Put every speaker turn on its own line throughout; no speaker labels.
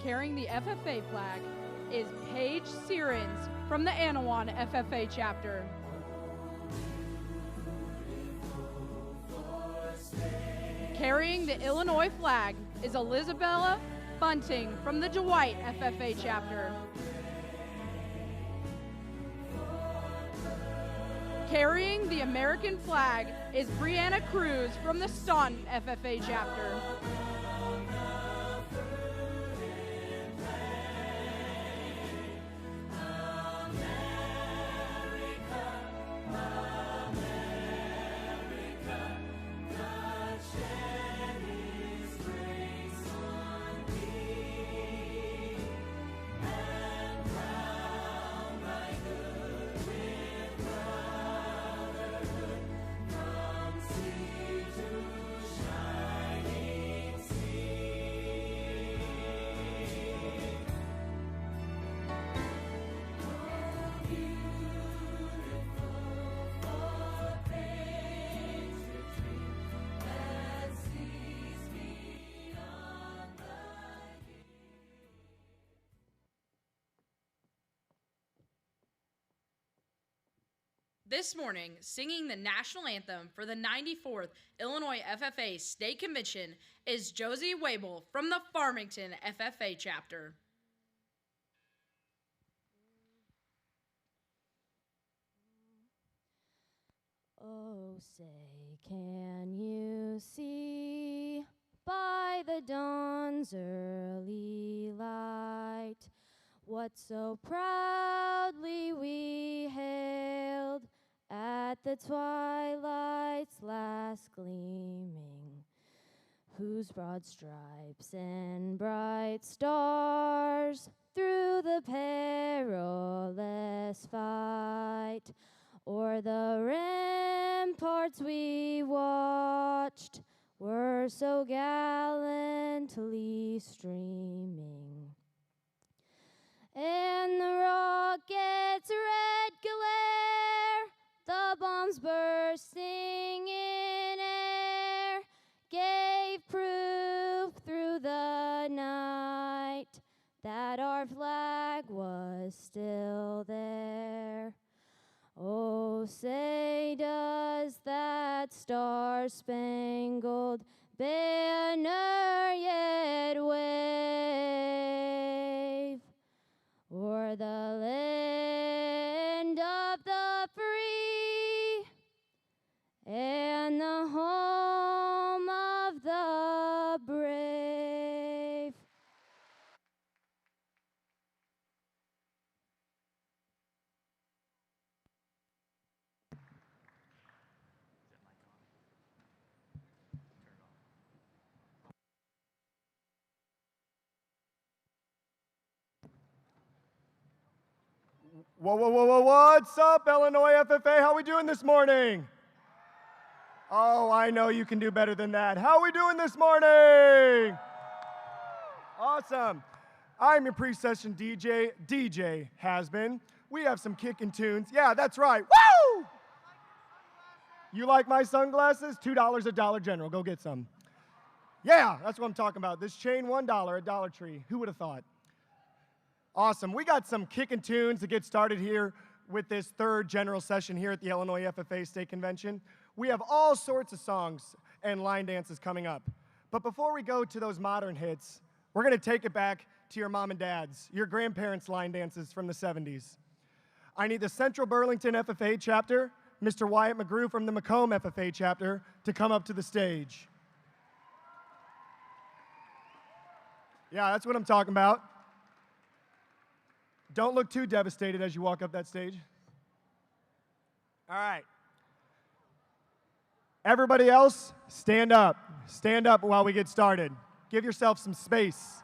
carrying the FFA flag is Paige Searins from the Anawan FFA chapter. Carrying the Illinois flag is Elizabella Bunting from the Dwight FFA chapter. Carrying the American flag is Brianna Cruz from the Staunton FFA chapter. This morning, singing the national anthem for the 94th Illinois FFA State Convention is Josie Wable from the Farmington FFA chapter.
Oh, say, can you see by the dawn's early light what so proudly we hailed at the twilight's last gleaming, whose broad stripes and bright stars through the perilous fight o'er the ramparts we watched were so gallantly streaming. And the rocket's red glare, the bombs bursting in air, gave proof through the night that our flag was still there. Oh, say, does that star-spangled banner yet wave o'er the land of the free and the home of the brave?
Whoa, whoa, whoa, whoa, what's up, Illinois FFA? How we doing this morning? Oh, I know you can do better than that. How we doing this morning? Awesome. I'm your pre-session DJ Has-Been. We have some kicking tunes. Yeah, that's right. Woo! You like my sunglasses? $2 at Dollar General. Go get some. Yeah, that's what I'm talking about. This chain, $1 at Dollar Tree. Who would have thought? Awesome. We got some kicking tunes to get started here with this third general session here at the Illinois FFA State Convention. We have all sorts of songs and line dances coming up. But before we go to those modern hits, we're going to take it back to your mom and dad's, your grandparents' line dances from the 70s. I need the Central Burlington FFA chapter, Mr. Wyatt McGrew from the Macomb FFA chapter, to come up to the stage. Yeah, that's what I'm talking about. Don't look too devastated as you walk up that stage. All right. Everybody else, stand up. Stand up while we get started. Give yourself some space.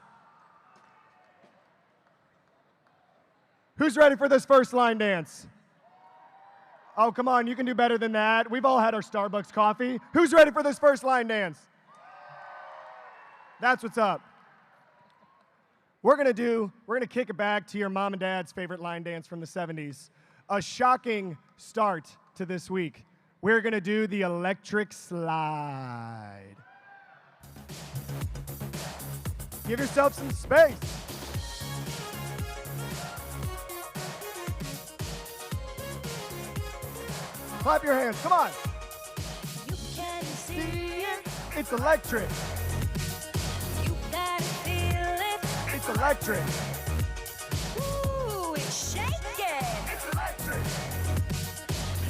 Who's ready for this first line dance? Oh, come on, you can do better than that. We've all had our Starbucks coffee. Who's ready for this first line dance? That's what's up. We're gonna kick it back to your mom and dad's favorite line dance from the 70s. A shocking start to this week. We're gonna do the electric slide. Give yourself some space. Clap your hands, come on.
You can see it.
It's electric.
You gotta feel it.
It's electric.
Ooh, it's shaking.
It's electric.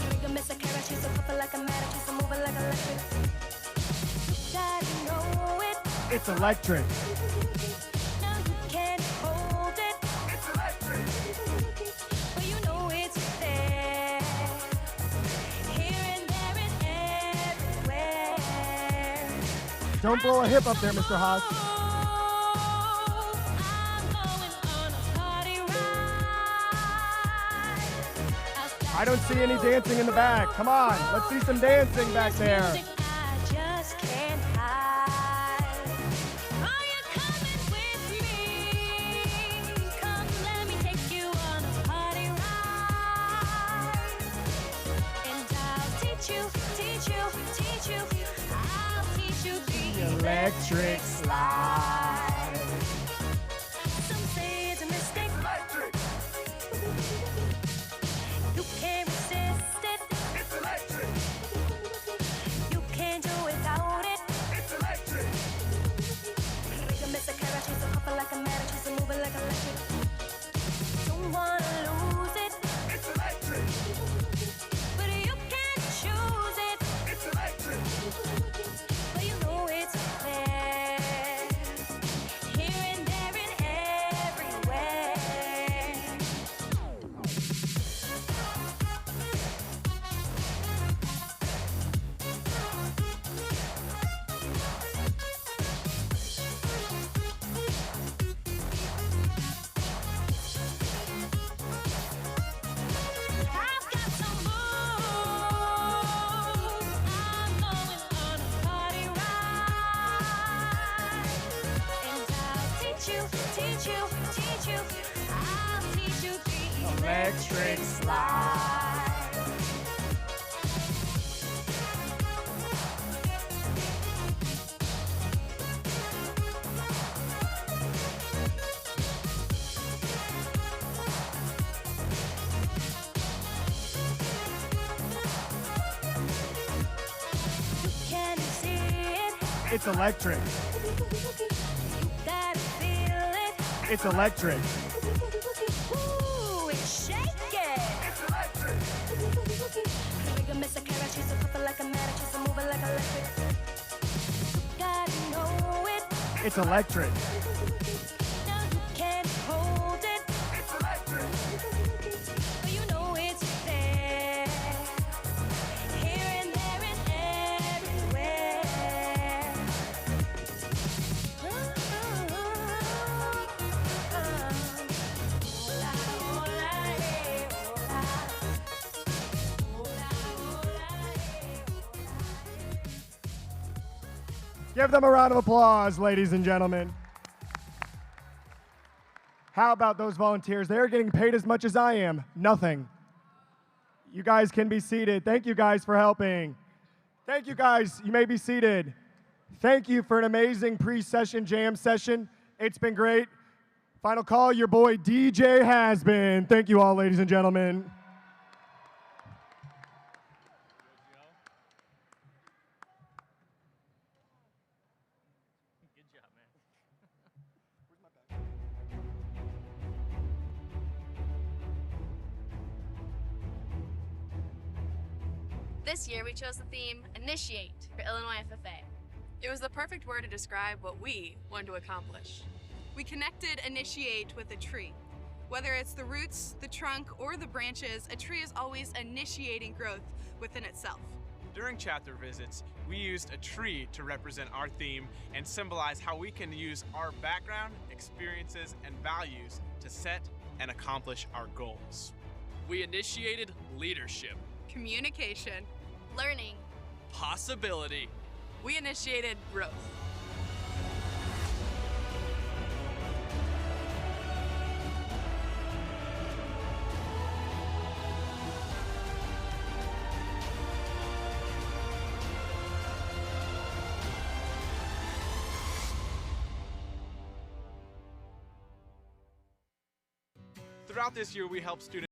Make a mess of carrots, she's a puffer like a match, she's a mover like electric. You gotta know it.
It's electric.
Now you can't hold it.
It's electric.
But you know it's there. Here and there and everywhere.
Don't blow a hip up there, Mr. Haas.
I'm going on a party ride.
I don't see any dancing in the back. Come on, let's see some dancing back there.
Music I just can't hide. Are you coming with me? Come, let me take you on a party ride. And I'll teach you. I'll teach you the
Electric slide.
Some say it's a mistake.
Electric.
You can't resist it.
It's electric.
You can't do without it.
It's electric.
Make a mess of carrots, she's a puffer like a match, she's a mover like electric. Don't wanna lose it,
It's electric.
but you can't choose it.
It's electric.
But you know it's there, here and there and everywhere. I've got some moves. I'm going on a party ride. And I'll teach you. I'll teach you the
Electric slide.
Can you see it?
It's electric.
You gotta feel it.
It's electric.
Ooh, it's shaking.
It's electric.
Make a mess of carrots, she's a puffer like a match, she's a mover like electric. You gotta know it.
It's electric.
Now you can't hold it.
It's electric.
But you know it's there. Here and there and everywhere.
Give them a round of applause, ladies and gentlemen. How about those volunteers? They're getting paid as much as I am. Nothing. You guys can be seated. Thank you guys for helping. Thank you guys. You may be seated. Thank you for an amazing pre-session jam session. It's been great. Final call, your boy DJ has been. Thank you all, ladies and gentlemen.
This year we chose the theme Initiate for Illinois FFA.
It was the perfect word to describe what we wanted to accomplish. We connected initiate with a tree. Whether it's the roots, the trunk, or the branches, a tree is always initiating growth within itself.
During chapter visits, we used a tree to represent our theme and symbolize how we can use our background, experiences, and values to set and accomplish our goals.
We initiated leadership,
Communication.
Learning.
possibility,
We initiated growth.
Throughout this year, we help students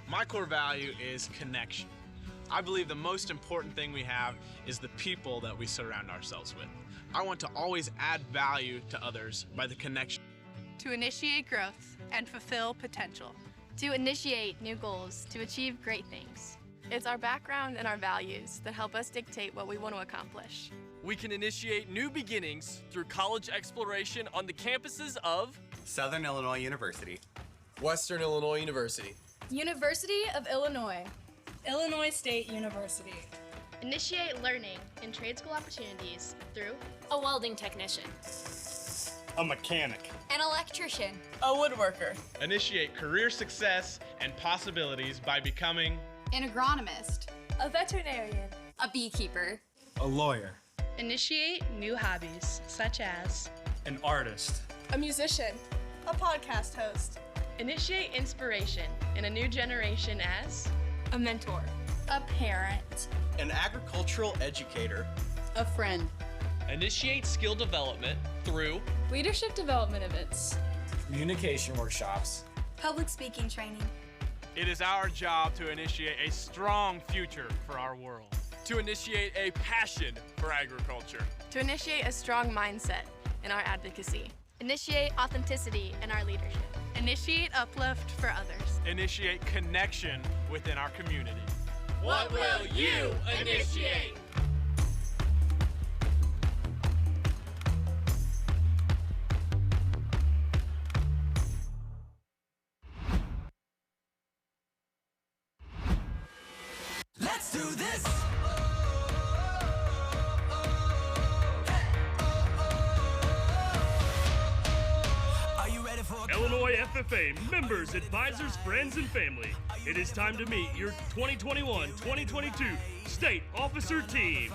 My core value is connection. I believe the most important thing we have is the people that we surround ourselves with. I want to always add value to others by the connection.
To initiate growth and fulfill potential.
To initiate new goals, to achieve great things.
It's our background and our values that help us dictate what we want to accomplish.
We can initiate new beginnings through college exploration on the campuses of
Southern Illinois University,
Western Illinois University,
University of Illinois, Illinois State University.
Initiate learning in trade school opportunities through
A welding technician,
a mechanic,
an electrician,
A woodworker.
Initiate career success and possibilities by becoming
an agronomist,
A veterinarian.
a beekeeper,
a lawyer,
Initiate new hobbies, such as
an artist,
A musician. A podcast host.
initiate inspiration in a new generation as
A mentor.
a parent,
an agricultural educator,
a friend,
initiate skill development through
Leadership development events.
communication workshops,
public speaking training,
It is our job to initiate a strong future for our world.
to initiate a passion for agriculture.
To initiate a strong mindset in our advocacy.
initiate authenticity in our leadership.
Initiate uplift for others.
Initiate connection within our community.
What will you initiate?
Let's do this. Are you ready for
Illinois FFA members, advisors, friends, and family. It is time to meet your 2021-2022 State Officer Team.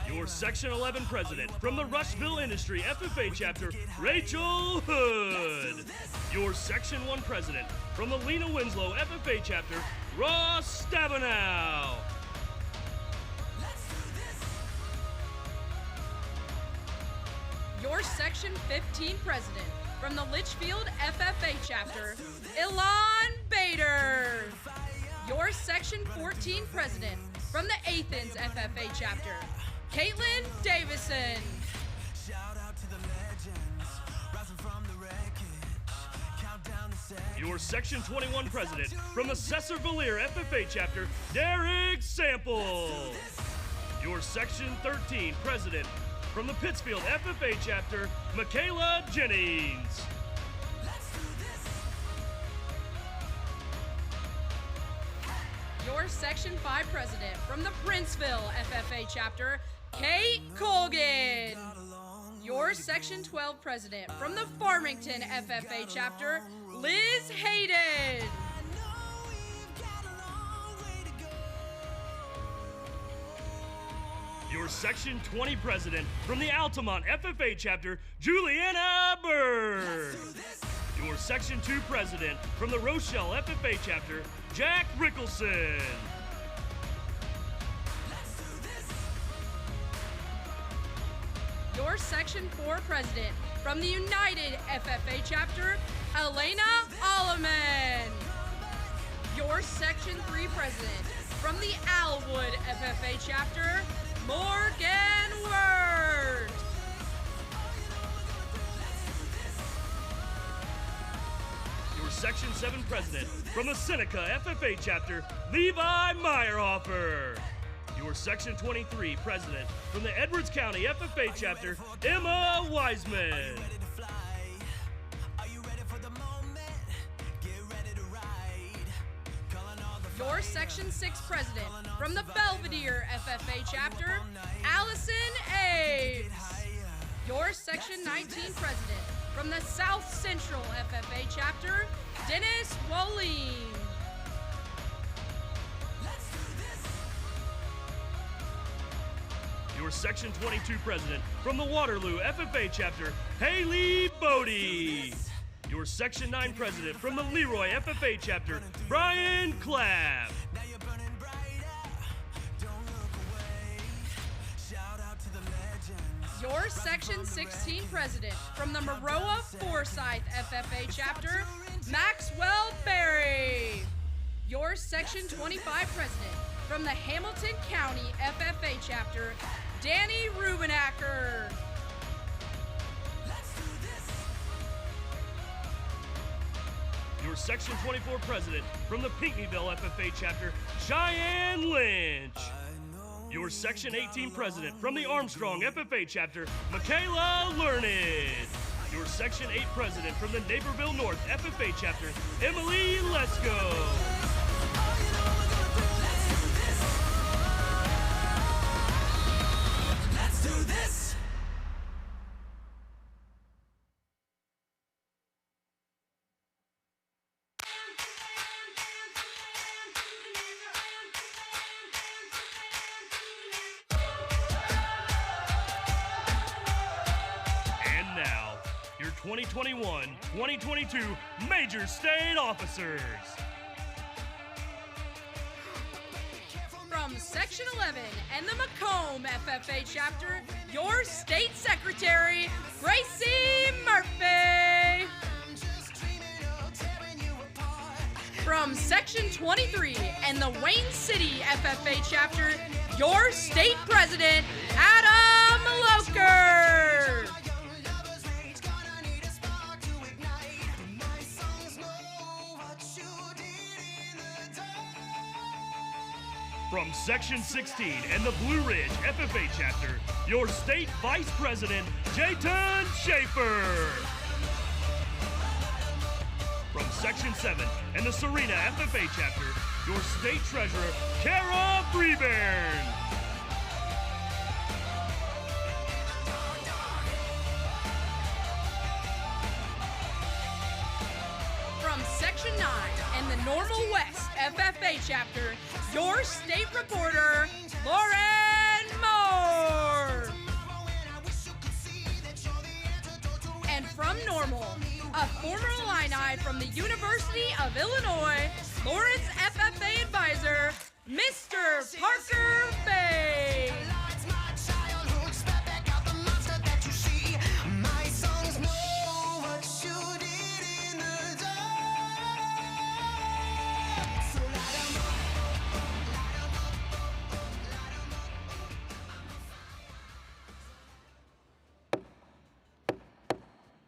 Your Section 11 President from the Rushville Industry FFA Chapter, Rachel Hood. Your Section 1 President from the Lena Winslow FFA Chapter, Ross Stabenow.
your Section 15 President from the Litchfield FFA Chapter, Elon Bader. Your Section 14 President from the Athens FFA Chapter, Caitlin Davison.
Your Section 21 President from the Cesar-Valier FFA Chapter, Derek Sample. Your Section 13 President from the Pittsfield FFA Chapter, Michaela Jennings.
Your Section 5 President from the Princeville FFA Chapter, Kate Colgan. Your Section 12 president from the Farmington FFA chapter, Liz Hayden.
Your Section 20 president from the Altamont FFA chapter, Juliana Bird. Your Section 2 president from the Rochelle FFA chapter, Jack Rickelson.
Your Section 4 president from the United FFA chapter, Elena Alleman. Your Section 3 president from the Alwood FFA chapter, Morgan Word.
Your Section 7 president from the Seneca FFA chapter, Levi Meyerhofer. Your Section 23 president from the Edwards County FFA chapter, Emma Wiseman.
Your Section 6 president from the Belvedere FFA chapter, Allison Aves. Your Section 19 president from the South Central FFA chapter, Dennis Woline.
Your Section 22 president from the Waterloo FFA chapter, Haley Bodie. Your Section 9 president from the Leroy FFA chapter, Brian Clapp.
Your Section 16 president from the Maroa Forsyth FFA chapter, Maxwell Berry. Your Section 25 president from the Hamilton County FFA chapter, Danny Rubenacker.
Your Section 24 president from the Pinckneyville FFA chapter, Cheyenne Lynch. Your Section 18 president from the Armstrong FFA chapter, Michaela Learned. Your Section 8 president from the Naperville North FFA chapter, Emily Lesko. And now, your 2021-2022 Major State Officers.
From Section 11 and the Macomb FFA chapter, your State Secretary, Gracie Murphy. From Section 23 and the Wayne City FFA chapter, your State President, Adam Loker.
From Section 16 and the Blue Ridge FFA chapter, your State Vice President, Jayton Schaefer. From Section 7 and the Serena FFA chapter, your State Treasurer, Kara Freeburn.
From Section 9 and the Normal West FFA chapter, your State Reporter, Lauren Moore. And from Normal, a former Illini from the University of Illinois, Lawrence FFA Advisor, Mr. Parker Bay.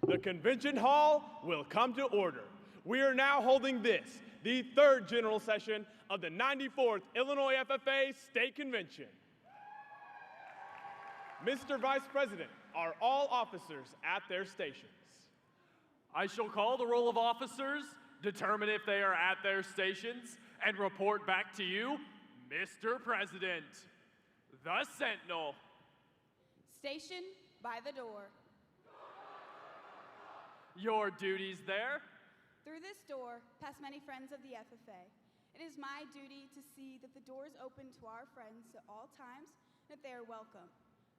The convention hall will come to order. We are now holding this, the third general session of the 94th Illinois FFA State Convention. Mr. Vice President, are all officers at their stations?
I shall call the roll of officers, determine if they are at their stations, and report back to you, Mr. President. The Sentinel,
Stationed by the door.
Your duties there.
Through this door pass many friends of the FFA. It is my duty to see that the door is open to our friends at all times and that they are welcome.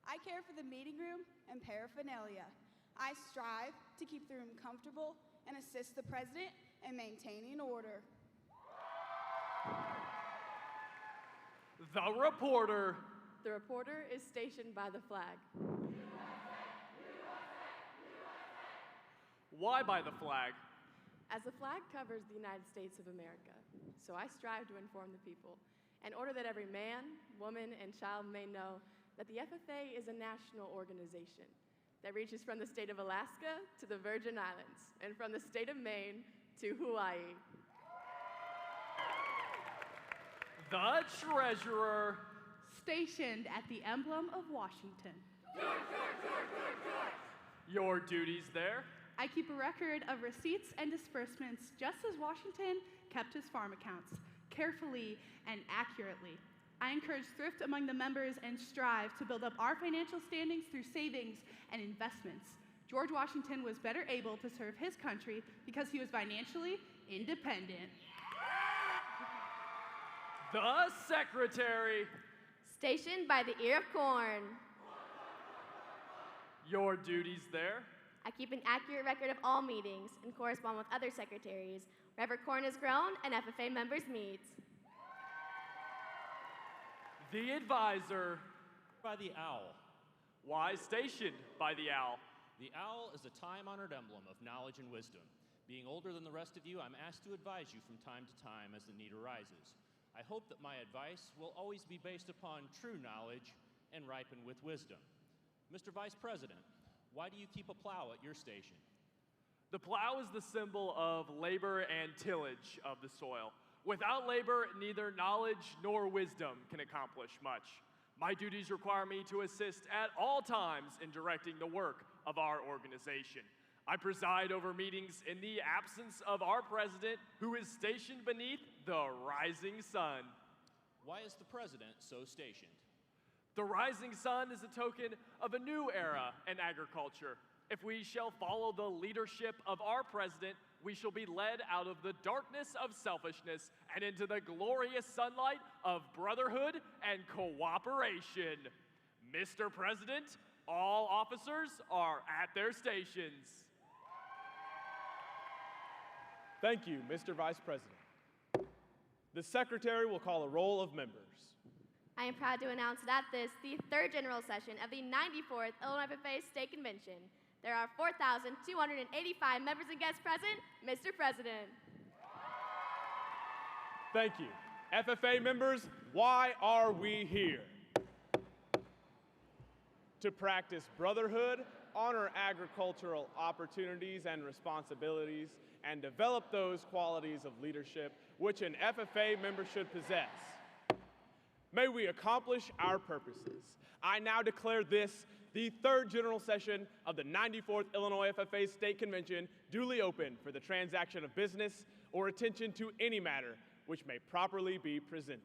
I care for the meeting room and paraphernalia. I strive to keep the room comfortable and assist the president in maintaining order.
The reporter.
The reporter is stationed by the flag.
Why by the flag?
As the flag covers the United States of America, so I strive to inform the people in order that every man, woman, and child may know that the FFA is a national organization that reaches from the state of Alaska to the Virgin Islands and from the state of Maine to Hawaii.
The treasurer.
Stationed at the emblem of Washington.
Your duties there.
I keep a record of receipts and disbursements just as Washington kept his farm accounts, carefully and accurately. I encourage thrift among the members and strive to build up our financial standings through savings and investments. George Washington was better able to serve his country because he was financially independent.
The secretary.
Stationed by the ear of corn.
Your duties there.
I keep an accurate record of all meetings and correspond with other secretaries wherever corn is grown and FFA members meet.
The advisor.
By the owl.
Why stationed by the owl?
The owl is a time-honored emblem of knowledge and wisdom. Being older than the rest of you, I'm asked to advise you from time to time as the need arises. I hope that my advice will always be based upon true knowledge and ripen with wisdom. Mr. Vice President, why do you keep a plow at your station?
The plow is the symbol of labor and tillage of the soil. Without labor, neither knowledge nor wisdom can accomplish much. My duties require me to assist at all times in directing the work of our organization. I preside over meetings in the absence of our president, who is stationed beneath the rising sun.
Why is the president so stationed?
The rising sun is a token of a new era in agriculture. If we shall follow the leadership of our president, we shall be led out of the darkness of selfishness and into the glorious sunlight of brotherhood and cooperation. Mr. President, all officers are at their stations.
Thank you, Mr. Vice President. The Secretary will call a roll of members.
I am proud to announce that this, the third general session of the 94th Illinois FFA State Convention, there are 4,285 members and guests present. Mr. President.
Thank you. FFA members, why are we here? To practice brotherhood, honor agricultural opportunities and responsibilities, and develop those qualities of leadership which an FFA member should possess. May we accomplish our purposes. I now declare this, the third general session of the 94th Illinois FFA State Convention, duly open for the transaction of business or attention to any matter which may properly be presented.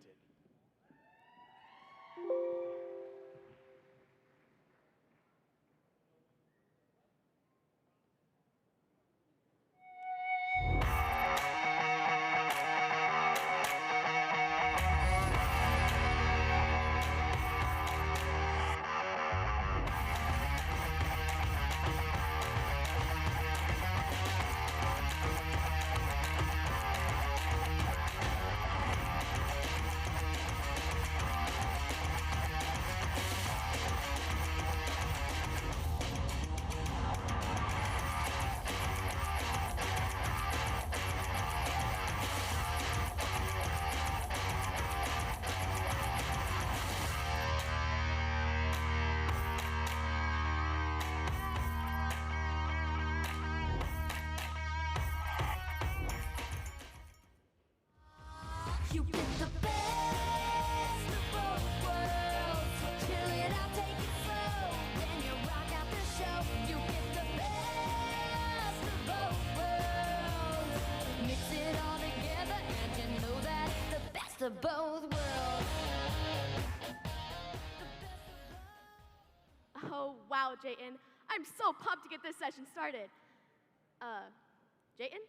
You get the best of both worlds. Chill it out, take it slow. Then you rock out the show. You get the best of both worlds. Mix it all together, and you know that the best of both worlds.
Oh, wow, Jayton. I'm so pumped to get this session started. Jayton?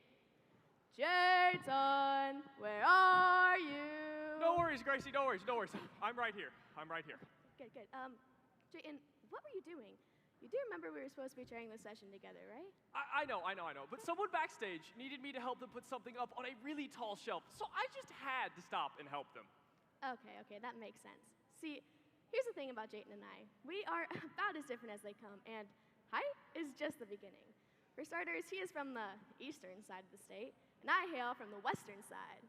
Jayton, where are you?
No worries, Gracie, no worries. I'm right here.
Good. Jayton, what were you doing? You do remember we were supposed to be chairing this session together, right?
I know. But someone backstage needed me to help them put something up on a really tall shelf, so I just had to stop and help them.
Okay, that makes sense. See, here's the thing about Jayton and I. We are about as different as they come, and height is just the beginning. For starters, he is from the eastern side of the state, and I hail from the western side.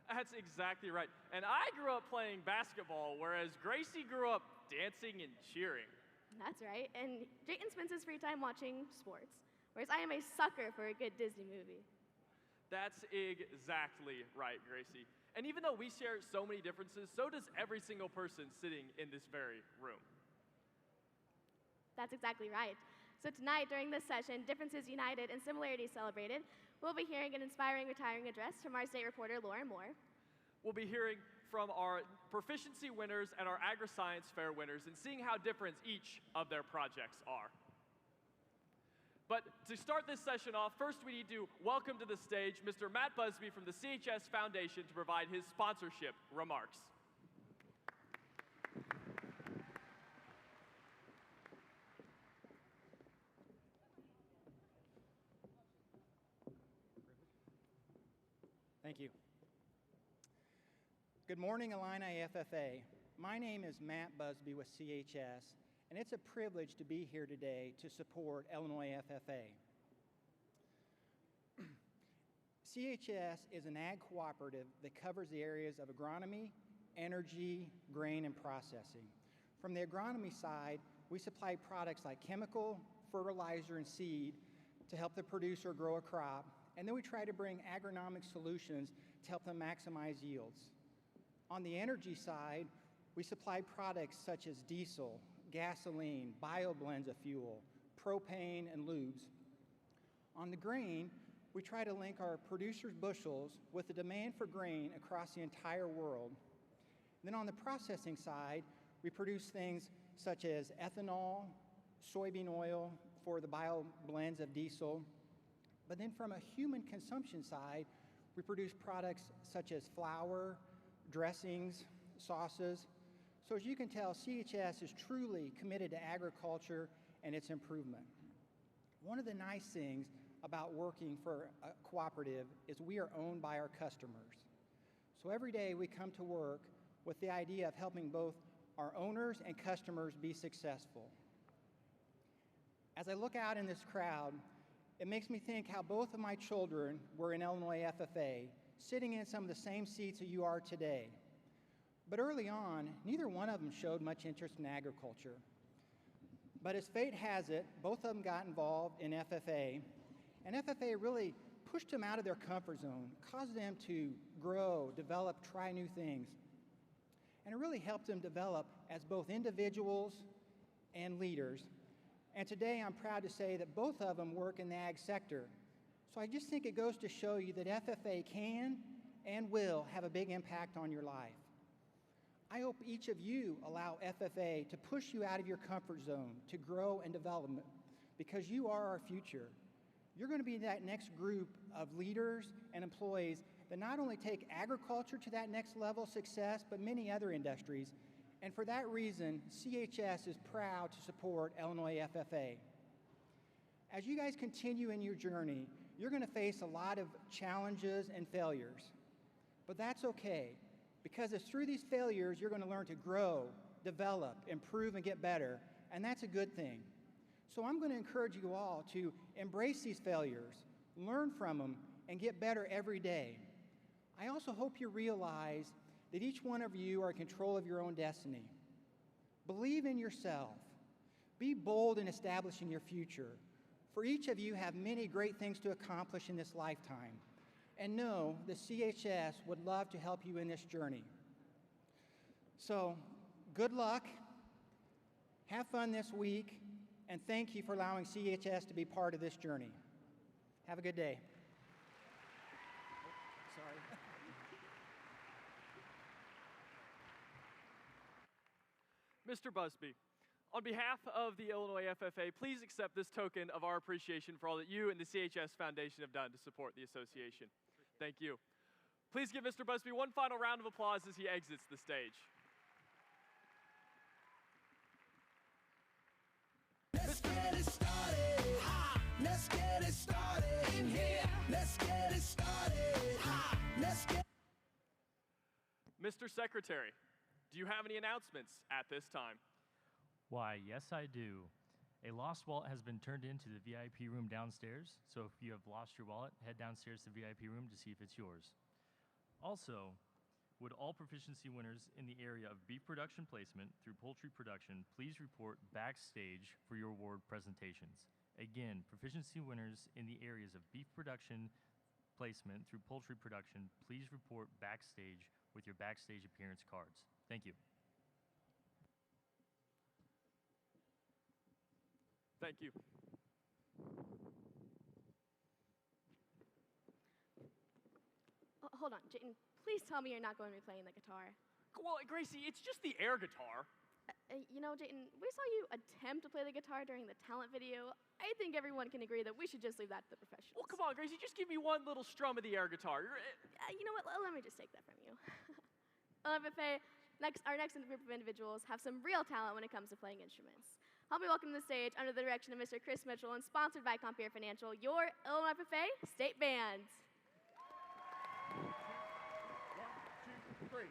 That's exactly right. And I grew up playing basketball, whereas Gracie grew up dancing and cheering.
That's right, and Jayton spends his free time watching sports, whereas I am a sucker for a good Disney movie.
That's exactly right, Gracie. And even though we share so many differences, so does every single person sitting in this very room.
That's exactly right. So tonight, during this session, Differences United and Similarities Celebrated, we'll be hearing an inspiring retiring address from our state reporter, Lauren Moore.
We'll be hearing from our Proficiency winners and our Agri-science fair winners and seeing how different each of their projects are. But to start this session off, first we need to welcome to the stage Mr. Matt Busby from the CHS Foundation to provide his sponsorship remarks.
Thank you. Good morning, Illini FFA. My name is Matt Busby with CHS, and it's a privilege to be here today to support Illinois FFA. CHS is an ag cooperative that covers the areas of agronomy, energy, grain, and processing. From the agronomy side, we supply products like chemical, fertilizer, and seed to help the producer grow a crop, and then we try to bring agronomic solutions to help them maximize yields. On the energy side, we supply products such as diesel, gasoline, bioblends of fuel, propane, and lubes. On the grain, we try to link our producers' bushels with the demand for grain across the entire world. Then on the processing side, we produce things such as ethanol, soybean oil for the bioblends of diesel. But then from a human consumption side, we produce products such as flour, dressings, sauces. So as you can tell, CHS is truly committed to agriculture and its improvement. One of the nice things about working for a cooperative is we are owned by our customers. So every day we come to work with the idea of helping both our owners and customers be successful. As I look out in this crowd, it makes me think how both of my children were in Illinois FFA, sitting in some of the same seats that you are today. But early on, neither one of them showed much interest in agriculture. But as fate has it, both of them got involved in FFA, and FFA really pushed them out of their comfort zone, caused them to grow, develop, try new things. And it really helped them develop as both individuals and leaders. And today I'm proud to say that both of them work in the ag sector. So I just think it goes to show you that FFA can and will have a big impact on your life. I hope each of you allow FFA to push you out of your comfort zone, to grow and develop, because you are our future. You're going to be that next group of leaders and employees that not only take agriculture to that next level of success, but many other industries. And for that reason, CHS is proud to support Illinois FFA. As you guys continue in your journey, you're going to face a lot of challenges and failures. But that's okay, because it's through these failures you're going to learn to grow, develop, improve, and get better, and that's a good thing. So I'm going to encourage you all to embrace these failures, learn from them, and get better every day. I also hope you realize that each one of you are in control of your own destiny. Believe in yourself. Be bold in establishing your future, for each of you have many great things to accomplish in this lifetime. And know the CHS would love to help you in this journey. So, good luck, have fun this week, and thank you for allowing CHS to be part of this journey. Have a good day. Sorry.
Mr. Busby, On behalf of the Illinois FFA, please accept this token of our appreciation for all that you and the CHS Foundation have done to support the association. Thank you. Please give Mr. Busby one final round of applause as he exits the stage.
Let's get it started. Let's get it started in here. Let's get it started. Let's get.
Mr. Secretary, do you have any announcements at this time?
Why, yes, I do. A lost wallet has been turned into the VIP room downstairs, so if you have lost your wallet, head downstairs to the VIP room to see if it's yours. Also, would all proficiency winners in the area of beef production placement through poultry production please report backstage for your award presentations. Again, proficiency winners in the areas of beef production placement through poultry production, please report backstage with your backstage appearance cards. Thank you.
Thank you.
Hold on, Jayden. Please tell me you're not going to be playing the guitar.
Well, Gracie, it's just the air guitar.
You know, Jayden, we saw you attempt to play the guitar during the talent video. I think everyone can agree that we should just leave that to the professionals.
Well, come on, Gracie, just give me one little strum of the air guitar.
You know what? Let me just take that from you. FFA, our next group of individuals have some real talent when it comes to playing instruments. Help me welcome to the stage, under the direction of Mr. Chris Mitchell and sponsored by Compeer Financial, your Illinois FFA State Band.
1, 2, 3.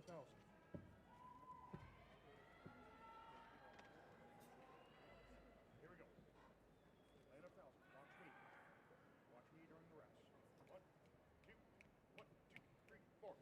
Here we go. Lay it up, Falcon. Watch me. Watch me during the rest. 1, 2, 1, 2, 3, 4.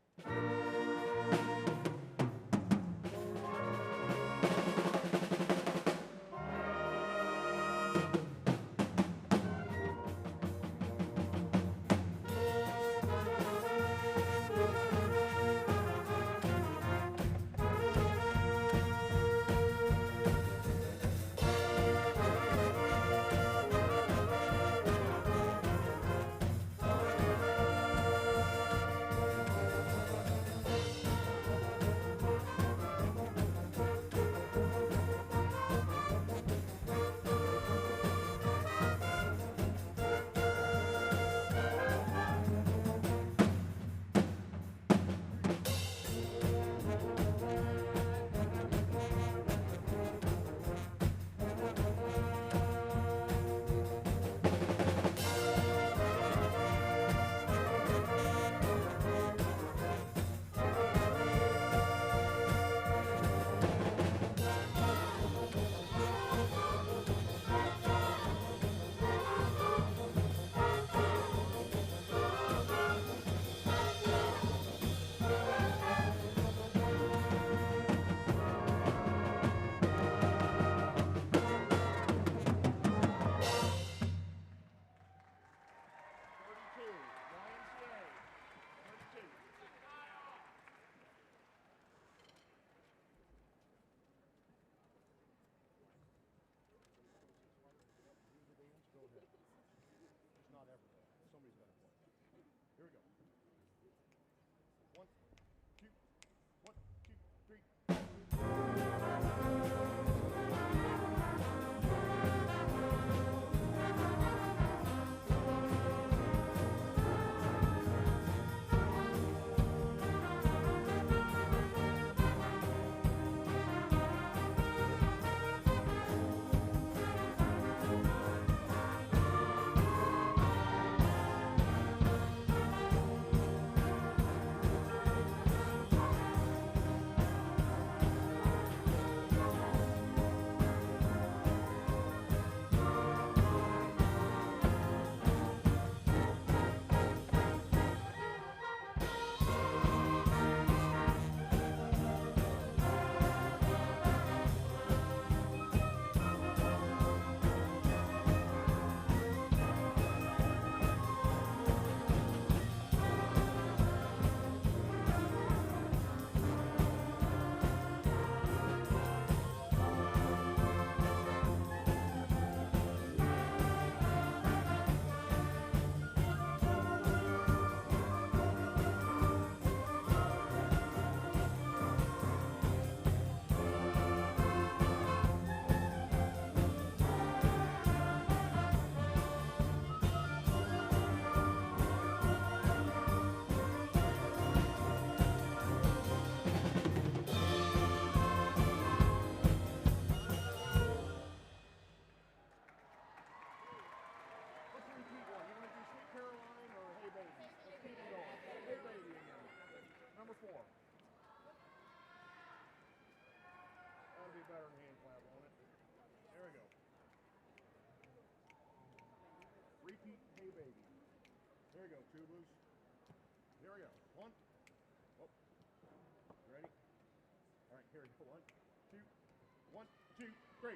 Here we go. 1, 2, 1, 2, 3. Number 4. That'll be better than hand clap on it. There we go. Repeat, hey baby. There we go, tubas. Here we go. 1. Oh. Ready? All right, here we go. 1, 2, 1, 2, 3.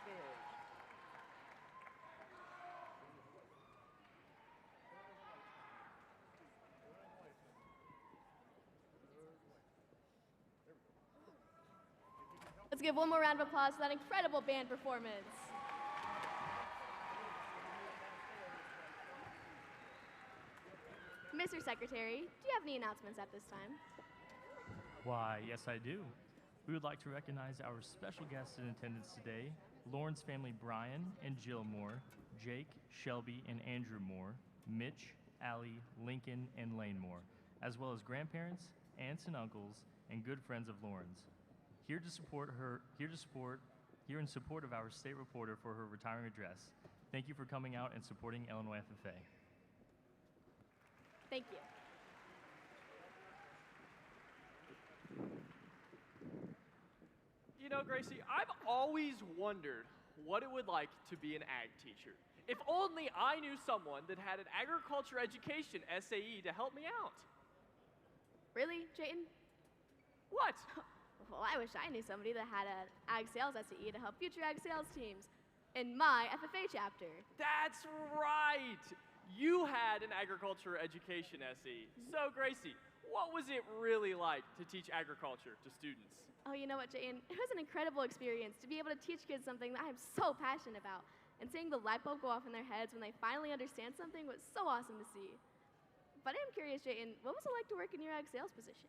stage.
Let's give one more round of applause for that incredible band performance. Mr. Secretary, do you have any announcements at this time?
Why, yes, I do. We would like to recognize our special guests in attendance today, Lauren's family Brian and Jill Moore, Jake, Shelby, and Andrew Moore, Mitch, Allie, Lincoln, and Lane Moore, as well as grandparents, aunts and uncles, and good friends of Lauren's. Here in support of our state reporter for her retiring address. Thank you for coming out and supporting Illinois FFA.
Thank you.
You know, Gracie, I've always wondered what it would like to be an ag teacher. If only I knew someone that had an agriculture education SAE to help me out.
Really, Jayton?
What?
Well, I wish I knew somebody that had an ag sales SAE to help future ag sales teams in my FFA chapter.
That's right! You had an agriculture education SAE. So, Gracie, what was it really like to teach agriculture to students?
Oh, you know what, Jayton? It was an incredible experience to be able to teach kids something that I'm so passionate about. And seeing the light bulb go off in their heads when they finally understand something was so awesome to see. But I am curious, Jayton, what was it like to work in your ag sales position?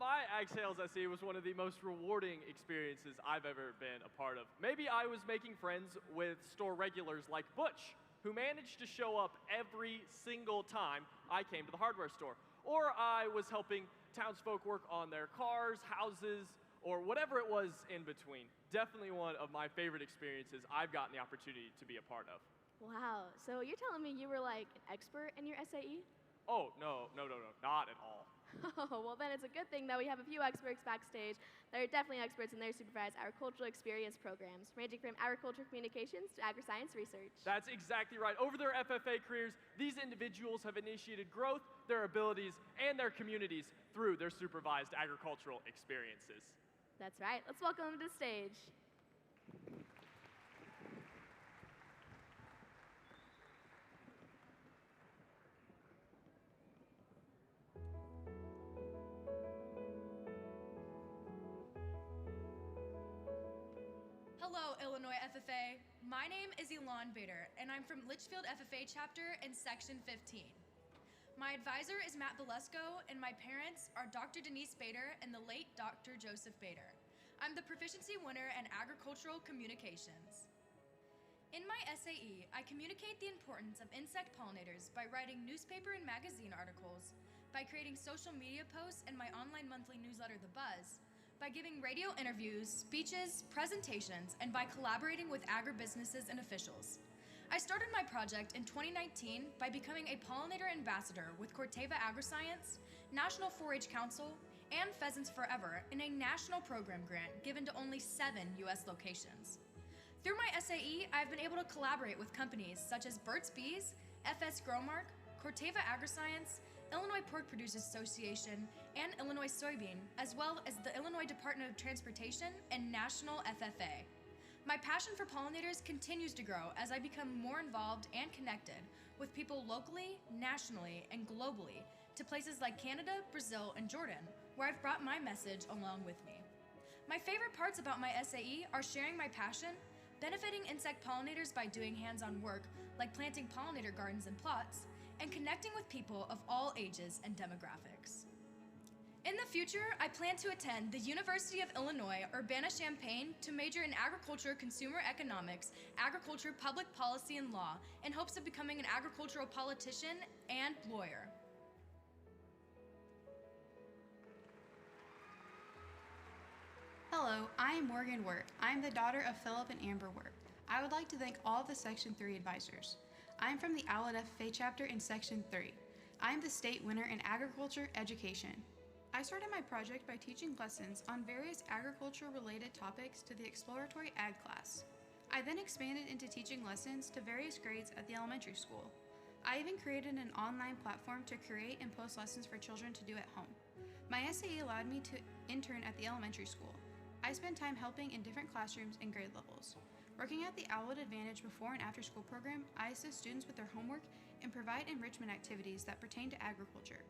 My ag sales SAE was one of the most rewarding experiences I've ever been a part of. Maybe I was making friends with store regulars like Butch, who managed to show up every single time I came to the hardware store. Or I was helping townsfolk work on their cars, houses, or whatever it was in between. Definitely one of my favorite experiences I've gotten the opportunity to be a part of.
Wow, so you're telling me you were like an expert in your SAE?
Oh, no, not at all.
Oh, well then it's a good thing that we have a few experts backstage that are definitely experts in their supervised agricultural experience programs, ranging from agriculture communications to agri-science research.
That's exactly right. Over their FFA careers, these individuals have initiated growth, their abilities, and their communities through their supervised agricultural experiences.
That's right. Let's welcome them to the stage.
Hello, Illinois FFA. My name is Elon Bader, and I'm from Litchfield FFA chapter in Section 15. My advisor is Matt Belusco, and my parents are Dr. Denise Bader and the late Dr. Joseph Bader. I'm the Proficiency winner in Agricultural Communications. In my SAE, I communicate the importance of insect pollinators by writing newspaper and magazine articles, by creating social media posts in my online monthly newsletter, The Buzz, by giving radio interviews, speeches, presentations, and by collaborating with agribusinesses and officials. I started my project in 2019 by becoming a pollinator ambassador with Corteva Agri-science, National 4-H Council, and Pheasants Forever in a national program grant given to only 7 U.S. locations. Through my SAE, I've been able to collaborate with companies such as Burt's Bees, FS Growmark, Corteva Agri-science, Illinois Pork Producers Association, and Illinois Soybean, as well as the Illinois Department of Transportation and National FFA. My passion for pollinators continues to grow as I become more involved and connected with people locally, nationally, and globally to places like Canada, Brazil, and Jordan, where I've brought my message along with me. My favorite parts about my SAE are sharing my passion, benefiting insect pollinators by doing hands-on work like planting pollinator gardens and plots, and connecting with people of all ages and demographics. In the future, I plan to attend the University of Illinois Urbana-Champaign to major in agriculture, consumer economics, agriculture, public policy, and law in hopes of becoming an agricultural politician and lawyer.
Hello, I am Morgan Wirt. I am the daughter of Philip and Amber Wirt. I would like to thank all of the Section 3 advisors. I am from the Owlet FFA chapter in Section 3. I am the state winner in agriculture education. I started my project by teaching lessons on various agriculture-related topics to the exploratory ag class. I then expanded into teaching lessons to various grades at the elementary school. I even created an online platform to create and post lessons for children to do at home. My SAE allowed me to intern at the elementary school. I spent time helping in different classrooms and grade levels. Working at the Owlet Advantage before and after school program, I assist students with their homework and provide enrichment activities that pertain to agriculture.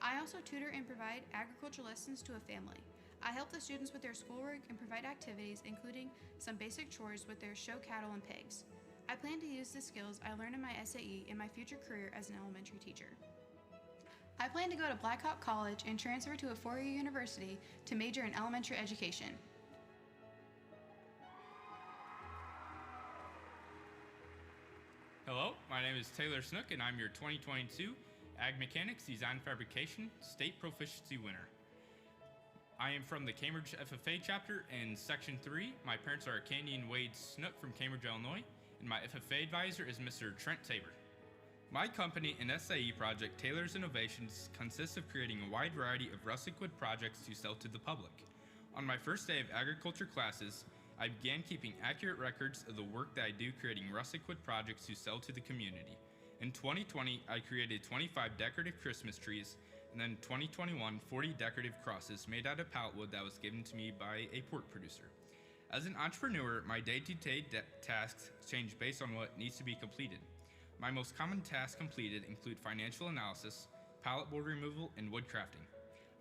I also tutor and provide agriculture lessons to a family. I help the students with their schoolwork and provide activities including some basic chores with their show cattle and pigs. I plan to use the skills I learned in my SAE in my future career as an elementary teacher. I plan to go to Blackhawk College and transfer to a four-year university to major in elementary education.
Hello, my name is Taylor Snook and I'm your 2022 Ag Mechanics Design Fabrication State Proficiency winner. I am from the Cambridge FFA chapter in Section 3. My parents are Candy and Wade Snook from Cambridge, Illinois, and my FFA advisor is Mr. Trent Tabor. My company and SAE project, Taylor's Innovations, consists of creating a wide variety of rustic wood projects to sell to the public. On my first day of agriculture classes, I began keeping accurate records of the work that I do creating rustic wood projects to sell to the community. In 2020, I created 25 decorative Christmas trees, and then in 2021, 40 decorative crosses made out of pallet wood that was given to me by a pork producer. As an entrepreneur, my day-to-day tasks change based on what needs to be completed. My most common tasks completed include financial analysis, pallet board removal, and wood crafting.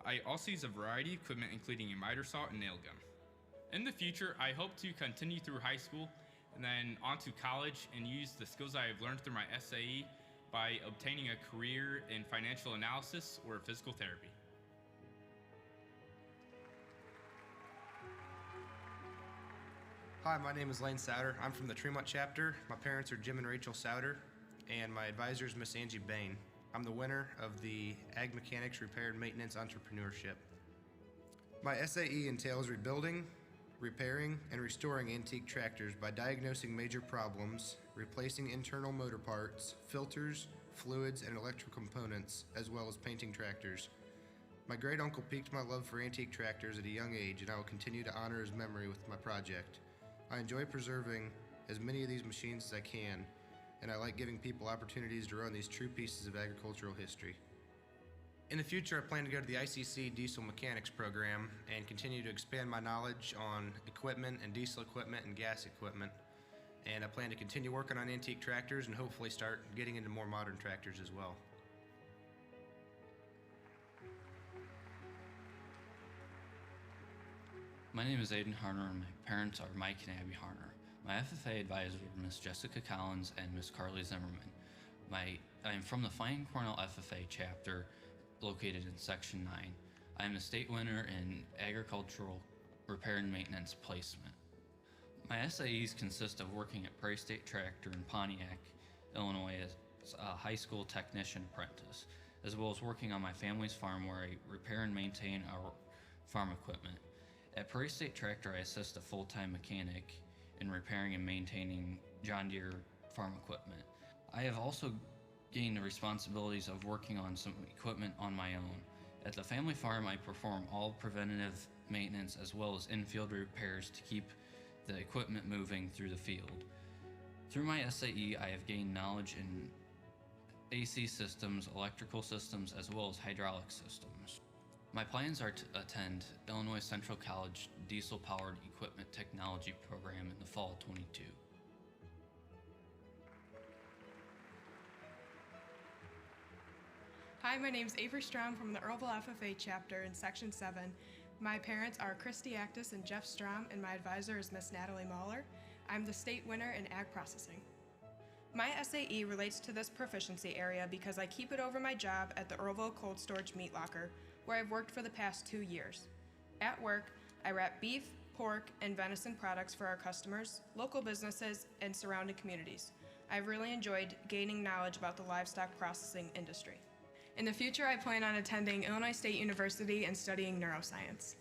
I also use a variety of equipment including a miter saw and nail gun. In the future, I hope to continue through high school and then on to college and use the skills I have learned through my SAE by obtaining a career in financial analysis or physical therapy.
Hi, my name is Lane Souter. I'm from the Tremont chapter. My parents are Jim and Rachel Souter, and my advisor is Miss Angie Bain. I'm the winner of the Ag Mechanics Repair and Maintenance Entrepreneurship. My SAE entails rebuilding, repairing, and restoring antique tractors by diagnosing major problems, replacing internal motor parts, filters, fluids, and electrical components, as well as painting tractors. My great uncle piqued my love for antique tractors at a young age, and I will continue to honor his memory with my project. I enjoy preserving as many of these machines as I can, and I like giving people opportunities to run these true pieces of agricultural history. In the future, I plan to go to the ICC Diesel Mechanics program and continue to expand my knowledge on equipment and diesel equipment and gas equipment. And I plan to continue working on antique tractors and hopefully start getting into more modern tractors as well.
My name is Aiden Harner and my parents are Mike and Abby Harner. My FFA advisors are Miss Jessica Collins and Miss Carly Zimmerman. I am from the Fine Cornell FFA chapter located in Section 9. I am the state winner in agricultural repair and maintenance placement. My SAEs consist of working at Prairie State Tractor in Pontiac, Illinois as a high school technician apprentice, as well as working on my family's farm where I repair and maintain our farm equipment. At Prairie State Tractor, I assist a full-time mechanic in repairing and maintaining John Deere farm equipment. I have also gained the responsibilities of working on some equipment on my own. At the family farm, I perform all preventative maintenance as well as in-field repairs to keep the equipment moving through the field. Through my SAE, I have gained knowledge in AC systems, electrical systems, as well as hydraulic systems. My plans are to attend Illinois Central College Diesel-Powered Equipment Technology program in the fall of 22.
Hi, my name is Avery Strom from the Earlville FFA chapter in Section 7. My parents are Christy Actis and Jeff Strom, and my advisor is Miss Natalie Mahler. I'm the state winner in ag processing. My SAE relates to this proficiency area because I keep it over my job at the Earlville Cold Storage Meat Locker, where I've worked for the past 2 years. At work, I wrap beef, pork, and venison products for our customers, local businesses, and surrounding communities. I've really enjoyed gaining knowledge about the livestock processing industry. In the future, I plan on attending Illinois State University and studying neuroscience.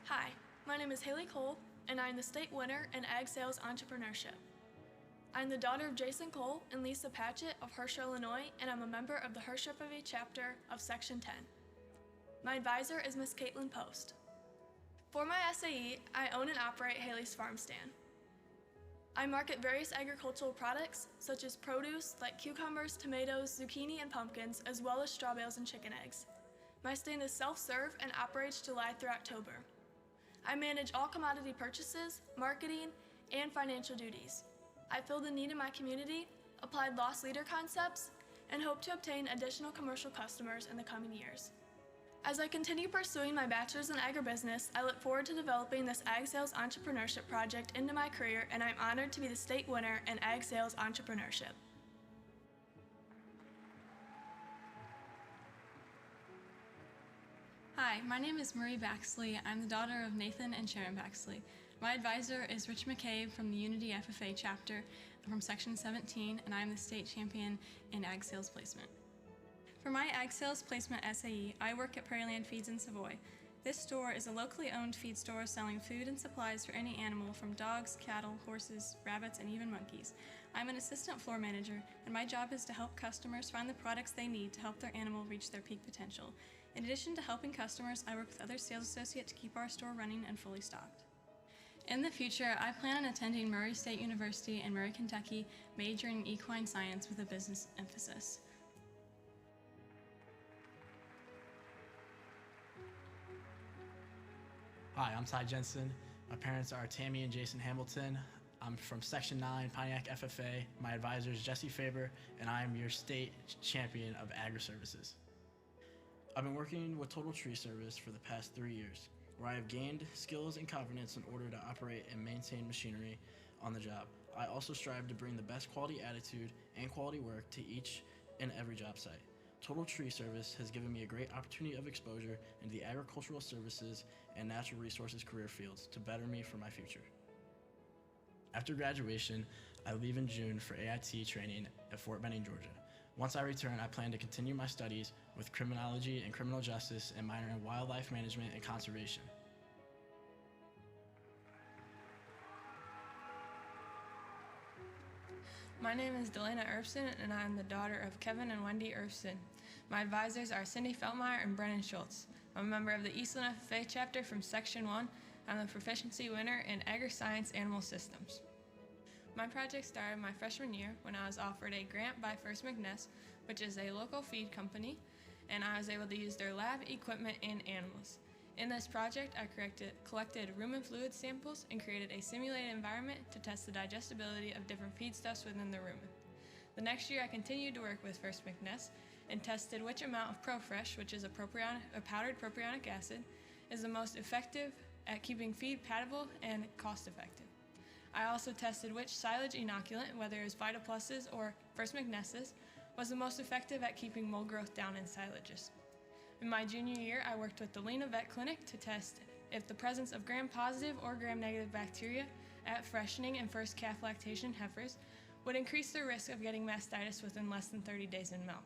Hi, my name is Haley Cole, and I'm the state winner in Ag Sales Entrepreneurship. I'm the daughter of Jason Cole and Lisa Patchett of Hershey, Illinois, and I'm a member of the Hershey FFA chapter of Section 10. My advisor is Miss Caitlin Post. For my SAE, I own and operate Haley's Farm Stand. I market various agricultural products, such as produce like cucumbers, tomatoes, zucchini, and pumpkins, as well as straw bales and chicken eggs. My stand is self-serve and operates July through October. I manage all commodity purchases, marketing, and financial duties. I fill the need in my community, applied loss leader concepts, and hope to obtain additional commercial customers in the coming years. As I continue pursuing my bachelor's in agribusiness, I look forward to developing this Ag Sales Entrepreneurship project into my career, and I'm honored to be the state winner in Ag Sales Entrepreneurship.
Hi, my name is Marie Baxley. I'm the daughter of Nathan and Sharon Baxley. My advisor is Rich McCabe from the Unity FFA chapter from Section 17, and I'm the state champion in Ag Sales Placement. For my Ag Sales Placement SAE, I work at Prairieland Feeds in Savoy. This store is a locally owned feed store selling food and supplies for any animal from dogs, cattle, horses, rabbits, and even monkeys. I'm an assistant floor manager, and my job is to help customers find the products they need to help their animal reach their peak potential. In addition to helping customers, I work with other sales associates to keep our store running and fully stocked. In the future, I plan on attending Murray State University in Murray, Kentucky, majoring in equine science with a business emphasis.
Hi, I'm Ty Jensen. My parents are Tammy and Jason Hamilton. I'm from Section 9, Pontiac FFA. My advisor is Jesse Faber, and I am your state champion of Agri-Services. I've been working with Total Tree Service for the past 3 years, where I have gained skills and confidence in order to operate and maintain machinery on the job. I also strive to bring the best quality attitude and quality work to each and every job site. Total Tree Service has given me a great opportunity of exposure into the agricultural services and natural resources career fields to better me for my future. After graduation, I leave in June for AIT training at Fort Benning, Georgia. Once I return, I plan to continue my studies with criminology and criminal justice and minor in wildlife management and conservation.
My name is Delana Erfson, and I am the daughter of Kevin and Wendy Erfson. My advisors are Cindy Feltmeyer and Brennan Schultz. I'm a member of the Eastland FFA chapter from Section 1. I'm the Proficiency winner in Agri-science Animal Systems. My project started my freshman year when I was offered a grant by First McNess, which is a local feed company, and I was able to use their lab equipment and animals. In this project, I collected rumen fluid samples and created a simulated environment to test the digestibility of different feedstuffs within the rumen. The next year, I continued to work with First McNess and tested which amount of ProFresh, which is a powdered propionic acid, is the most effective at keeping feed palatable and cost-effective. I also tested which silage inoculant, whether it was Vitapluses or First McNess's, was the most effective at keeping mold growth down in silages. In my junior year, I worked with the Lena Vet Clinic to test if the presence of gram-positive or gram-negative bacteria at freshening and first calf lactation heifers would increase their risk of getting mastitis within less than 30 days in milk.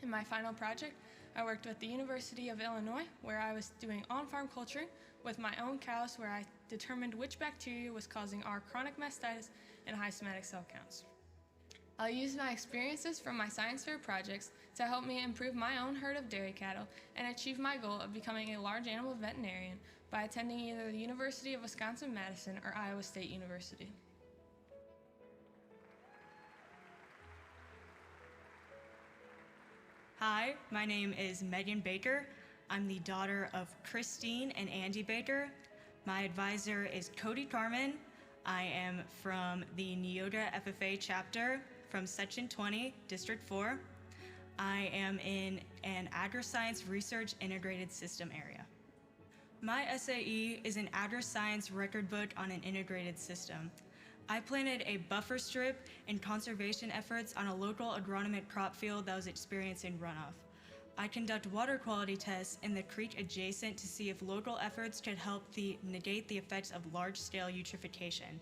In my final project, I worked with the University of Illinois, where I was doing on-farm culturing with my own cows, where I determined which bacteria was causing our chronic mastitis and high somatic cell counts. I'll use my experiences from my science fair projects to help me improve my own herd of dairy cattle and achieve my goal of becoming a large animal veterinarian by attending either the University of Wisconsin-Madison or Iowa State University.
Hi, my name is Megan Baker. I'm the daughter of Christine and Andy Baker. My advisor is Cody Carmen. I am from the Neota FFA chapter from Section 20, District 4. I am in an Agri-science research integrated system area. My SAE is an Agri-science record book on an integrated system. I planted a buffer strip and conservation efforts on a local agronomic crop field that was experiencing runoff. I conduct water quality tests in the creek adjacent to see if local efforts could help negate the effects of large-scale eutrophication.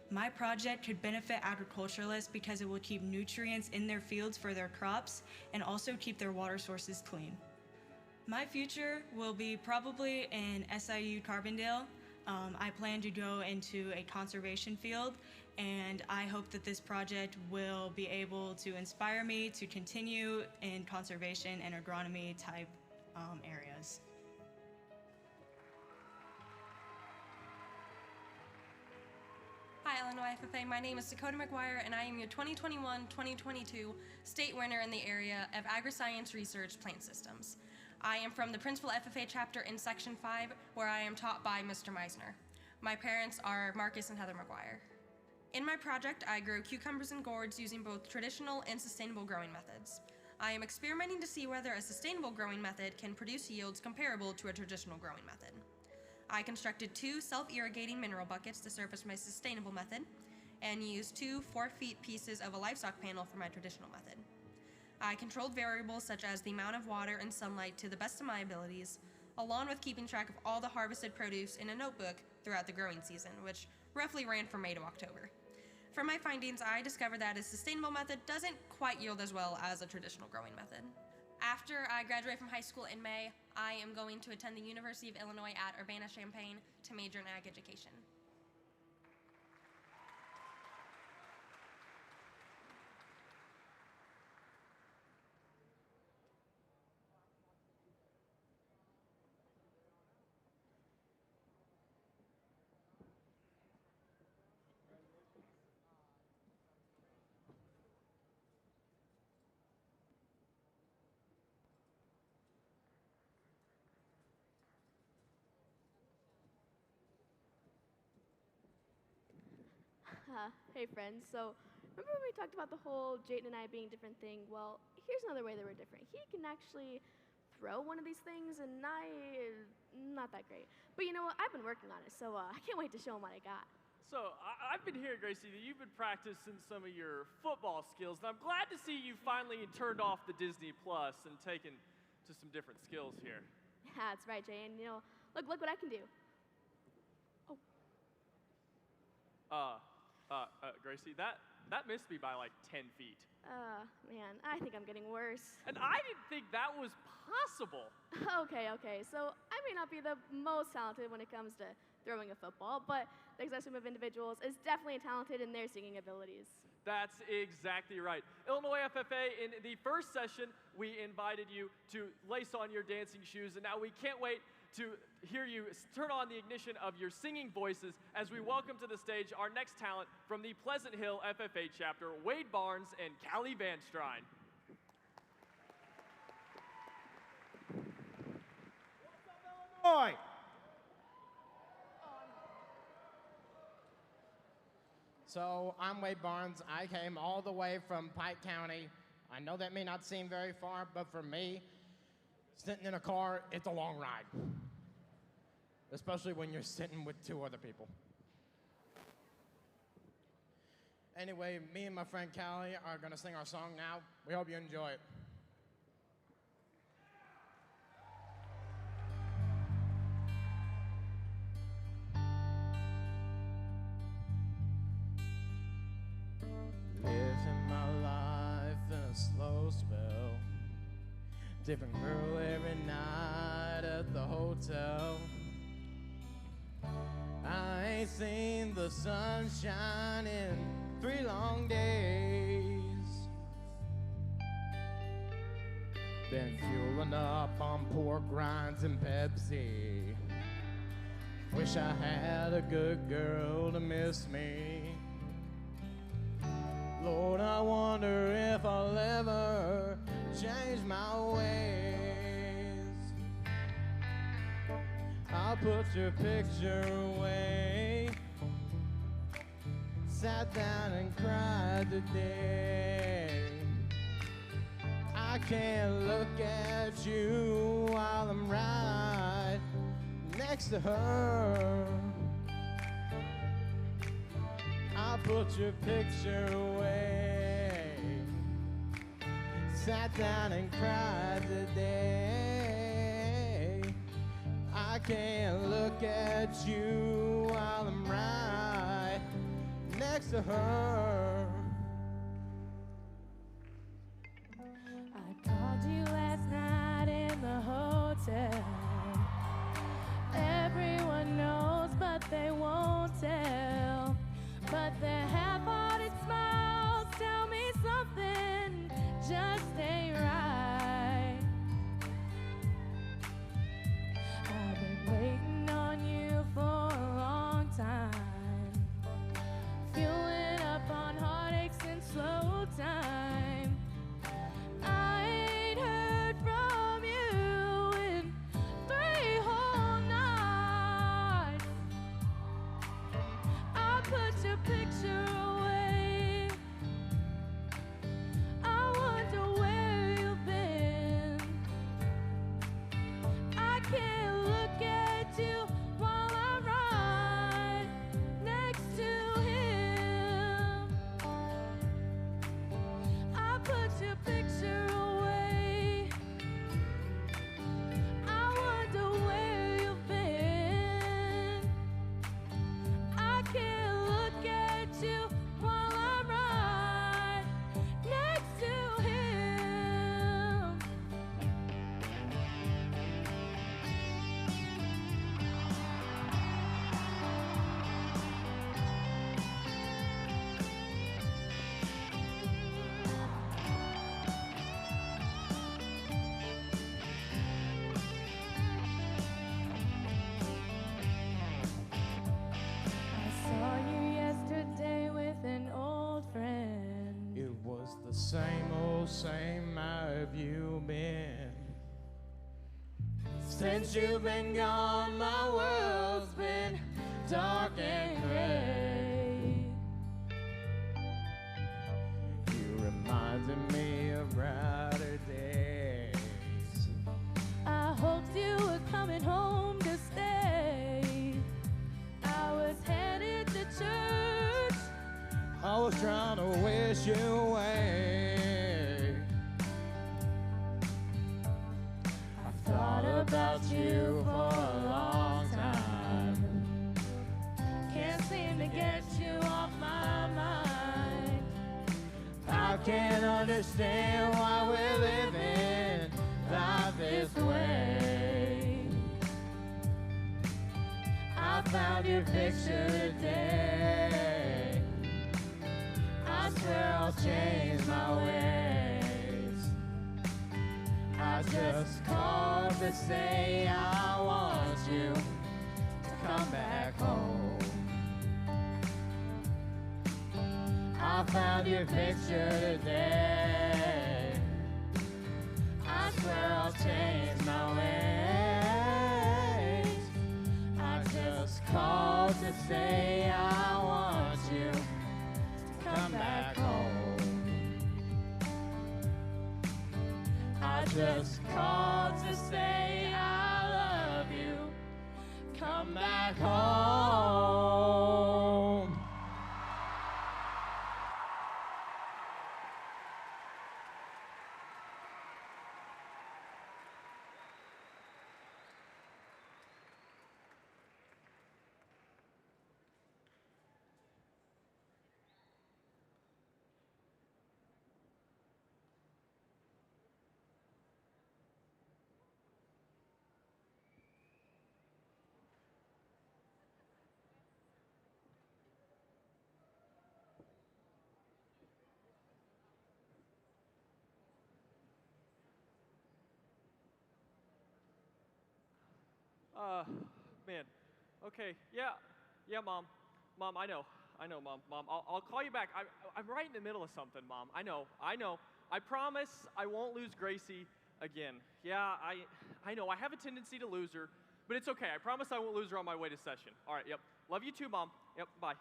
My project could benefit agriculturalists because it will keep nutrients in their fields for their crops and also keep their water sources clean. My future will be probably in SIU Carbondale. I plan to go into a conservation field, and I hope that this project will be able to inspire me to continue in conservation and agronomy type areas.
Hi, Illinois FFA. My name is Dakota McGuire, and I am your 2021-2022 state winner in the area of Agri-science research plant systems. I am from the Principal FFA chapter in Section 5, where I am taught by Mr. Meisner. My parents are Marcus and Heather McGuire. In my project, I grow cucumbers and gourds using both traditional and sustainable growing methods. I am experimenting to see whether a sustainable growing method can produce yields comparable to a traditional growing method. I constructed 2 self-irrigating mineral buckets to serve as my sustainable method, and used 2 4-feet pieces of a livestock panel for my traditional method. I controlled variables such as the amount of water and sunlight to the best of my abilities, along with keeping track of all the harvested produce in a notebook throughout the growing season, which roughly ran from May to October. From my findings, I discovered that a sustainable method doesn't quite yield as well as a traditional growing method. After I graduate from high school in May, I am going to attend the University of Illinois at Urbana-Champaign to major in ag education.
Hey friends, so remember when we talked about the whole Jayden and I being different thing? Well, here's another way that we're different. He can actually throw one of these things, and not that great. But you know what? I've been working on it, so I can't wait to show him what I got.
So I've been hearing, Gracie, that you've been practicing some of your football skills, and I'm glad to see you finally turned off the Disney Plus and taken to some different skills here.
Yeah, that's right, Jay. And you know, look what I can do.
Gracie, that missed me by like 10 feet.
Man, I think I'm getting worse.
And I didn't think that was possible.
Okay, so I may not be the most talented when it comes to throwing a football, but the exact team of individuals is definitely talented in their singing abilities.
That's exactly right. Illinois FFA, in the first session, we invited you to lace on your dancing shoes, and now we can't wait to hear you turn on the ignition of your singing voices as we welcome to the stage our next talent from the Pleasant Hill FFA chapter, Wade Barnes and Callie Van Strine.
Illinois. So I'm Wade Barnes. I came all the way from Pike County. I know that may not seem very far, but for me, sitting in a car, it's a long ride. Especially when you're sitting with 2 other people. Anyway, me and my friend Callie are gonna sing our song now. We hope you enjoy it. Living my life in a slow spell. Different girl every night at the hotel. I ain't seen the sunshine in 3 long days. Been fueling up on pork rinds and Pepsi. Wish I had a good girl to miss me. Lord, I wonder if I'll ever change my ways. I'll put your picture away. Sat down and cried today. I can't look at you while I'm right next to her. I'll put your picture away. Sat down and cried today. I can't look at you while I'm right next to her.
I called you last night in the hotel. Everyone knows, but they won't tell. But their half-hearted smiles tell me something just ain't right. I've been waiting on you for a long time, fueling up on your picture away. I wonder where you've been. I can't look at you while I ride next to him. I put your picture away. I wonder where you've been. I can't look at you while I ride next to him. I saw you yesterday with an old friend.
It was the same old same. How have you been? Since you've been gone, my world's been dark and gray. You reminded me of brighter days.
I hoped you were coming home to stay. I was headed to church.
I was trying to wish you away. I thought about you for a long time.
Can't seem to get you off my mind.
I can't understand why we're living life this way. I found your picture today. I swear I'll change my ways. I just called to say I want you to come back home. I found your picture today. I swear I'll change my ways. I just called to say I want you to come back home. I just called to say I love you. Come back home.
Man. Okay, yeah, Mom. Mom, I know, Mom. I'll call you back. I'm right in the middle of something, Mom. I know. I promise I won't lose Gracie again. Yeah, I know. I have a tendency to lose her, but it's okay. I promise I won't lose her on my way to session. All right, yep. Love you too, Mom. Yep, bye.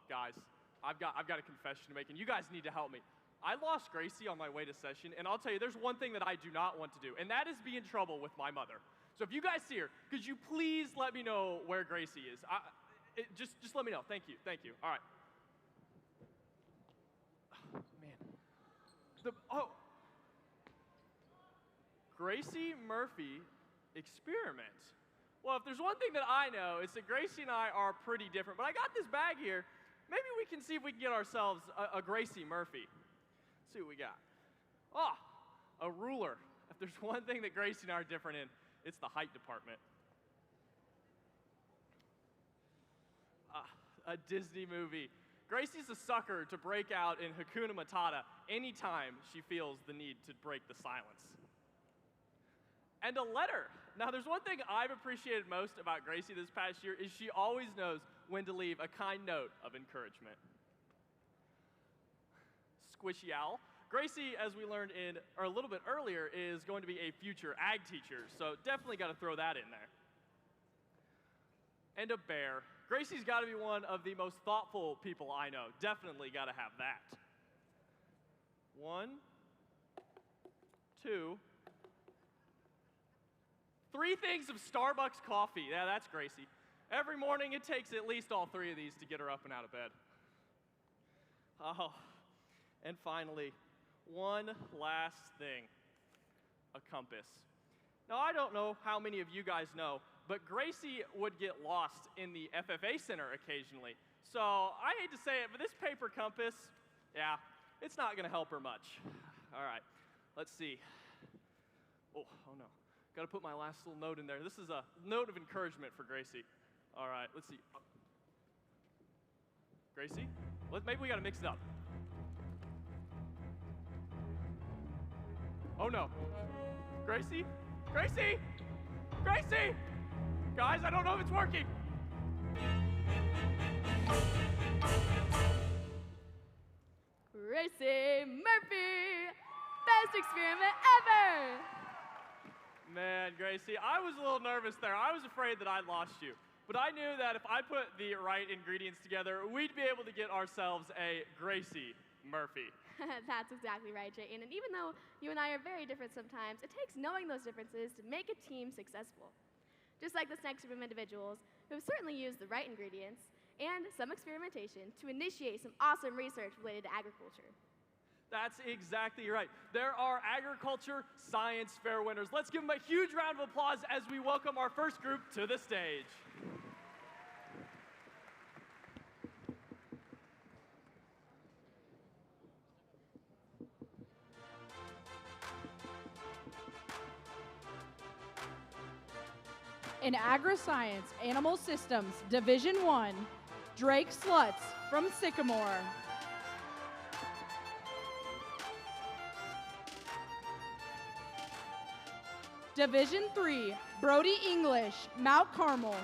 Guys, I've got a confession to make, and you guys need to help me. I lost Gracie on my way to session, and I'll tell you, there's one thing that I do not want to do, and that is be in trouble with my mother. So if you guys see her, could you please let me know where Gracie is? Just let me know. Thank you. All right. Oh, man. Gracie Murphy experiment. Well, if there's one thing that I know, it's that Gracie and I are pretty different. But I got this bag here. Maybe we can see if we can get ourselves a Gracie Murphy. Let's see what we got. Oh, a ruler. If there's one thing that Gracie and I are different in, it's the height department. A Disney movie. Gracie's a sucker to break out in Hakuna Matata anytime she feels the need to break the silence. And a letter. Now, there's one thing I've appreciated most about Gracie this past year is she always knows when to leave a kind note of encouragement. Squishy Owl. Gracie, as we learned a little bit earlier, is going to be a future ag teacher, so definitely got to throw that in there. and a bear. Gracie's got to be one of the most thoughtful people I know. Definitely got to have that. 1, 2, 3 things of Starbucks coffee. Yeah, that's Gracie. Every morning it takes at least all 3 of these to get her up and out of bed. Oh, and finally, one last thing, a compass. Now, I don't know how many of you guys know, but Gracie would get lost in the FFA Center occasionally. So I hate to say it, but this paper compass, yeah, it's not gonna help her much. All right, let's see. Oh no, gotta put my last little note in there. This is a note of encouragement for Gracie. All right, let's see. Gracie, maybe we gotta mix it up. Oh no, Gracie? Gracie! Gracie! Guys, I don't know if it's working.
Gracie Murphy, best experiment ever!
Man, Gracie, I was a little nervous there. I was afraid that I'd lost you. But I knew that if I put the right ingredients together, we'd be able to get ourselves a Gracie Murphy.
That's exactly right, Jayton. And even though you and I are very different sometimes, it takes knowing those differences to make a team successful. Just like this next group of individuals who have certainly used the right ingredients and some experimentation to initiate some awesome research related to agriculture.
That's exactly right. There are agriculture science fair winners. Let's give them a huge round of applause as we welcome our first group to the stage.
In Agri-science Animal Systems, Division 1, Drake Slutz from Sycamore. Division 3, Brody English, Mount Carmel.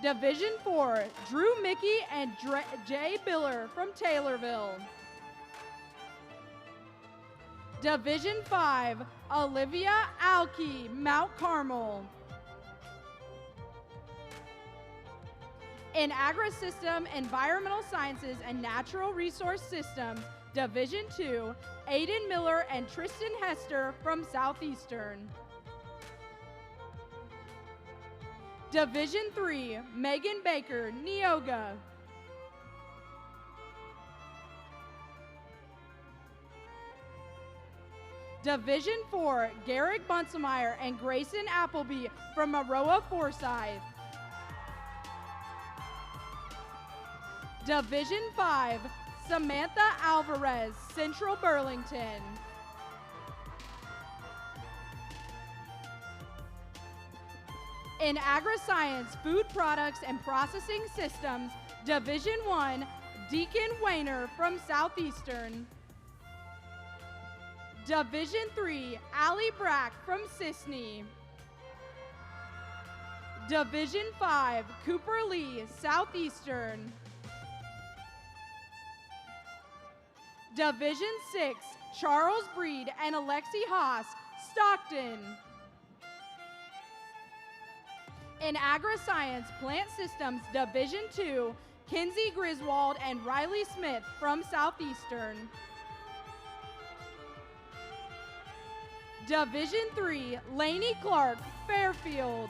Division 4, Drew Mickey and Jay Biller from Taylorville. Division 5, Olivia Alke, Mount Carmel. In Agri-System, Environmental Sciences, and Natural Resource Systems, Division 2, Aiden Miller and Tristan Hester from Southeastern. Division 3, Megan Baker, Neoga. Division 4, Garrick Bunsemeyer and Grayson Appleby from Aroa Forsyth. Division 5, Samantha Alvarez, Central Burlington. In Agri-science, Food Products and Processing Systems, Division 1, Deacon Wayner from Southeastern. Division 3, Allie Brack from Sisney. Division 5, Cooper Lee, Southeastern. Division 6, Charles Breed and Alexi Haas, Stockton. In Agri-science Plant Systems, Division 2, Kinsey Griswold and Riley Smith from Southeastern. Division 3, Lainey Clark, Fairfield.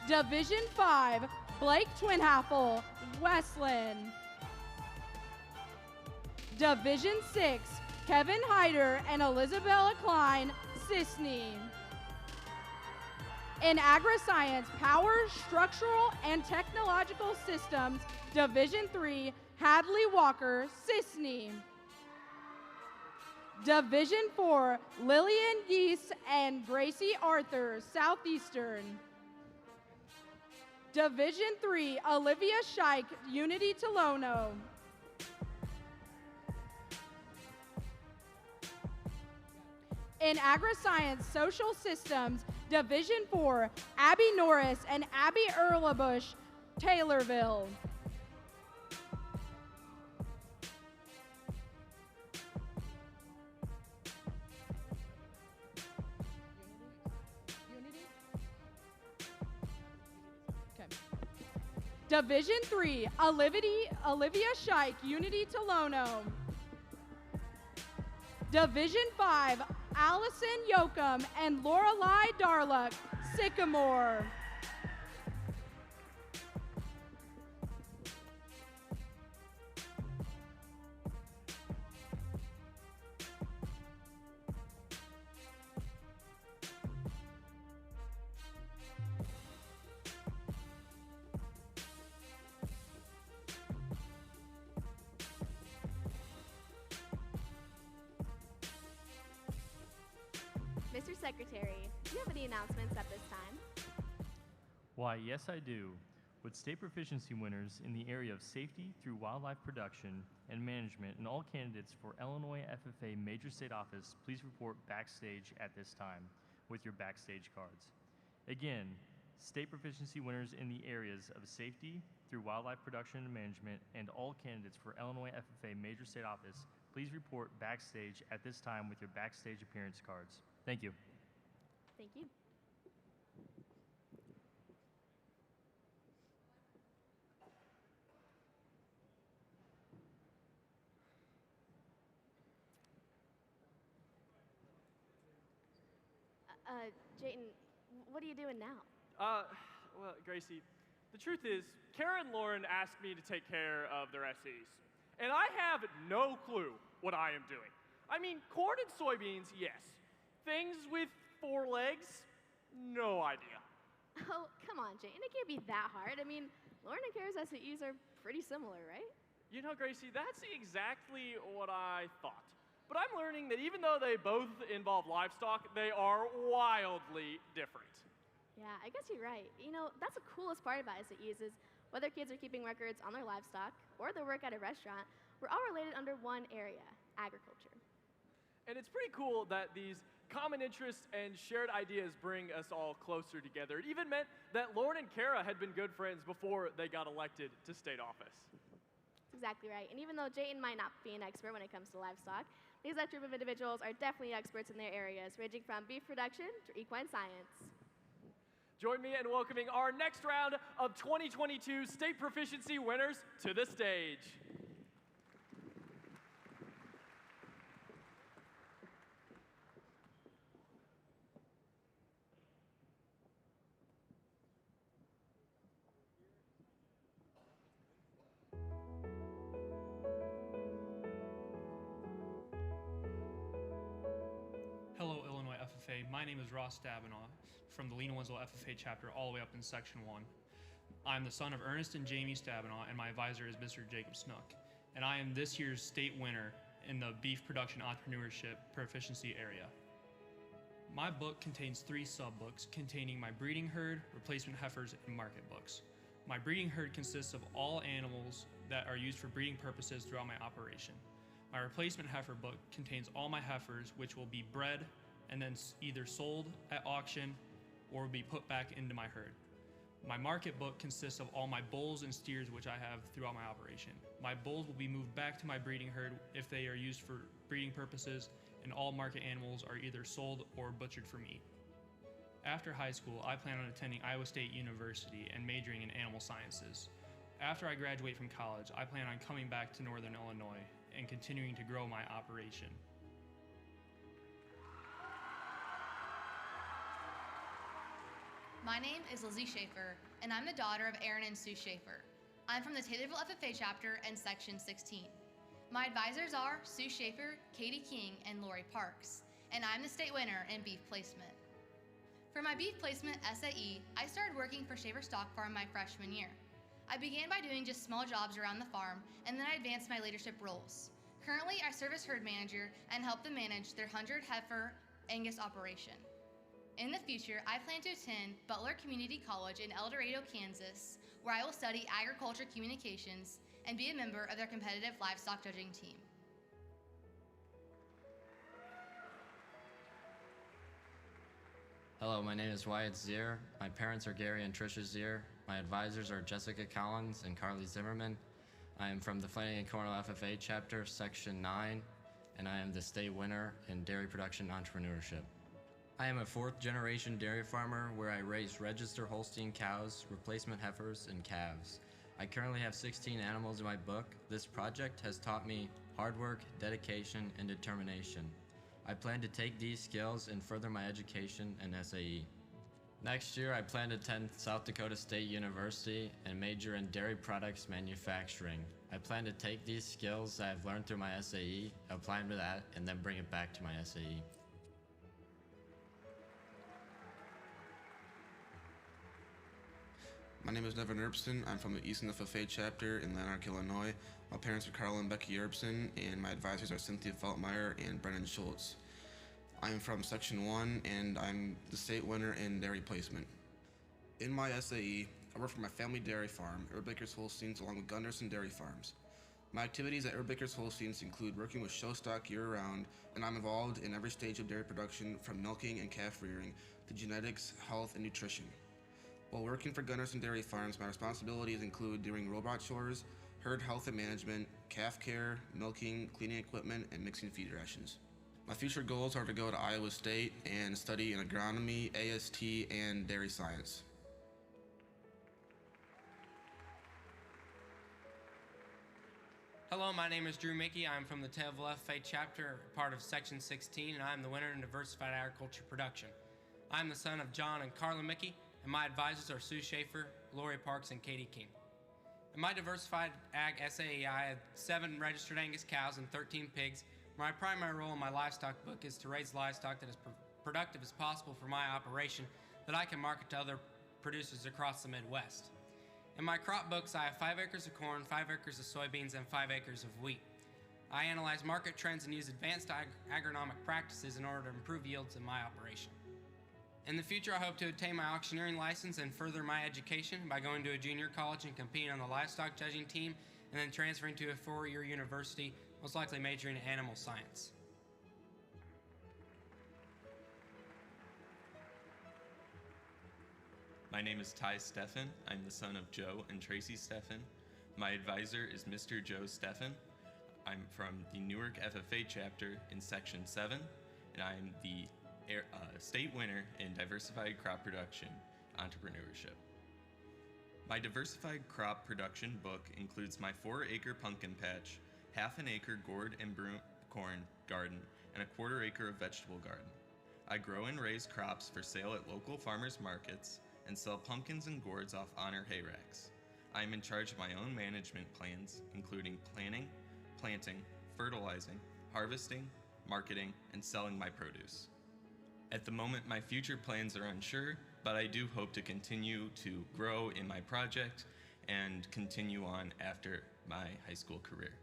Division 5, Blake Twinhaffel, Westland. Division 6, Kevin Hyder and Elizabeth Klein, Sisney. In Agri-science, Power, Structural, and Technological Systems, Division 3, Hadley Walker, Sisney. Division 4, Lillian Geese and Gracie Arthur, Southeastern. Division 3, Olivia Scheich, Unity Tolono. In Agri-science Social Systems, Division 4, Abby Norris and Abby Erlabush, Taylorville. Division 3, Olivia Scheich, Unity Tolono. Division 5, Allison Yoakum and Lorelei Darluck, Sycamore.
Mr. Secretary, do you have any announcements at this time?
Why, yes, I do. With state proficiency winners in the area of safety through wildlife production and management, and all candidates for Illinois FFA Major State Office, please report backstage at this time with your backstage cards. Again, state proficiency winners in the areas of safety through wildlife production and management, and all candidates for Illinois FFA Major State Office, please report backstage at this time with your backstage appearance cards. Thank you.
Thank you. Jayton, what are you doing now?
Well, Gracie, the truth is, Kara and Lauren asked me to take care of their SEs, and I have no clue what I am doing. I mean, corn and soybeans, yes. Things with 4 legs, no idea.
Oh, come on, Jayton, it can't be that hard. I mean, Lauren and Kara's SAEs are pretty similar, right?
You know, Gracie, that's exactly what I thought. But I'm learning that even though they both involve livestock, they are wildly different.
Yeah, I guess you're right. You know, that's the coolest part about SAEs is whether kids are keeping records on their livestock or they work at a restaurant, we're all related under one area, agriculture.
And it's pretty cool that these common interests and shared ideas bring us all closer together. It even meant that Lauren and Kara had been good friends before they got elected to state office.
That's exactly right. And even though Jayton might not be an expert when it comes to livestock, these group of individuals are definitely experts in their areas, ranging from beef production to equine science.
Join me in welcoming our next round of 2022 state proficiency winners to the stage.
Hello, Illinois FFA. My name is Ross Davinaugh from the Lena Winslow FFA chapter all the way up in Section 1. I'm the son of Ernest and Jamie Stabenow, and my advisor is Mr. Jacob Snook. And I am this year's state winner in the Beef Production Entrepreneurship Proficiency area. My book contains 3 sub-books containing my breeding herd, replacement heifers, and market books. My breeding herd consists of all animals that are used for breeding purposes throughout my operation. My replacement heifer book contains all my heifers, which will be bred and then either sold at auction or will be put back into my herd. My market book consists of all my bulls and steers which I have throughout my operation. My bulls will be moved back to my breeding herd if they are used for breeding purposes, and all market animals are either sold or butchered for meat. After high school, I plan on attending Iowa State University and majoring in animal sciences. After I graduate from college, I plan on coming back to Northern Illinois and continuing to grow my operation.
My name is Lizzie Schaefer, and I'm the daughter of Aaron and Sue Schaefer. I'm from the Taylorville FFA chapter and Section 16. My advisors are Sue Schaefer, Katie King, and Lori Parks, and I'm the state winner in beef placement. For my beef placement SAE, I started working for Schaefer Stock Farm my freshman year. I began by doing just small jobs around the farm, and then I advanced my leadership roles. Currently, I serve as herd manager and help them manage their 100 heifer Angus operation. In the future, I plan to attend Butler Community College in El Dorado, Kansas, where I will study agriculture communications and be a member of their competitive livestock judging team.
Hello, my name is Wyatt Zier. My parents are Gary and Tricia Zier. My advisors are Jessica Collins and Carly Zimmerman. I am from the Flanagan Cornell FFA chapter, Section 9, and I am the state winner in dairy production entrepreneurship. I am a 4th-generation dairy farmer where I raise register Holstein cows, replacement heifers, and calves. I currently have 16 animals in my book. This project has taught me hard work, dedication, and determination. I plan to take these skills and further my education and SAE. Next year, I plan to attend South Dakota State University and major in dairy products manufacturing. I plan to take these skills that I've learned through my SAE, apply them to that, and then bring it back to my SAE.
My name is Nevin Erbson. I'm from the Eastern FFA chapter in Lanark, Illinois. My parents are Carl and Becky Erbson, and my advisors are Cynthia Feltmeyer and Brennan Schultz. I am from Section 1, and I'm the state winner in dairy placement. In my SAE, I work for my family dairy farm, Erbakers Holsteins, along with Gunderson Dairy Farms. My activities at Erbakers Holsteins include working with show stock year-round, and I'm involved in every stage of dairy production from milking and calf rearing to genetics, health, and nutrition. While working for Gunderson Dairy Farms, my responsibilities include doing robot chores, herd health and management, calf care, milking, cleaning equipment, and mixing feed rations. My future goals are to go to Iowa State and study in agronomy, AST, and dairy science.
Hello, my name is Drew Mickey. I'm from the Taylorville FFA chapter, part of Section 16, and I'm the winner in diversified agriculture production. I'm the son of John and Carla Mickey, and my advisors are Sue Schaefer, Lori Parks, and Katie King. In my diversified ag SAE, I have 7 registered Angus cows and 13 pigs. My primary role in my livestock book is to raise livestock that is productive as possible for my operation that I can market to other producers across the Midwest. In my crop books, I have 5 acres of corn, 5 acres of soybeans, and 5 acres of wheat. I analyze market trends and use advanced agronomic practices in order to improve yields in my operation. In the future, I hope to obtain my auctioneering license and further my education by going to a junior college and competing on the livestock judging team, and then transferring to a 4-year university, most likely majoring in animal science.
My name is Ty Steffen. I'm the son of Joe and Tracy Steffen. My advisor is Mr. Joe Steffen. I'm from the Newark FFA chapter in Section 7, and I'm the state winner in diversified crop production entrepreneurship. My diversified crop production book includes my 4-acre pumpkin patch, half an acre gourd and broom corn garden, and a 1/4 acre of vegetable garden. I grow and raise crops for sale at local farmers markets and sell pumpkins and gourds off honor hay racks. I am in charge of my own management plans, including planning, planting, fertilizing, harvesting, marketing, and selling my produce. At the moment, my future plans are unsure, but I do hope to continue to grow in my project and continue on after my high school career.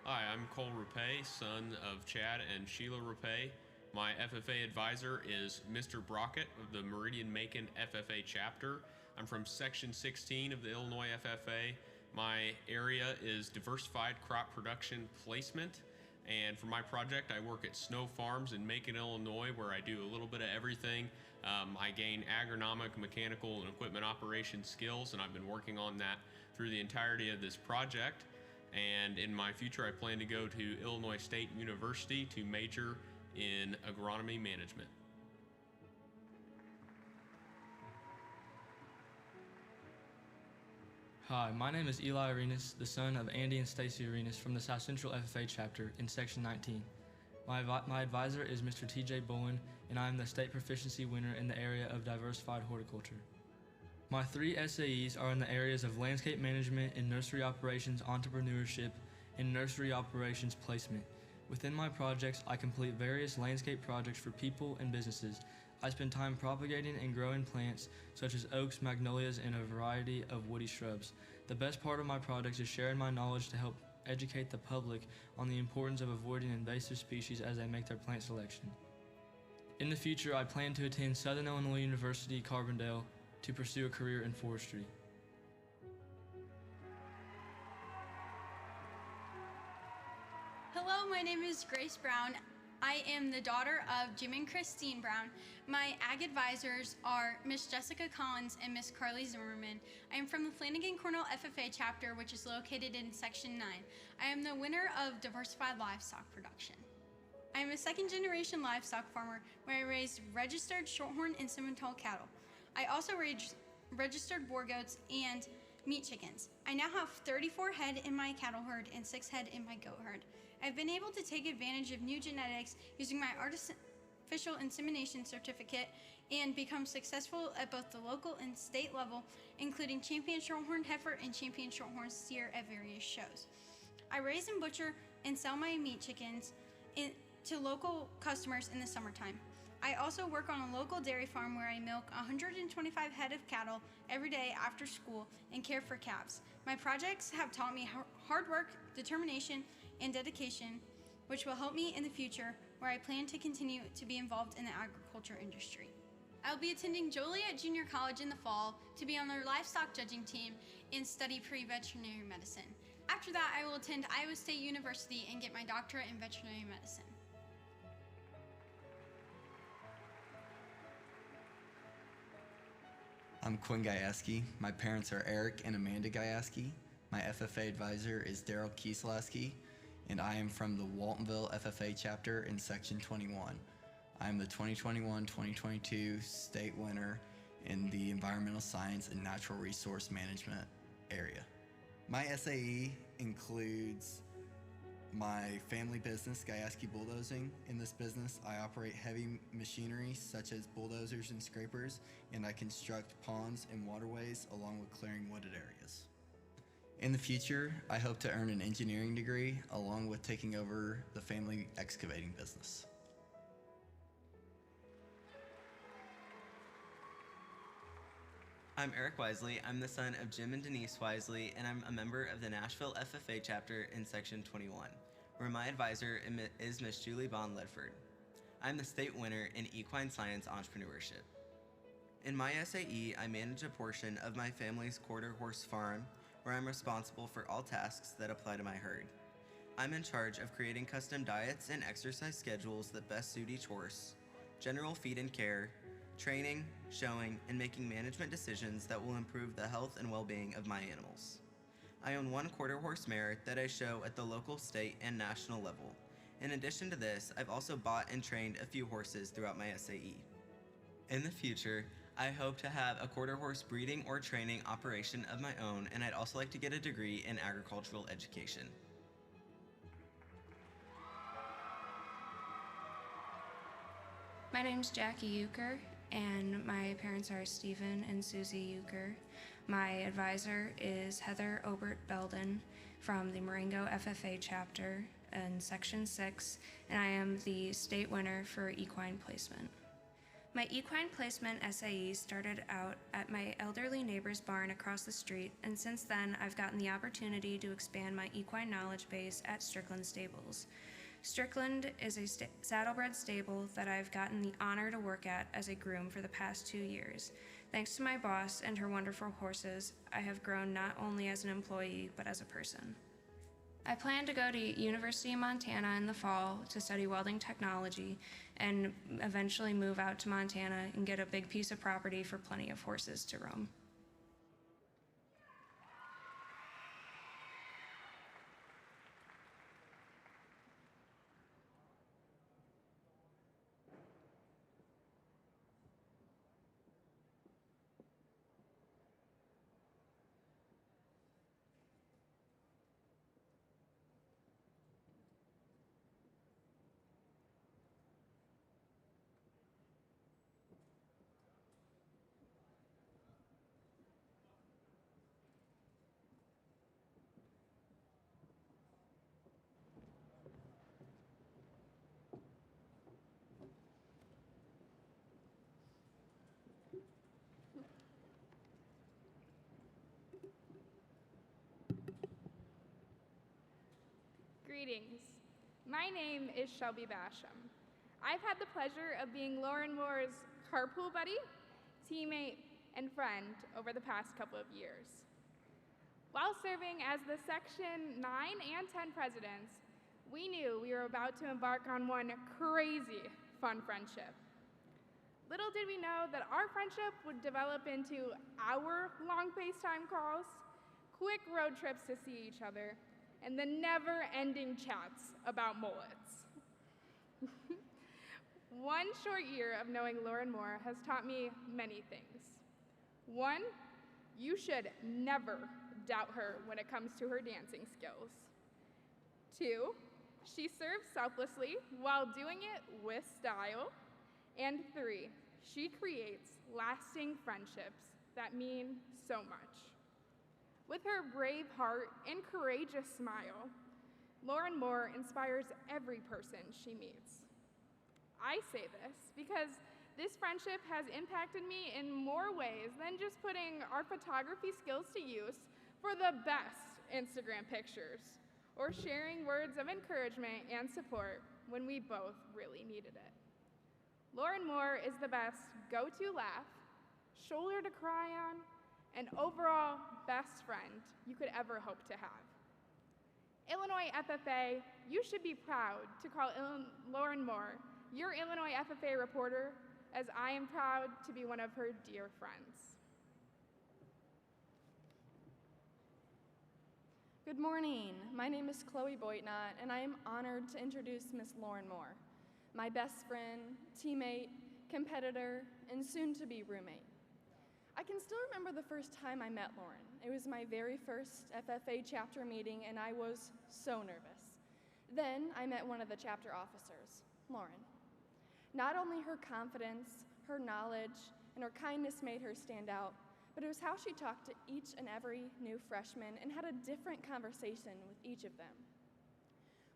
Hi, I'm Cole Rapay, son of Chad and Sheila Rapay. My FFA advisor is Mr. Brockett of the Meridian-Macon FFA chapter. I'm from Section 16 of the Illinois FFA. My area is diversified crop production placement, and for my project, I work at Snow Farms in Macon, Illinois, where I do a little bit of everything. I gain agronomic, mechanical, and equipment operation skills, and I've been working on that through the entirety of this project. And in my future, I plan to go to Illinois State University to major in agronomy management.
Hi, my name is Eli Arenas, the son of Andy and Stacy Arenas from the South Central FFA chapter in Section 19. My advisor is Mr. TJ Bowen, and I am the state proficiency winner in the area of diversified horticulture. My 3 SAEs are in the areas of landscape management and nursery operations entrepreneurship and nursery operations placement. Within my projects, I complete various landscape projects for people and businesses. I spend time propagating and growing plants such as oaks, magnolias, and a variety of woody shrubs. The best part of my projects is sharing my knowledge to help educate the public on the importance of avoiding invasive species as they make their plant selection. In the future, I plan to attend Southern Illinois University, Carbondale, to pursue a career in forestry.
Hello, my name is Grace Brown. I am the daughter of Jim and Christine Brown. My ag advisors are Miss Jessica Collins and Miss Carly Zimmerman. I am from the Flanagan Cornell FFA chapter, which is located in Section 9. I am the winner of diversified livestock production. I am a second-generation livestock farmer where I raise registered shorthorn and Simmental cattle. I also raise registered boar goats and meat chickens. I now have 34 head in my cattle herd and 6 head in my goat herd. I've been able to take advantage of new genetics using my artificial insemination certificate and become successful at both the local and state level, including champion shorthorn heifer and champion shorthorn steer at various shows. I raise and butcher and sell my meat chickens to local customers in the summertime. I also work on a local dairy farm where I milk 125 head of cattle every day after school and care for calves. My projects have taught me hard work, determination, and dedication, which will help me in the future where I plan to continue to be involved in the agriculture industry. I will be attending Joliet Junior College in the fall to be on their livestock judging team and study pre-veterinary medicine. After that, I will attend Iowa State University and get my doctorate in veterinary medicine.
I'm Quinn Gajewski. My parents are Eric and Amanda Gajewski. My FFA advisor is Daryl Kieslaski, and I am from the Waltonville FFA chapter in Section 21. I am the 2021-2022 state winner in the Environmental Science and Natural Resource Management area. My SAE includes my family business, Gajewski Bulldozing. In this business, I operate heavy machinery such as bulldozers and scrapers, and I construct ponds and waterways along with clearing wooded areas. In the future, I hope to earn an engineering degree along with taking over the family excavating business.
I'm Eric Wisely. I'm the son of Jim and Denise Wisely, and I'm a member of the Nashville FFA chapter in Section 21, where my advisor is Miss Julie Bond Ledford. I'm the state winner in equine science entrepreneurship. In my SAE, I manage a portion of my family's quarter horse farm, where I'm responsible for all tasks that apply to my herd. I'm in charge of creating custom diets and exercise schedules that best suit each horse, general feed and care, training, showing, and making management decisions that will improve the health and well-being of my animals. I own one quarter horse mare that I show at the local, state, and national level. In addition to this, I've also bought and trained a few horses throughout my SAE. In the future, I hope to have a quarter horse breeding or training operation of my own, and I'd also like to get a degree in agricultural education.
My name's Jackie Euchre, and my parents are Stephen and Susie Euchre. My advisor is Heather Obert Belden from the Marengo FFA chapter in Section 6, and I am the state winner for equine placement. My equine placement SAE started out at my elderly neighbor's barn across the street, and since then I've gotten the opportunity to expand my equine knowledge base at Strickland Stables. Strickland is a saddlebred stable that I've gotten the honor to work at as a groom for the past 2 years. Thanks to my boss and her wonderful horses, I have grown not only as an employee, but as a person. I plan to go to University of Montana in the fall to study welding technology and eventually move out to Montana and get a big piece of property for plenty of horses to roam.
Greetings. My name is Shelby Basham. I've had the pleasure of being Lauren Moore's carpool buddy, teammate, and friend over the past couple of years. While serving as the Section 9 and 10 presidents, we knew we were about to embark on one crazy fun friendship. Little did we know that our friendship would develop into hour-long FaceTime calls, quick road trips to see each other, and the never-ending chats about mullets. One short year of knowing Lauren Moore has taught me many things. One, you should never doubt her when it comes to her dancing skills. Two, she serves selflessly while doing it with style. And three, she creates lasting friendships that mean so much. With her brave heart and courageous smile, Lauren Moore inspires every person she meets. I say this because this friendship has impacted me in more ways than just putting our photography skills to use for the best Instagram pictures, or sharing words of encouragement and support when we both really needed it. Lauren Moore is the best go-to laugh, shoulder to cry on, and overall best friend you could ever hope to have. Illinois FFA, you should be proud to call Lauren Moore your Illinois FFA reporter, as I am proud to be one of her dear friends.
Good morning. My name is Chloe Boitnott, and I am honored to introduce Miss Lauren Moore, my best friend, teammate, competitor, and soon-to-be roommate. I can still remember the first time I met Lauren. It was my very first FFA chapter meeting, and I was so nervous. Then I met one of the chapter officers, Lauren. Not only her confidence, her knowledge, and her kindness made her stand out, but it was how she talked to each and every new freshman and had a different conversation with each of them.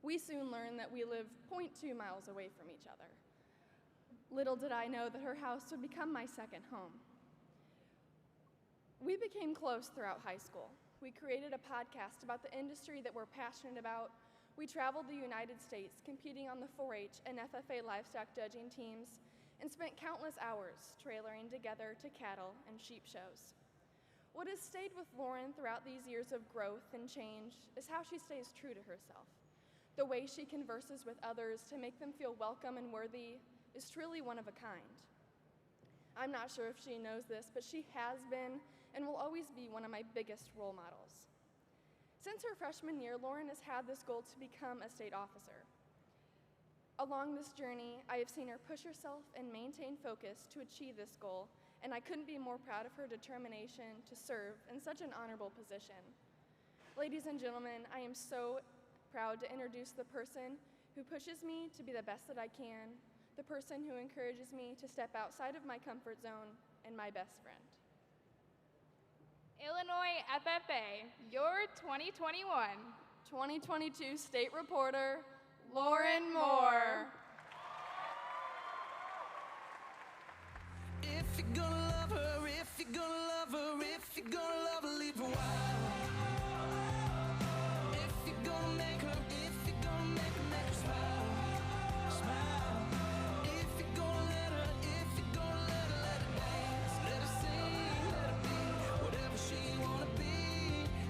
We soon learned that we lived 0.2 miles away from each other. Little did I know that her house would become my second home. We became close throughout high school. We created a podcast about the industry that we're passionate about. We traveled the United States competing on the 4-H and FFA livestock judging teams and spent countless hours trailering together to cattle and sheep shows. What has stayed with Lauren throughout these years of growth and change is how she stays true to herself. The way she converses with others to make them feel welcome and worthy is truly one of a kind. I'm not sure if she knows this, but she has been and will always be one of my biggest role models. Since her freshman year, Lauren has had this goal to become a state officer. Along this journey, I have seen her push herself and maintain focus to achieve this goal, and I couldn't be more proud of her determination to serve in such an honorable position. Ladies and gentlemen, I am so proud to introduce the person who pushes me to be the best that I can, the person who encourages me to step outside of my comfort zone, and my best friend.
Illinois FFA, your 2021-2022 state reporter, Lauren Moore.
If you're gonna love her, if you're gonna love her, if you're gonna love her, leave her wild. If you're gonna make her, if you're gonna make her smile, smile. If you're gonna let her, if you're gonna let her dance, let her sing, let her be whatever she wanna be,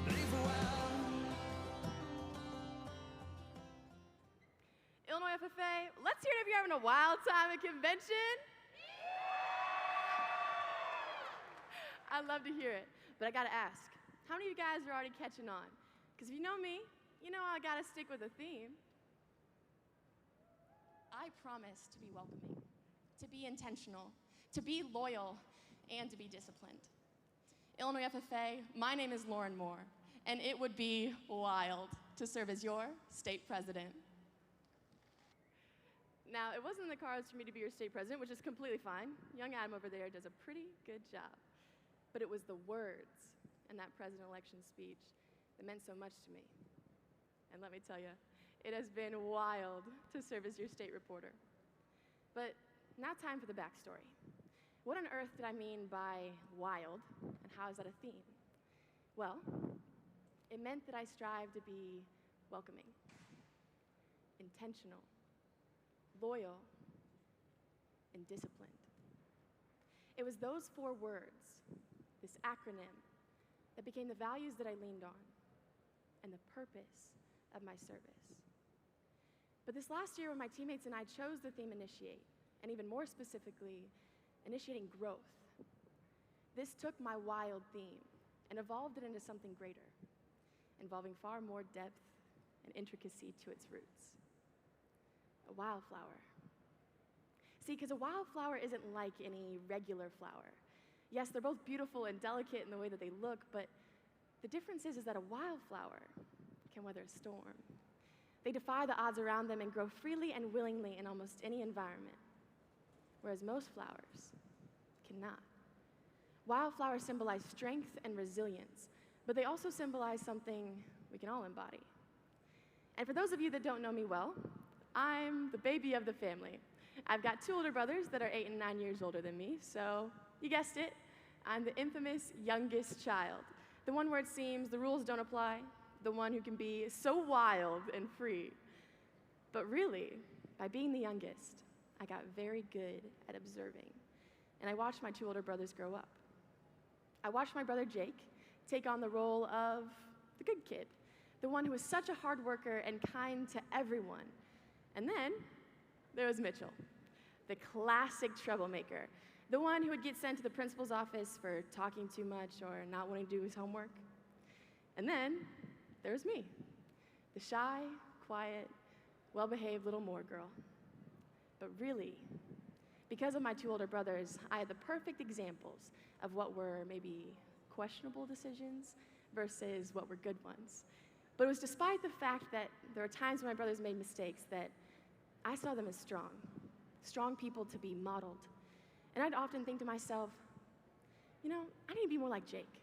leave her wild.
Illinois FFA, let's hear it if you're having a wild time at convention. I'd love to hear it, but I gotta ask, how many of you guys are already catching on? Because if you know me, you know I gotta stick with a theme.
I promise to be welcoming, to be intentional, to be loyal, and to be disciplined. Illinois FFA, my name is Lauren Moore, and it would be wild to serve as your state president.
Now, it wasn't in the cards for me to be your state president, which is completely fine. Young Adam over there does a pretty good job. But it was the words in that president election speech that meant so much to me. And let me tell you, it has been wild to serve as your state reporter. But now time for the backstory. What on earth did I mean by wild, and how is that a theme? Well, it meant that I strive to be welcoming, intentional, loyal, and disciplined. It was those 4 words, this acronym, that became the values that I leaned on and the purpose of my service. But this last year when my teammates and I chose the theme initiate, and even more specifically, initiating growth, this took my wild theme and evolved it into something greater, involving far more depth and intricacy to its roots. A wildflower. See, because a wildflower isn't like any regular flower. Yes, they're both beautiful and delicate in the way that they look, but the difference is that a wildflower can weather a storm. They defy the odds around them and grow freely and willingly in almost any environment, whereas most flowers cannot. Wildflowers symbolize strength and resilience, but they also symbolize something we can all embody. And for those of you that don't know me well, I'm the baby of the family. I've got 2 older brothers that are 8 and 9 years older than me, so you guessed it, I'm the infamous youngest child. The one where it seems the rules don't apply, the one who can be so wild and free. But really, by being the youngest, I got very good at observing, and I watched my 2 older brothers grow up. I watched my brother Jake take on the role of the good kid, the one who was such a hard worker and kind to everyone. And then there was Mitchell, the classic troublemaker, the one who would get sent to the principal's office for talking too much or not wanting to do his homework. And then there was me, the shy, quiet, well-behaved little Moore girl. But really, because of my 2 older brothers, I had the perfect examples of what were maybe questionable decisions versus what were good ones. But it was despite the fact that there were times when my brothers made mistakes that I saw them as strong people to be modeled. And I'd often think to myself, you know, I need to be more like Jake.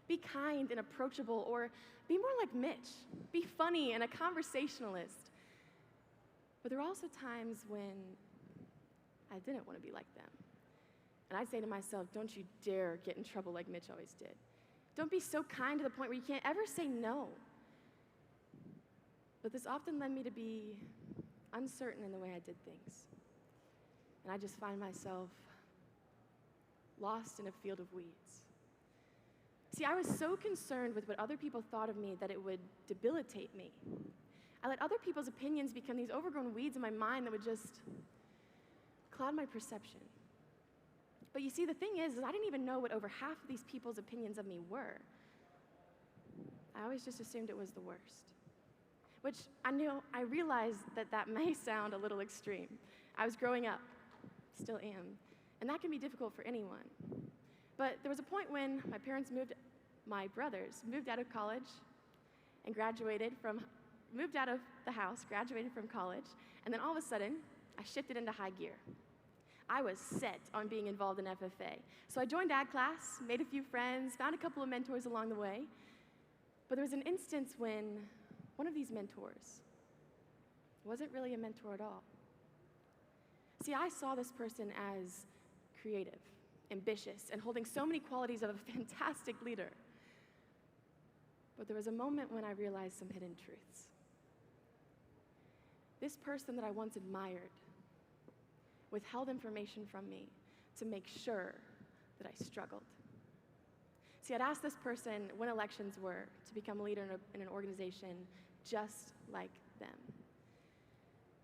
Be kind and approachable, or be more like Mitch. Be funny and a conversationalist. But there were also times when I didn't want to be like them. And I'd say to myself, don't you dare get in trouble like Mitch always did. Don't be so kind to the point where you can't ever say no. But this often led me to be uncertain in the way I did things. And I just find myself lost in a field of weeds. See, I was so concerned with what other people thought of me that it would debilitate me. I let other people's opinions become these overgrown weeds in my mind that would just cloud my perception. But you see, the thing is I didn't even know what over half of these people's opinions of me were. I always just assumed it was the worst. Which I realized that may sound a little extreme. I was growing up, still am, and that can be difficult for anyone. But there was a point when my brothers moved out of college and moved out of the house, graduated from college, and then all of a sudden, I shifted into high gear. I was set on being involved in FFA. So I joined ag class, made a few friends, found a couple of mentors along the way. But there was an instance when one of these mentors wasn't really a mentor at all. See, I saw this person as creative, ambitious, and holding so many qualities of a fantastic leader. But there was a moment when I realized some hidden truths. This person that I once admired withheld information from me to make sure that I struggled. See, I'd asked this person when elections were to become a leader in an organization just like them.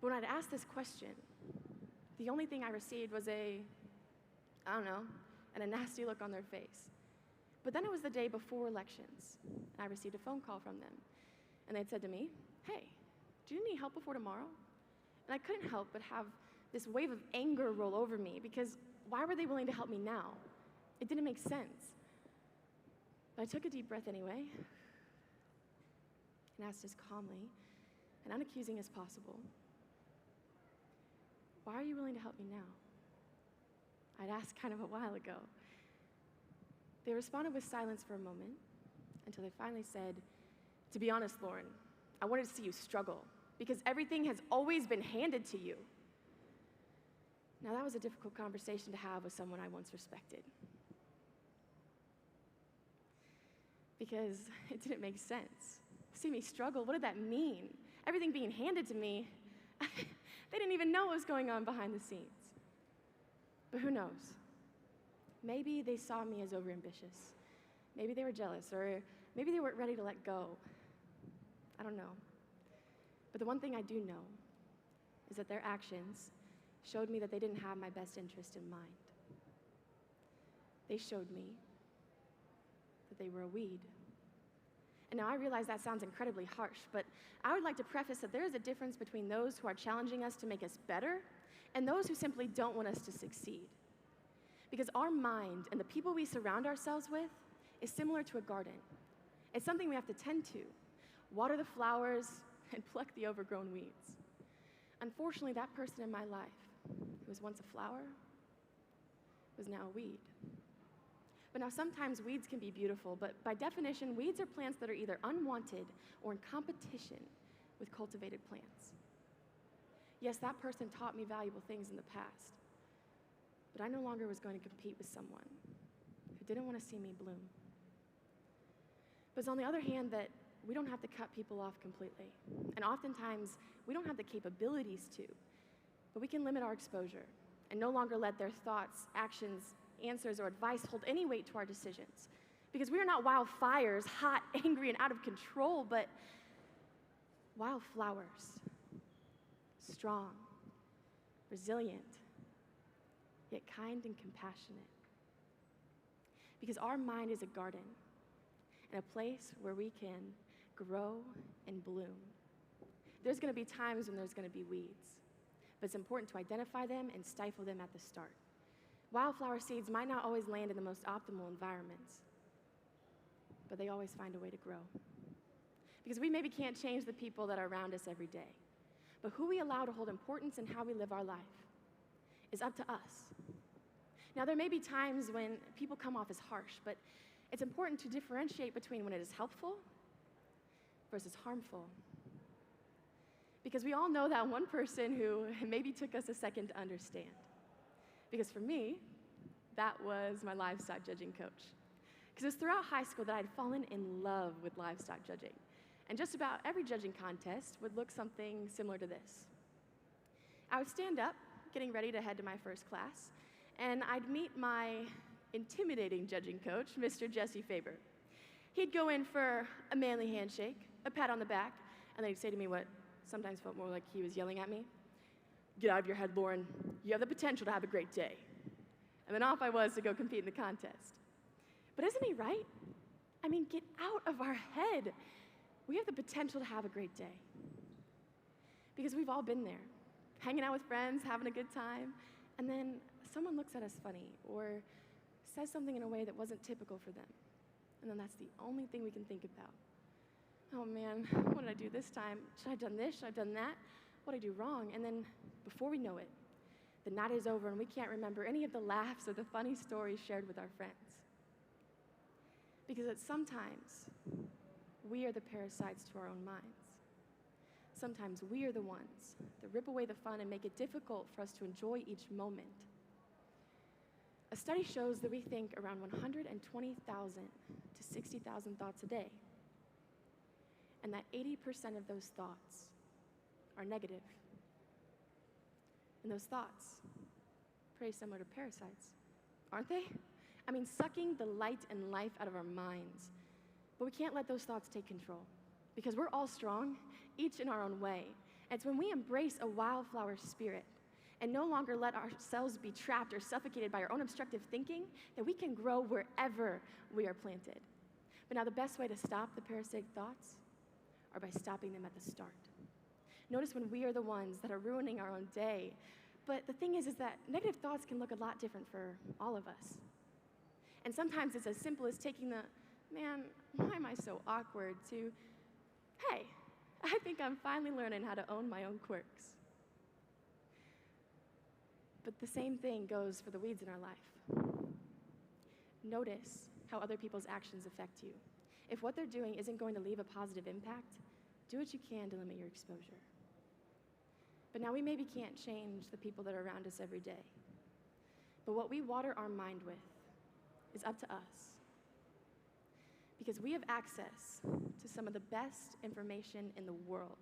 But when I'd asked this question, the only thing I received was and a nasty look on their face. But then it was the day before elections, and I received a phone call from them. And they'd said to me, hey, do you need help before tomorrow? And I couldn't help but have this wave of anger roll over me, because why were they willing to help me now? It didn't make sense. But I took a deep breath anyway and asked as calmly and unaccusing as possible, why are you willing to help me now? I'd asked kind of a while ago. They responded with silence for a moment until they finally said, to be honest, Lauren, I wanted to see you struggle because everything has always been handed to you. Now, that was a difficult conversation to have with someone I once respected, because it didn't make sense. See me struggle, what did that mean? Everything being handed to me, they didn't even know what was going on behind the scenes. But who knows? Maybe they saw me as overambitious. Maybe they were jealous, or maybe they weren't ready to let go. I don't know. But the one thing I do know is that their actions showed me that they didn't have my best interest in mind. They showed me that they were a weed. And now I realize that sounds incredibly harsh, but I would like to preface that there is a difference between those who are challenging us to make us better and those who simply don't want us to succeed. Because our mind and the people we surround ourselves with is similar to a garden. It's something we have to tend to, water the flowers, and pluck the overgrown weeds. Unfortunately, that person in my life, who was once a flower, was now a weed. But now sometimes weeds can be beautiful, but by definition, weeds are plants that are either unwanted or in competition with cultivated plants. Yes, that person taught me valuable things in the past, but I no longer was going to compete with someone who didn't want to see me bloom. But it's on the other hand that we don't have to cut people off completely. And oftentimes, we don't have the capabilities to, but we can limit our exposure and no longer let their thoughts, actions, answers, or advice hold any weight to our decisions. Because we are not wildfires, hot, angry, and out of control, but wildflowers, strong, resilient, yet kind and compassionate. Because our mind is a garden and a place where we can grow and bloom. There's going to be times when there's going to be weeds, but it's important to identify them and stifle them at the start. Wildflower seeds might not always land in the most optimal environments, but they always find a way to grow. Because we maybe can't change the people that are around us every day, but who we allow to hold importance in how we live our life is up to us. Now, there may be times when people come off as harsh, but it's important to differentiate between when it is helpful versus harmful. Because we all know that one person who maybe took us a second to understand. Because for me, that was my livestock judging coach. Because it was throughout high school that I'd fallen in love with livestock judging. And just about every judging contest would look something similar to this. I would stand up, getting ready to head to my first class, and I'd meet my intimidating judging coach, Mr. Jesse Faber. He'd go in for a manly handshake, a pat on the back, and then he'd say to me what sometimes felt more like he was yelling at me. "Get out of your head, Lauren. You have the potential to have a great day." And then off I was to go compete in the contest. But isn't he right? I mean, get out of our head. We have the potential to have a great day. Because we've all been there, hanging out with friends, having a good time, and then someone looks at us funny or says something in a way that wasn't typical for them. And then that's the only thing we can think about. Oh man, what did I do this time? Should I have done this? Should I have done that? What did I do wrong? And then before we know it, the night is over and we can't remember any of the laughs or the funny stories shared with our friends. Because sometimes we are the parasites to our own minds. Sometimes we are the ones that rip away the fun and make it difficult for us to enjoy each moment. A study shows that we think around 120,000 to 60,000 thoughts a day, and that 80% of those thoughts are negative. And those thoughts, pretty similar to parasites, aren't they? I mean, sucking the light and life out of our minds. But we can't let those thoughts take control, because we're all strong, each in our own way. And it's when we embrace a wildflower spirit and no longer let ourselves be trapped or suffocated by our own obstructive thinking that we can grow wherever we are planted. But now the best way to stop the parasitic thoughts are by stopping them at the start. Notice when we are the ones that are ruining our own day. But the thing is that negative thoughts can look a lot different for all of us. And sometimes it's as simple as taking the, "Man, why am I so awkward?" to, "Hey, I think I'm finally learning how to own my own quirks." But the same thing goes for the weeds in our life. Notice how other people's actions affect you. If what they're doing isn't going to leave a positive impact, do what you can to limit your exposure. But now we maybe can't change the people that are around us every day. But what we water our mind with is up to us. Because we have access to some of the best information in the world.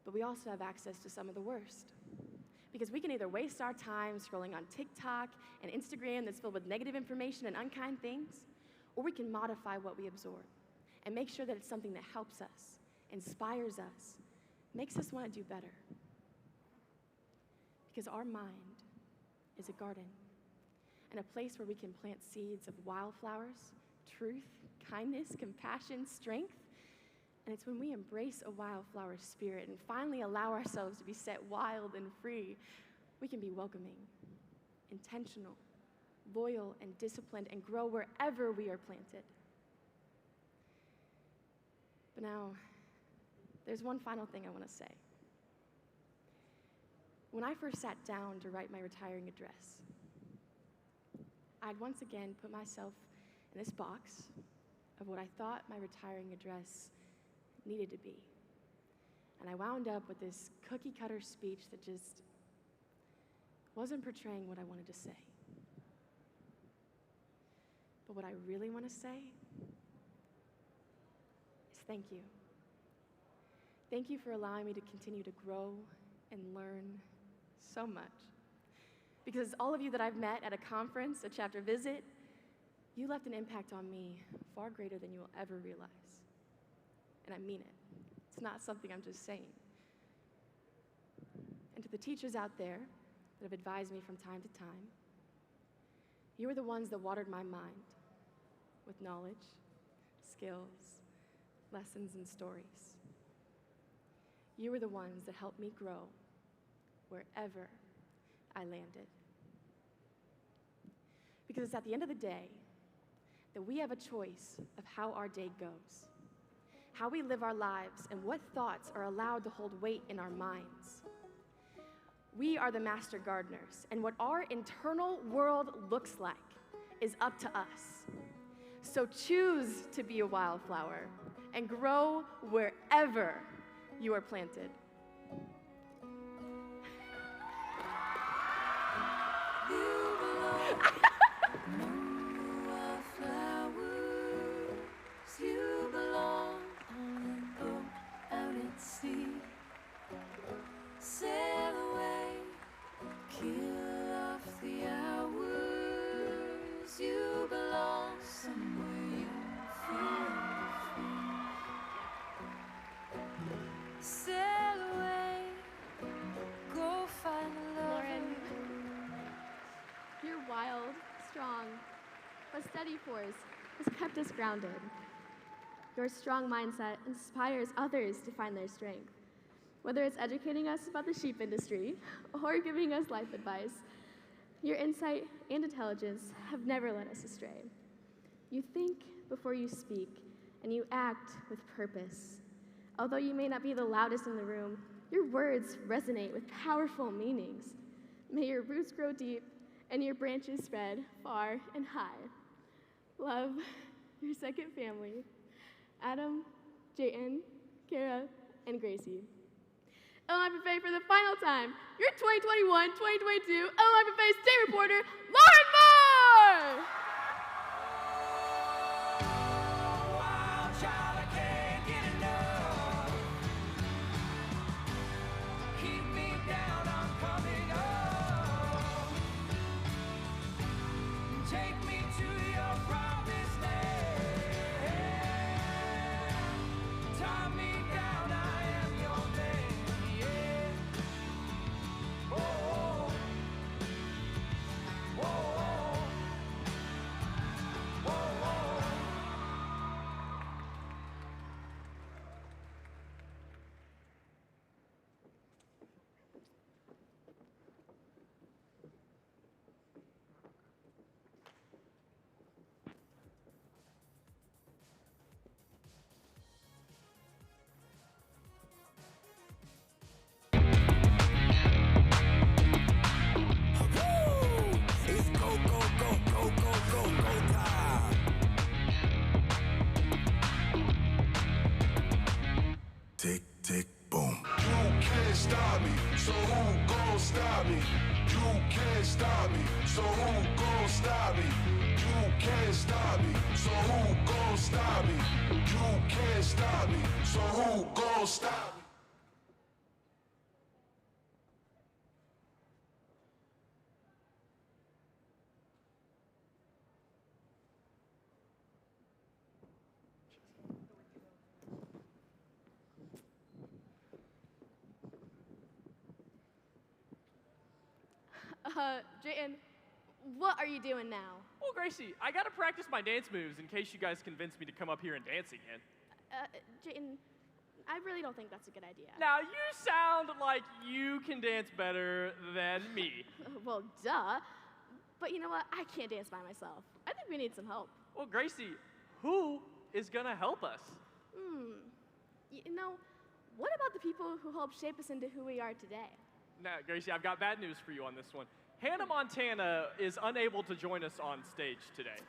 But we also have access to some of the worst. Because we can either waste our time scrolling on TikTok and Instagram that's filled with negative information and unkind things, or we can modify what we absorb and make sure that it's something that helps us, inspires us, makes us want to do better. Because our mind is a garden and a place where we can plant seeds of wildflowers, truth, kindness, compassion, strength, And it's when we embrace a wildflower spirit and finally allow ourselves to be set wild and free, we can be welcoming, intentional, loyal, and disciplined, and grow wherever we are planted. But now, there's one final thing I want to say. When I first sat down to write my retiring address, I'd once again put myself in this box of what I thought my retiring address needed to be. And I wound up with this cookie-cutter speech that just wasn't portraying what I wanted to say. But what I really want to say is thank you. Thank you for allowing me to continue to grow and learn so much. Because all of you that I've met at a conference, a chapter visit, you left an impact on me far greater than you will ever realize. And I mean it. It's not something I'm just saying. And to the teachers out there that have advised me from time to time, you were the ones that watered my mind with knowledge, skills, lessons, and stories. You were the ones that helped me grow wherever I landed. Because it's at the end of the day that we have a choice of how our day goes, how we live our lives, and what thoughts are allowed to hold weight in our minds. We are the master gardeners, and what our internal world looks like is up to us. So choose to be a wildflower and grow wherever you are planted.
You belong on a boat out at sea. Sail away, kill off the hours. You belong somewhere you feel free. Sail away, go find love.
Lauren, your wild, strong, but steady force has kept us grounded. Your strong mindset inspires others to find their strength. Whether it's educating us about the sheep industry or giving us life advice, your insight and intelligence have never led us astray. You think before you speak, and you act with purpose. Although you may not be the loudest in the room, your words resonate with powerful meanings. May your roots grow deep and your branches spread far and high. Love, your second family, Adam, Jayton, Kara, and Gracie. LFFA for the final time, your 2021-2022 LFFA State Reporter, Lauren Moore!
Tick, tick, boom. You can't stop me, so who gon' stop me? You can't stop me, so who gon' stop me? You can't stop me, so who gon' stop me? You can't stop me, so who gon' stop me?
Jayton, what are you doing now?
Well, Gracie, I gotta practice my dance moves in case you guys convince me to come up here and dance again.
Jayden, I really don't think that's a good idea.
Now, you sound like you can dance better than me.
Well, duh. But you know what? I can't dance by myself. I think we need some help.
Well, Gracie, who is gonna help us?
You know, what about the people who helped shape us into who we are today?
Now, Gracie, I've got bad news for you on this one. Hannah Montana is unable to join us on stage today.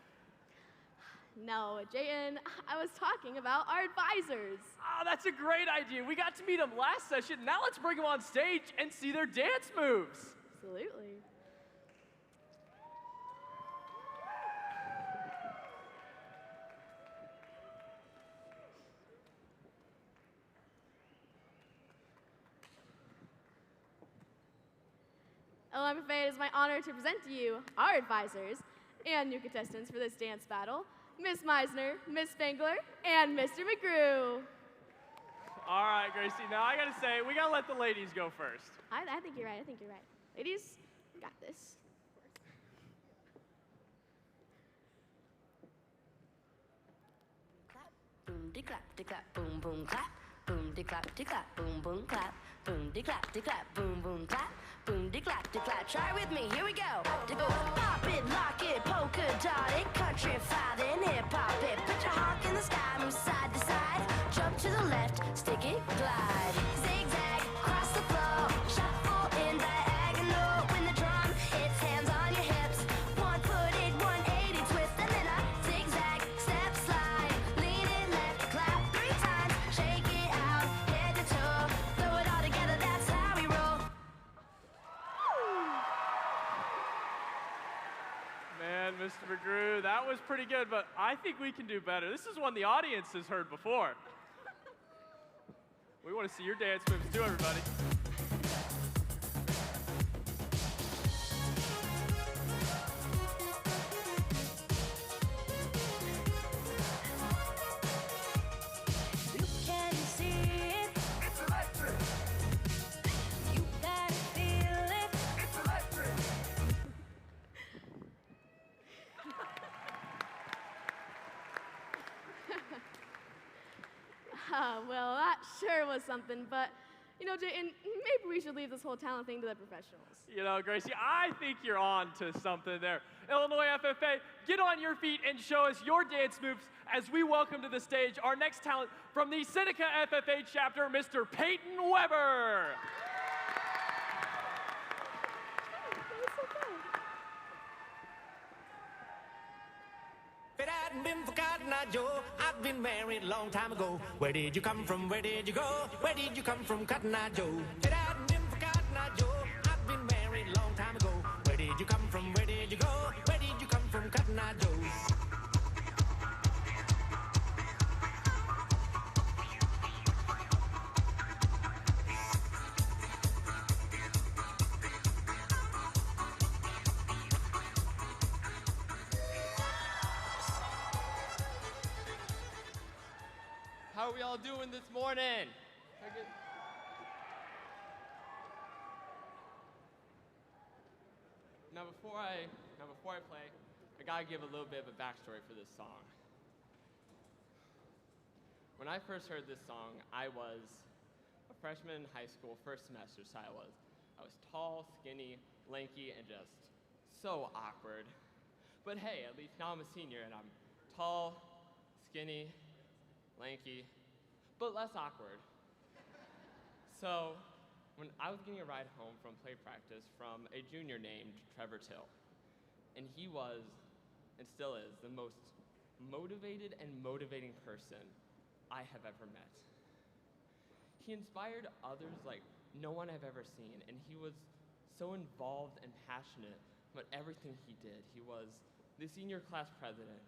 No, Jayden, I was talking about our advisors.
Oh, that's a great idea. We got to meet them last session. Now let's bring them on stage and see their dance moves.
Absolutely. FFA, it is my honor to present to you our advisors and new contestants for this dance battle, Miss Meisner, Miss Spangler, and Mr. McGrew.
All right, Gracie, now I gotta say, we gotta let the ladies go first.
I think you're right, Ladies, you got this.
Boom de clap de clap, boom boom clap. Boom de clap de clap, boom boom clap. Boom de clap de clap, boom boom clap. Boom de clap de clap. Try with me, here we go. Pop it, lock it, polka dot it, country file and hip hop it. Put your honk in the sky, move side to side. Jump to the left, stick it, glide. Zigzag, cross the floor, shuffle in diagonal. When the drum, it's hands on your hips. 1 foot it, 180 twist, and then a zigzag, step slide. Lean it left, clap 3 times, shake it out, head to toe. Throw it all together, that's how we roll.
Man, Mr. McGrew, that was pretty good, but I think we can do better. This is one the audience has heard before. We want to see your dance moves too, everybody.
You can see it. It's electric. You gotta feel it. It's electric.
Well, that sure was something, but you know, Jayden, maybe we should leave this whole talent thing to the professionals.
You know, Gracie, I think you're on to something there. Illinois FFA, get on your feet and show us your dance moves as we welcome to the stage our next talent from the Seneca FFA chapter, Mr. Peyton Weber.
If it hadn't been for Cotton Eye Joe, I'd been married a long time ago. Where did you come from? Where did you go? Where did you come from, Cotton Eye Joe? If it hadn't been for Cotton Eye Joe, I'd been married a long time ago. Where did you come from? Where did you go? Where did you come from, Cotton Eye Joe?
How are we all doing this morning? Now before I play, I gotta give a little bit of a backstory for this song. When I first heard this song, I was a freshman in high school, first semester, so I was tall, skinny, lanky, and just so awkward. But hey, at least now I'm a senior and I'm tall, skinny, lanky, but less awkward. So, when I was getting a ride home from play practice from a junior named Trevor Till, and he was, and still is, the most motivated and motivating person I have ever met. He inspired others like no one I've ever seen, and he was so involved and passionate about everything he did. He was the senior class president.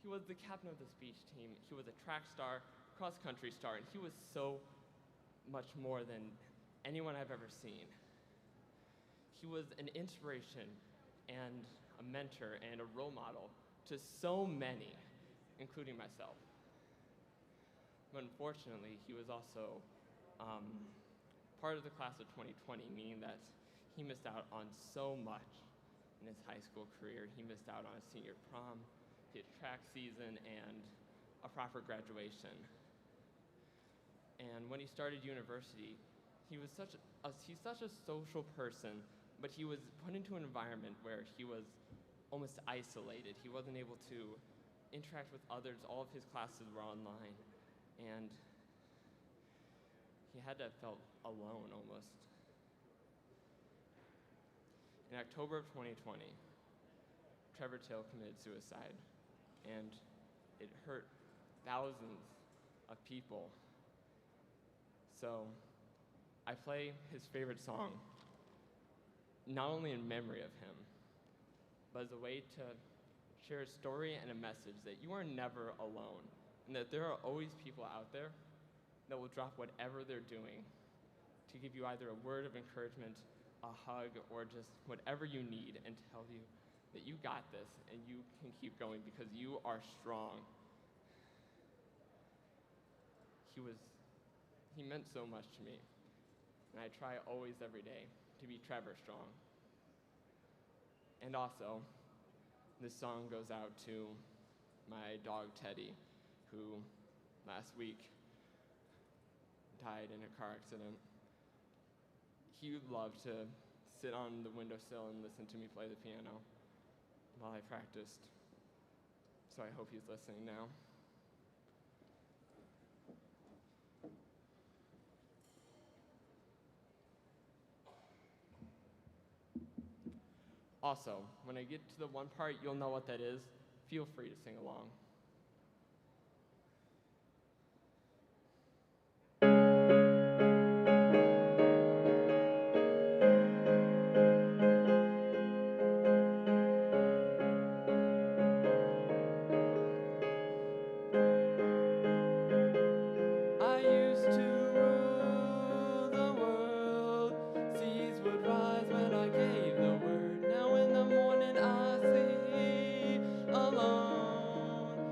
He was the captain of the speech team. He was a track star, cross-country star, and he was so much more than anyone I've ever seen. He was an inspiration and a mentor and a role model to so many, including myself. But unfortunately, he was also part of the class of 2020, meaning that he missed out on so much in his high school career. He missed out on a senior prom, his track season, and a proper graduation. And when he started university, he's such a social person, but he was put into an environment where he was almost isolated. He wasn't able to interact with others. All of his classes were online, and he had to have felt alone almost. In October of 2020, Trevor Till committed suicide, and it hurt thousands of people. So I play his favorite song, not only in memory of him, but as a way to share a story and a message that you are never alone, and that there are always people out there that will drop whatever they're doing to give you either a word of encouragement, a hug, or just whatever you need, and tell you that you got this and you can keep going because you are strong. He meant so much to me, and I try always every day to be Trevor strong. And also, this song goes out to my dog Teddy, who last week died in a car accident. He loved to sit on the windowsill and listen to me play the piano while I practiced. So I hope he's listening now. Also, when I get to the one part, you'll know what that is. Feel free to sing along. I used to rule the world. Seas would rise when I gave the word. Now in the morning I sleep alone.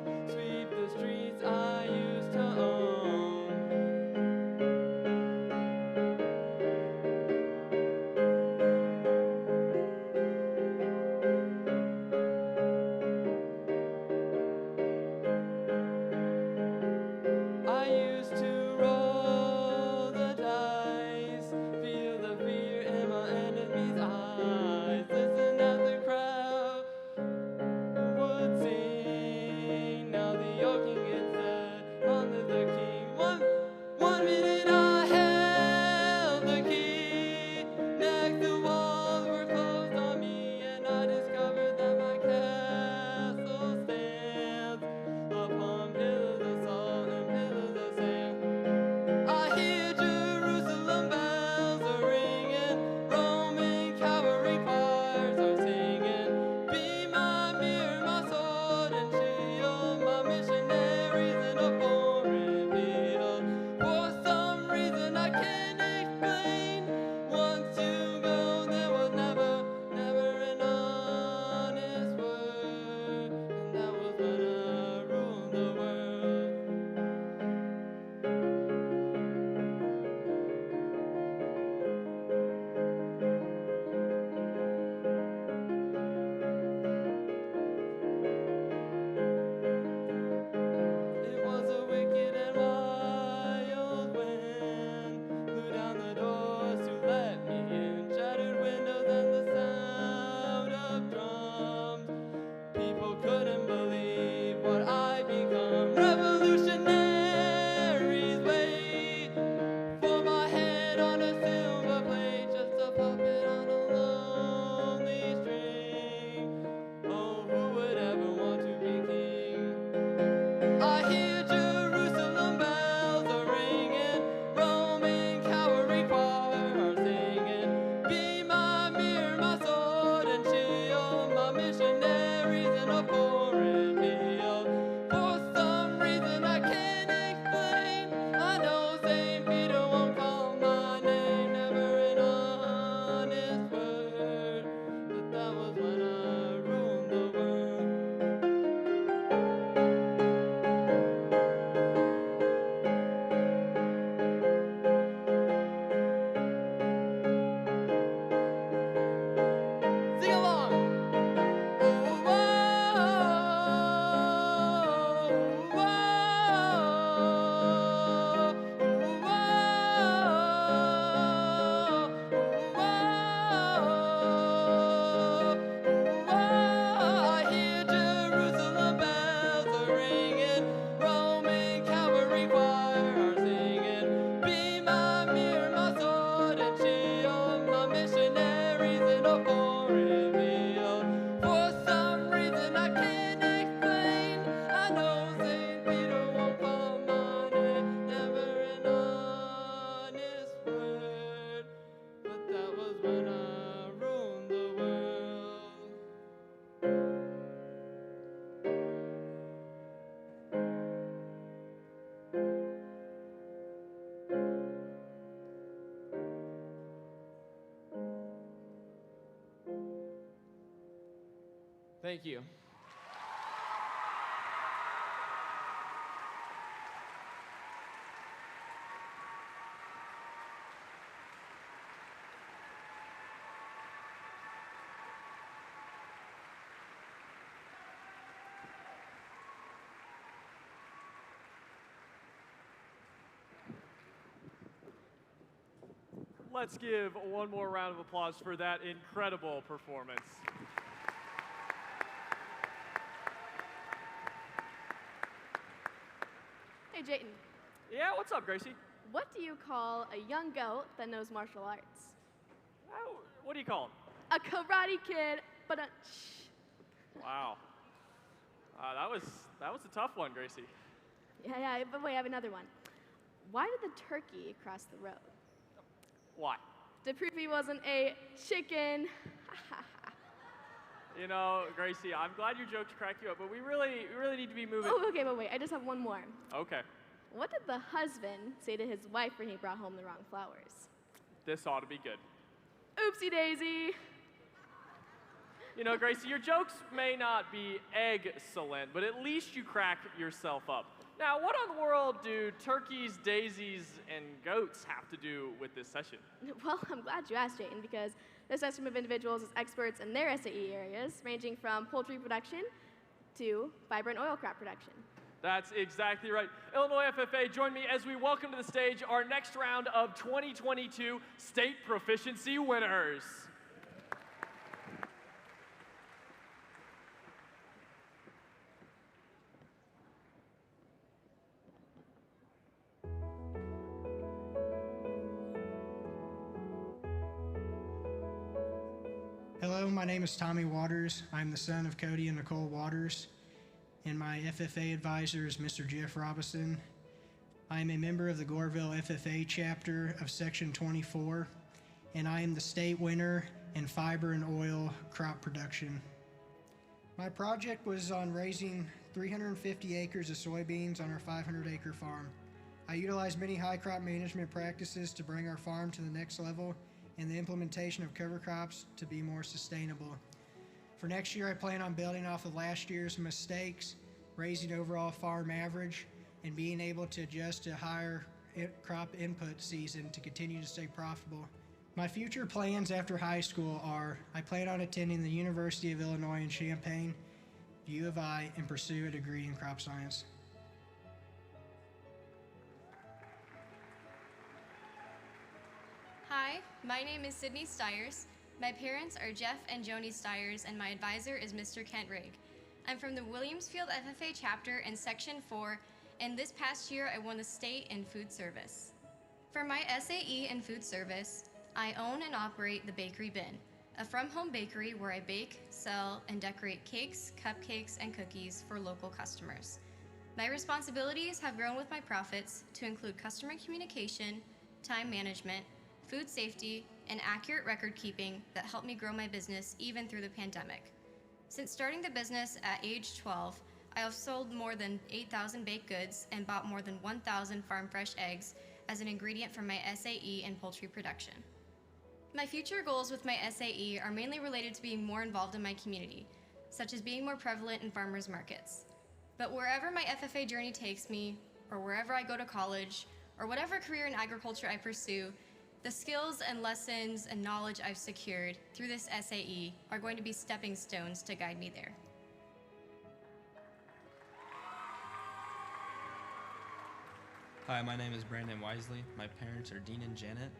before revealed. For some reason I can't explain, I know St. Peter won't call my name. Never an honest word, but that was when I ruined the world.
Thank you.
Let's give one more round of applause for that incredible performance.
Hey, Jayton,
Yeah, what's up, Gracie?
what do you call a young goat that knows martial arts?
Oh, what do you call him?
A karate kid, but a
Wow. That was a tough one, Gracie.
Yeah, but wait, I have another one. Why did the turkey cross the road?
Why?
To prove he wasn't a chicken.
You know, Gracie, I'm glad your jokes crack you up, but we really need to be moving.
Oh, okay, but wait, I just have one more.
Okay,
What did the husband say to his wife when he brought home the wrong flowers?
this ought to be good.
Oopsie daisy.
You know, Gracie, your jokes may not be excellent, but at least you crack yourself up. Now, what in the world do turkeys, daisies, and goats have to do with this session?
Well, I'm glad you asked, Jayton, because this team of individuals is experts in their SAE areas, ranging from poultry production to vibrant oil crop production.
That's exactly right. Illinois FFA, join me as we welcome to the stage our next round of 2022 state proficiency winners.
Hello, my name is Tommy Waters. I'm the son of Cody and Nicole Waters, and my FFA advisor is Mr. Jeff Robinson. I am a member of the Goreville FFA chapter of Section 24, and I am the state winner in fiber and oil crop production. My project was on raising 350 acres of soybeans on our 500-acre farm. I utilized many high crop management practices to bring our farm to the next level and the implementation of cover crops to be more sustainable. For next year, I plan on building off of last year's mistakes, raising overall farm average, and being able to adjust to higher crop input season to continue to stay profitable. My future plans after high school are, I plan on attending the University of Illinois in Champaign, U of I, and pursue a degree in crop science.
Hi, my name is Sydney Stiers. My parents are Jeff and Joni Stiers, and my advisor is Mr. Kent Rigg. I'm from the Williamsfield FFA chapter in Section 4, and this past year I won the state in food service. For my SAE in food service, I own and operate the Bakery Bin, a from-home bakery where I bake, sell, and decorate cakes, cupcakes, and cookies for local customers. My responsibilities have grown with my profits to include customer communication, time management, food safety, and accurate record keeping that helped me grow my business even through the pandemic. Since starting the business at age 12, I have sold more than 8,000 baked goods and bought more than 1,000 farm fresh eggs as an ingredient for my SAE and poultry production. My future goals with my SAE are mainly related to being more involved in my community, such as being more prevalent in farmers markets. But wherever my FFA journey takes me, or wherever I go to college, or whatever career in agriculture I pursue, the skills and lessons and knowledge I've secured through this SAE are going to be stepping stones to guide me there.
Hi, my name is Brandon Wisely. My parents are Dean and Janet.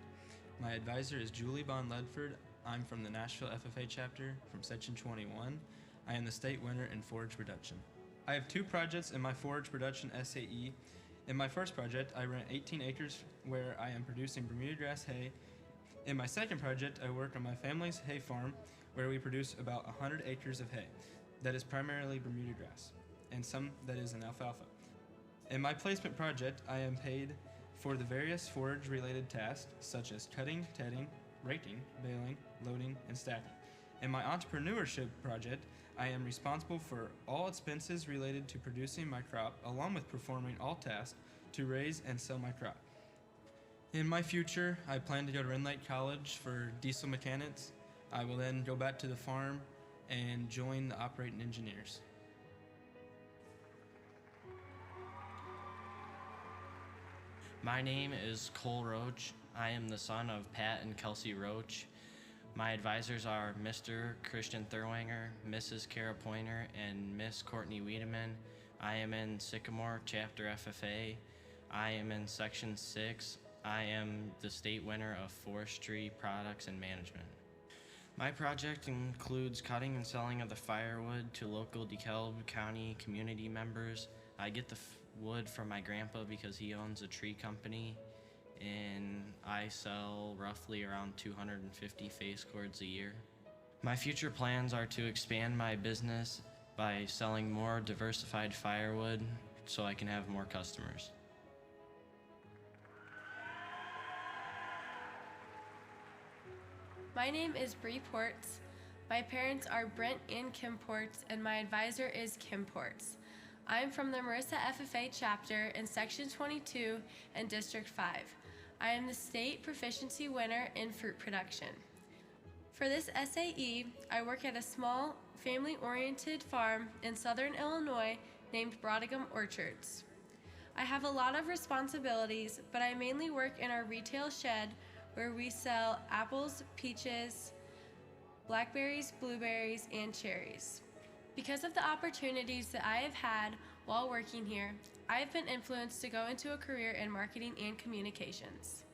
My advisor is Julie Bond Ledford. I'm from the Nashville FFA chapter from Section 21. I am the state winner in forage production. I have two projects in my forage production SAE. In my first project, I rent 18 acres where I am producing Bermuda grass hay In my second project, I work on my family's hay farm, where we produce about 100 acres of hay that is primarily Bermuda grass, and some that is an alfalfa. In my placement project, I am paid for the various forage-related tasks, such as cutting, tedding, raking, baling, loading, and stacking. In my entrepreneurship project, I am responsible for all expenses related to producing my crop, along with performing all tasks to raise and sell my crop. In my future, I plan to go to Red Lake College for diesel mechanics. I will then go back to the farm and join the operating engineers.
My name is Cole Roach. I am the son of Pat and Kelsey Roach. My advisors are Mr. Christian Thurwanger, Mrs. Kara Pointer, and Miss Courtney Wiedemann. I am in Sycamore Chapter FFA. I am in Section 6. I am the state winner of Forestry Products and Management. My project includes cutting and selling of the firewood to local DeKalb County community members. I get the wood from my grandpa because he owns a tree company, and I sell roughly around 250 face cords a year. My future plans are to expand my business by selling more diversified firewood so I can have more customers.
My name is Bree Ports. My parents are Brent and Kim Ports, and my advisor is Kim Ports. I'm from the Marissa FFA chapter in Section 22 and District 5. I am the state proficiency winner in fruit production. For this SAE, I work at a small, family-oriented farm in southern Illinois named Broadicum Orchards. I have a lot of responsibilities, but I mainly work in our retail shed where we sell apples, peaches, blackberries, blueberries, and cherries. Because of the opportunities that I have had while working here, I have been influenced to go into a career in marketing and communications.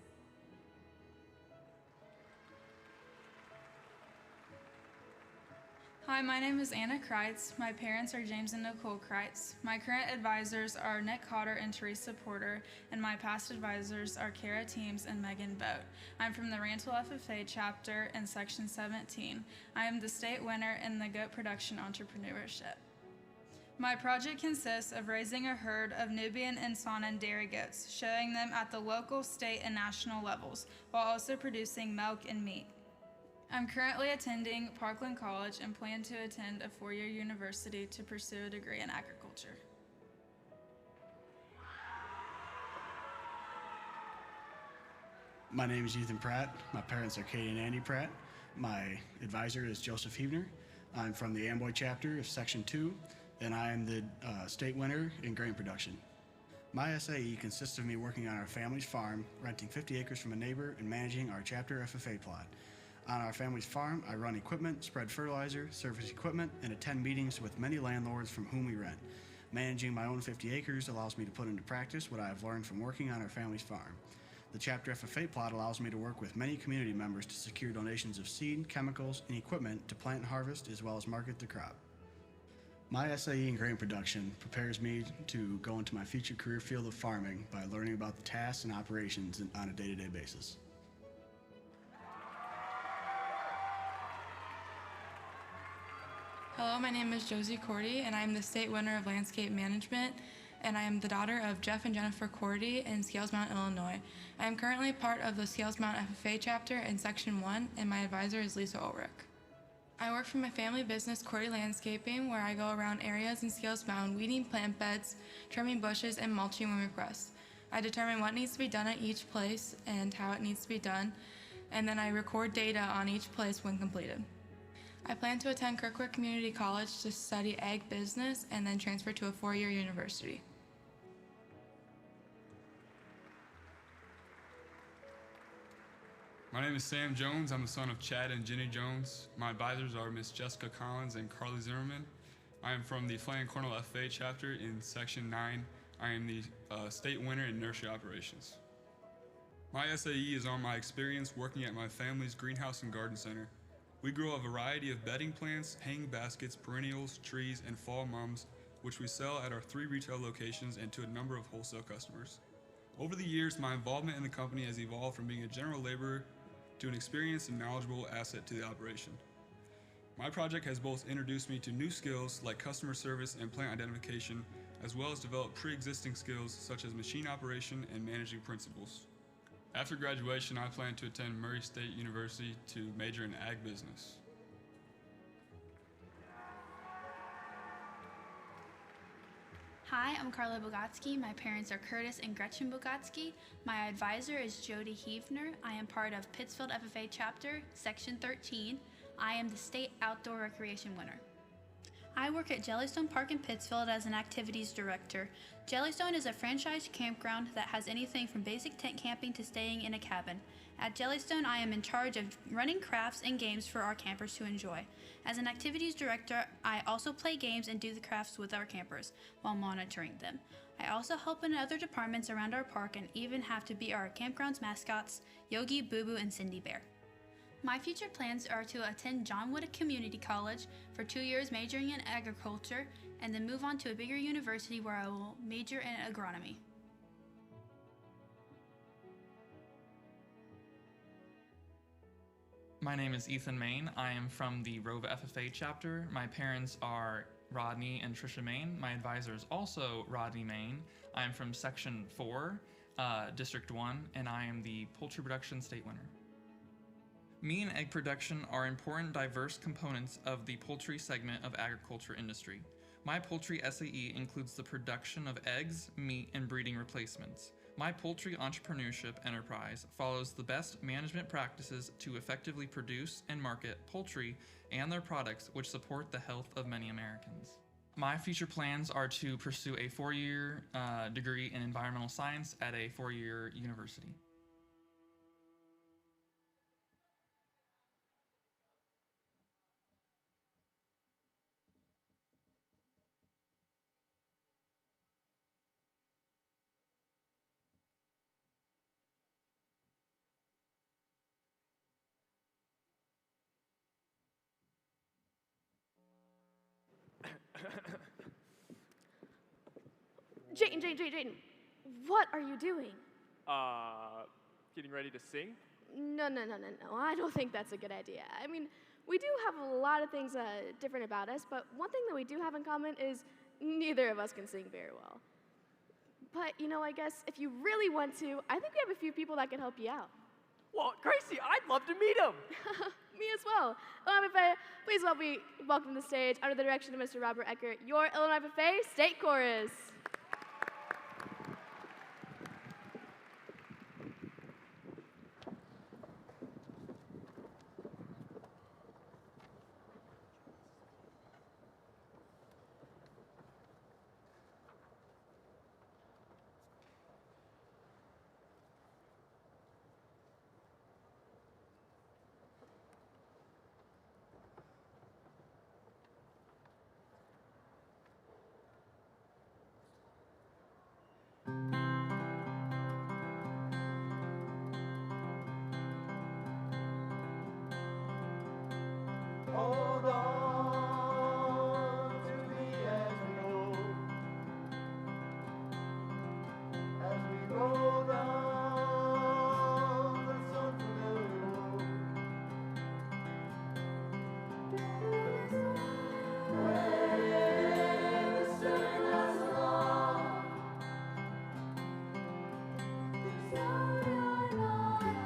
Hi, my name is Anna Kreitz. My parents are James and Nicole Kreitz. My current advisors are Nick Cotter and Teresa Porter, and my past advisors are Kara Teams and Megan Boat. I'm from the Rantoul FFA chapter in Section 17. I am the state winner in the goat production entrepreneurship. My project consists of raising a herd of Nubian and Saanen dairy goats, showing them at the local, state, and national levels, while also producing milk and meat. I'm currently attending Parkland College and plan to attend a four-year university to pursue a degree in agriculture.
My name is Ethan Pratt. My parents are Katie and Andy Pratt. My advisor is Joseph Huebner. I'm from the Amboy chapter of Section 2, and I am the state winner in grain production. My SAE consists of me working on our family's farm, renting 50 acres from a neighbor, and managing our chapter FFA plot. On our family's farm, I run equipment, spread fertilizer, service equipment, and attend meetings with many landlords from whom we rent. Managing my own 50 acres allows me to put into practice what I have learned from working on our family's farm. The chapter FFA plot allows me to work with many community members to secure donations of seed, chemicals, and equipment to plant and harvest as well as market the crop. My SAE in grain production prepares me to go into my future career field of farming by learning about the tasks and operations on a day-to-day basis.
Hello, my name is Josie Cordy, and I am the state winner of landscape management, and I am the daughter of Jeff and Jennifer Cordy in Scales Mountain, Illinois. I am currently part of the Scales Mountain FFA chapter in Section 1, and my advisor is Lisa Ulrich. I work for my family business, Cordy Landscaping, where I go around areas in Scales Mountain weeding plant beds, trimming bushes, and mulching when requests. I determine what needs to be done at each place and how it needs to be done, and then I record data on each place when completed. I plan to attend Kirkwood Community College to study ag business and then transfer to a four-year university.
My name is Sam Jones. I'm the son of Chad and Jenny Jones. My advisors are Miss Jessica Collins and Carly Zimmerman. I am from the Flanagan Cornell FFA chapter in Section 9. I am the state winner in nursery operations. My SAE is on my experience working at my family's greenhouse and garden center. We grow a variety of bedding plants, hanging baskets, perennials, trees, and fall mums, which we sell at our 3 retail locations and to a number of wholesale customers. Over the years, my involvement in the company has evolved from being a general laborer to an experienced and knowledgeable asset to the operation. My project has both introduced me to new skills like customer service and plant identification, as well as developed pre-existing skills such as machine operation and managing principles. After graduation, I plan to attend Murray State University to major in ag business.
Hi, I'm Carla Bogatsky. My parents are Curtis and Gretchen Bogatsky. My advisor is Jody Heavner. I am part of Pittsfield FFA chapter, section 13. I am the state outdoor recreation winner. I work at Jellystone Park in Pittsfield as an activities director. Jellystone is a franchise campground that has anything from basic tent camping to staying in a cabin. At Jellystone, I am in charge of running crafts and games for our campers to enjoy. As an activities director, I also play games and do the crafts with our campers while monitoring them. I also help in other departments around our park and even have to be our campground's mascots, Yogi, Boo Boo, and Cindy Bear. My future plans are to attend John Wood Community College for 2 years majoring in agriculture and then move on to a bigger university where I will major in agronomy.
My name is Ethan Main. I am from the Rova FFA chapter. My parents are Rodney and Trisha Main. My advisor is also Rodney Main. I am from Section 4, District 1, and I am the poultry production state winner. Meat and egg production are important diverse components of the poultry segment of agriculture industry. My poultry SAE includes the production of eggs, meat, and breeding replacements. My poultry entrepreneurship enterprise follows the best management practices to effectively produce and market poultry and their products which support the health of many Americans. My future plans are to pursue a 4-year degree in environmental science at a 4-year university.
Jayden, what are you doing?
Getting ready to sing?
No, I don't think that's a good idea. I mean, we do have a lot of things different about us, but one thing that we do have in common is neither of us can sing very well. But, I guess if you really want to, I think we have a few people that can help you out.
Well, Gracie, I'd love to meet him.
Me as well. Illinois FFA, please welcome to the stage, under the direction of Mr. Robert Eckert, your Illinois FFA State Chorus.
Hold on to me as we roll down this unfamiliar road. When the stern has along, there's no you're not alone.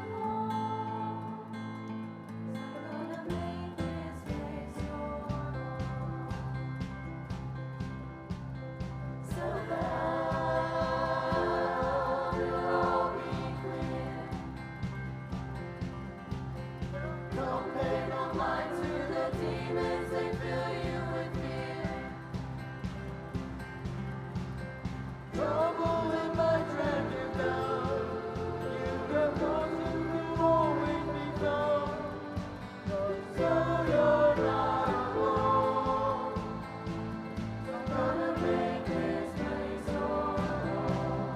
I'm gonna make this place your home. So that it'll all be clear. Don't pay no mind to the demons, they fill you with fear. Trouble in my tractor down. You have nothing to always be found. So you're not alone. I'm gonna make this place your home.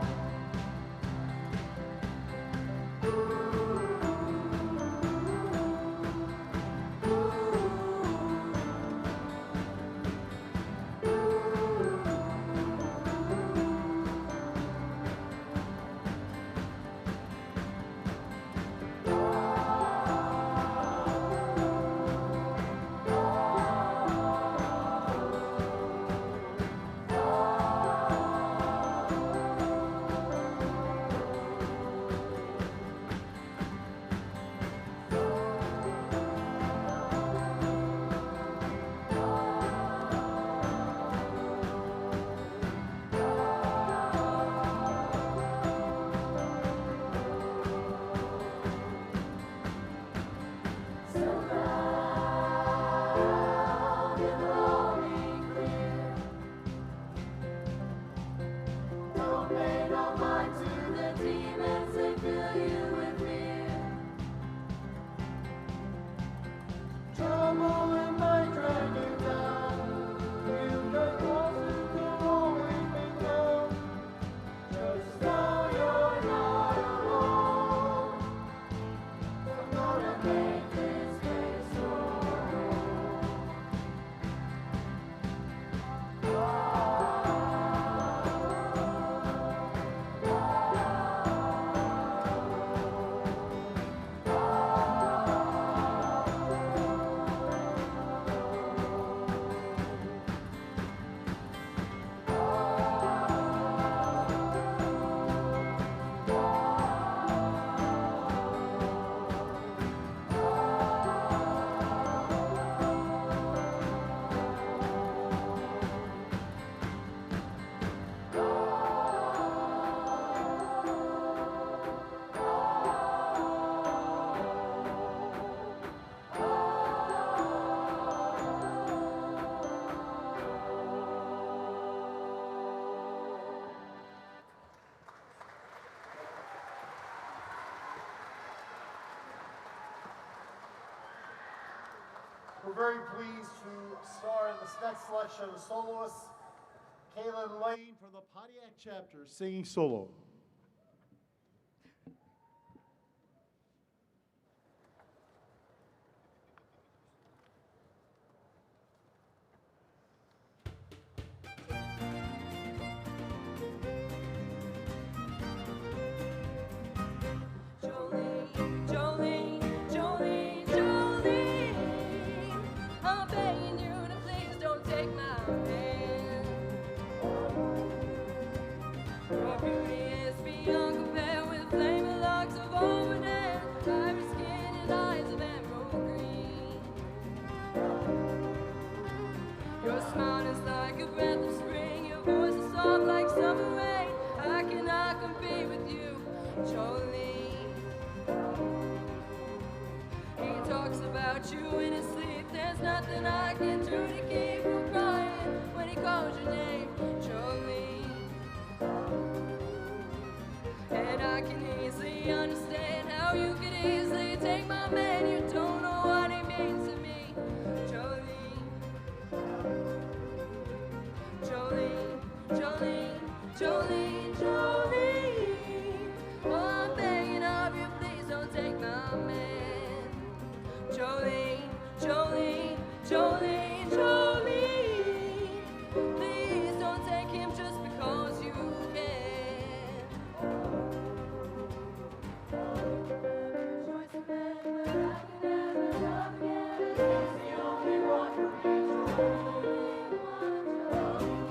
We're very pleased to star in this next selection of soloists, Kaylin Lane from the Pontiac chapter, singing solo.
Jolene, Jolene, Jolene, I'm begging you to please don't take my hand. Your beauty is beyond compare with flaming locks of auburn hair, ivory skin and eyes of emerald green. Your smile is like a breath of spring, your voice is soft like summer rain. I cannot compete with you, Jolene. He talks about you in his sleep. There's nothing I can do to keep from crying when he calls your name, Jolene. And I can easily understand how you could easily take my man. You don't know what he means to me, Jolene. Jolene, Jolene, Jolene, Jolene. Oh, I'm begging of you, please don't take my man. Jolene, Jolene, Jolene, Jolene. Please don't take him just because you can. Choice of man, but I can never love again. He's the only one for me, Jolene,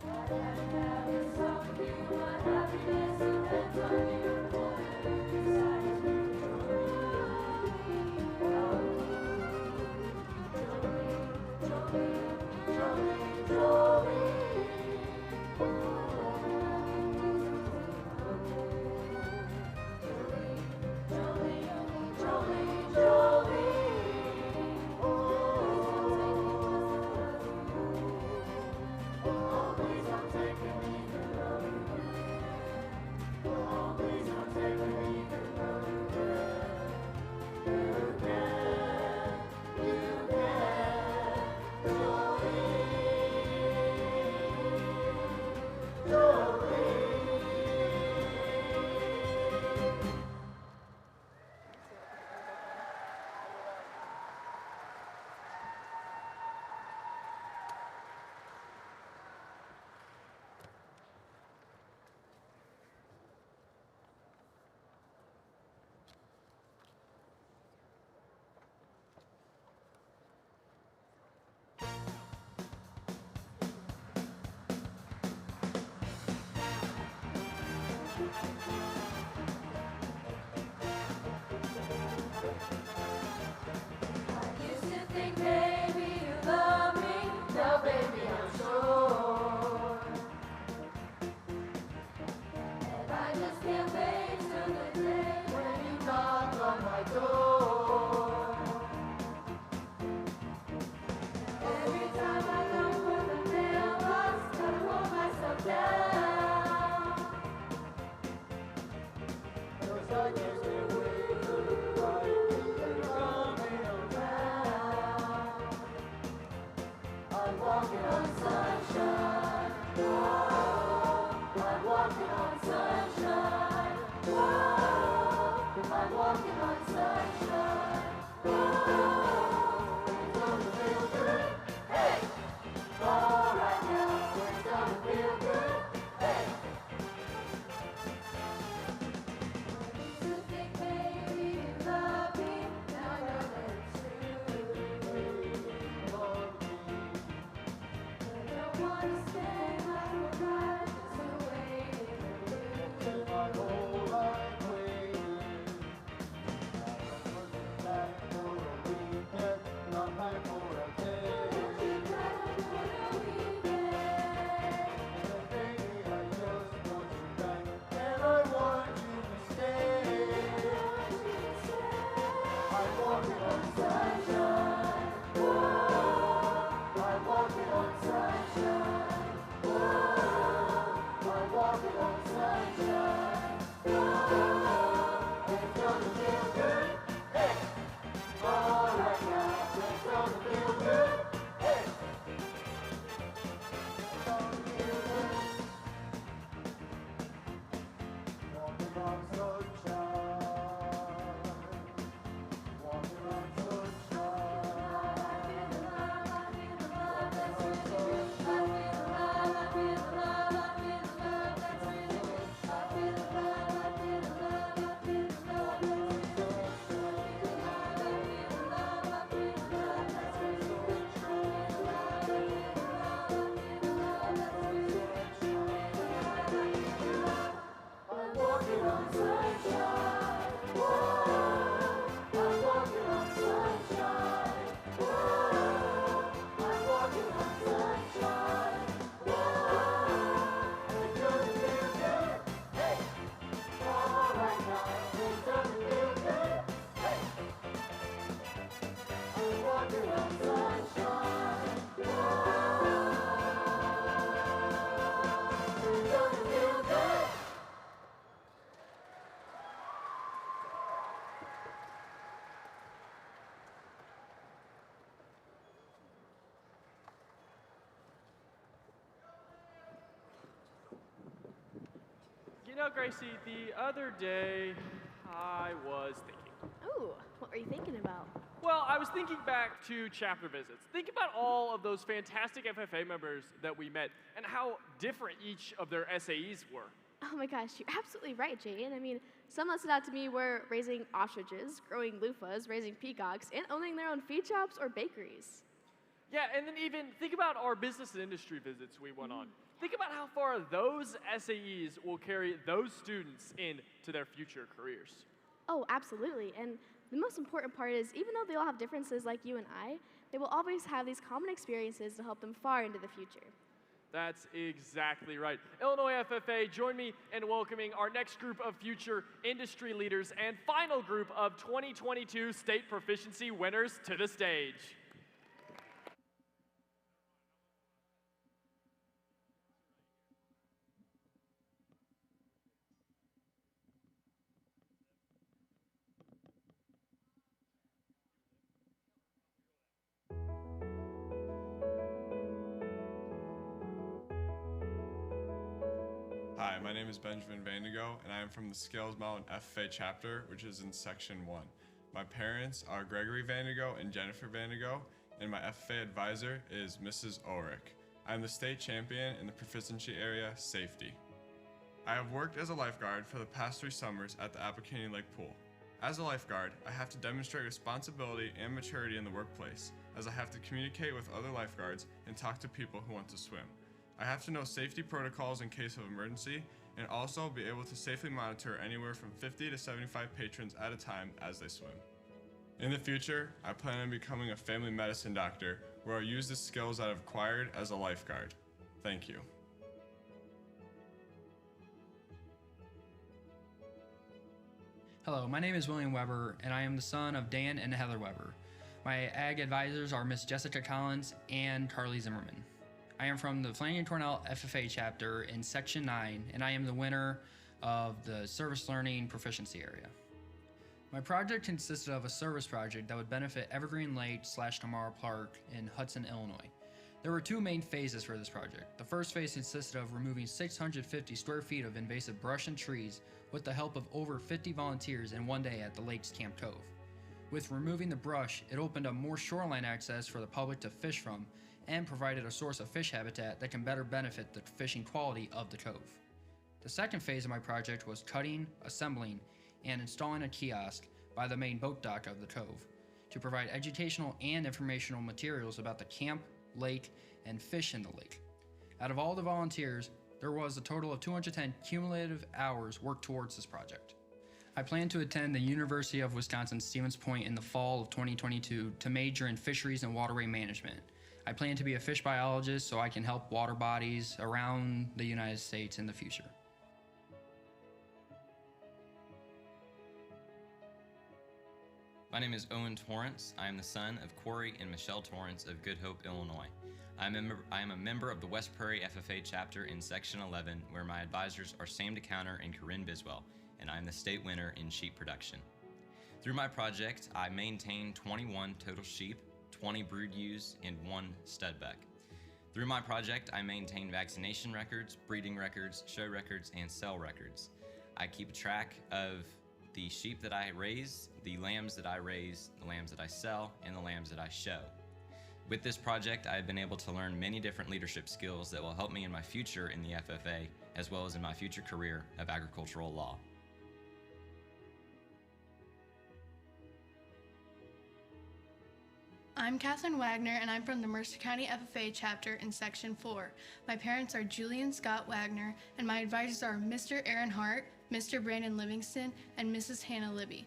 I'd have this talk with you. My happiness depends on you. Besides me,
You know, Gracie, the other day I was thinking.
Ooh, what were you thinking about?
Well, I was thinking back to chapter visits. Think about all of those fantastic FFA members that we met and how different each of their SAEs were.
Oh my gosh, you're absolutely right, Jaden. I mean, some that stood out to me were raising ostriches, growing loofahs, raising peacocks, and owning their own feed shops or bakeries.
Yeah, and then even think about our business and industry visits we went on. Think about how far those SAEs will carry those students into their future careers.
Oh, absolutely. And the most important part is, even though they all have differences like you and I, they will always have these common experiences to help them far into the future.
That's exactly right. Illinois FFA, join me in welcoming our next group of future industry leaders and final group of 2022 state proficiency winners to the stage.
Hi, my name is Benjamin Vandigo, and I am from the Scales Mountain FFA chapter, which is in Section 1. My parents are Gregory Vandigo and Jennifer Vandigo, and my FFA advisor is Mrs. Ulrich. I am the state champion in the proficiency area, safety. I have worked as a lifeguard for the past 3 summers at the Appaquinnie Lake Pool. As a lifeguard, I have to demonstrate responsibility and maturity in the workplace, as I have to communicate with other lifeguards and talk to people who want to swim. I have to know safety protocols in case of emergency and also be able to safely monitor anywhere from 50 to 75 patrons at a time as they swim. In the future, I plan on becoming a family medicine doctor where I'll use the skills that I've acquired as a lifeguard. Thank you.
Hello, my name is William Weber, and I am the son of Dan and Heather Weber. My ag advisors are Miss Jessica Collins and Carly Zimmerman. I am from the Flanagan Cornell FFA chapter in Section 9, and I am the winner of the Service Learning Proficiency area. My project consisted of a service project that would benefit Evergreen Lake / Tomorrow Park in Hudson, Illinois. There were 2 main phases for this project. The first phase consisted of removing 650 square feet of invasive brush and trees with the help of over 50 volunteers in 1 day at the lake's Camp Cove. With removing the brush, it opened up more shoreline access for the public to fish from and provided a source of fish habitat that can better benefit the fishing quality of the cove. The second phase of my project was cutting, assembling, and installing a kiosk by the main boat dock of the cove to provide educational and informational materials about the camp, lake, and fish in the lake. Out of all the volunteers, there was a total of 210 cumulative hours worked towards this project. I plan to attend the University of Wisconsin-Stevens Point in the fall of 2022 to major in fisheries and waterway management. I plan to be a fish biologist so I can help water bodies around the United States in the future.
My name is Owen Torrance. I am the son of Corey and Michelle Torrance of Good Hope, Illinois. I am a member of the West Prairie FFA chapter in Section 11, where my advisors are Sam DeCounter and Corinne Biswell, and I am the state winner in sheep production. Through my project, I maintain 21 total sheep, 20 brood ewes, and 1 studbuck. Through my project, I maintain vaccination records, breeding records, show records, and sell records. I keep track of the sheep that I raise, the lambs that I raise, the lambs that I sell, and the lambs that I show. With this project, I have been able to learn many different leadership skills that will help me in my future in the FFA, as well as in my future career of agricultural law.
I'm Katherine Wagner, and I'm from the Mercer County FFA chapter in Section 4. My parents are Julie Scott Wagner, and my advisors are Mr. Aaron Hart, Mr. Brandon Livingston, and Mrs. Hannah Libby.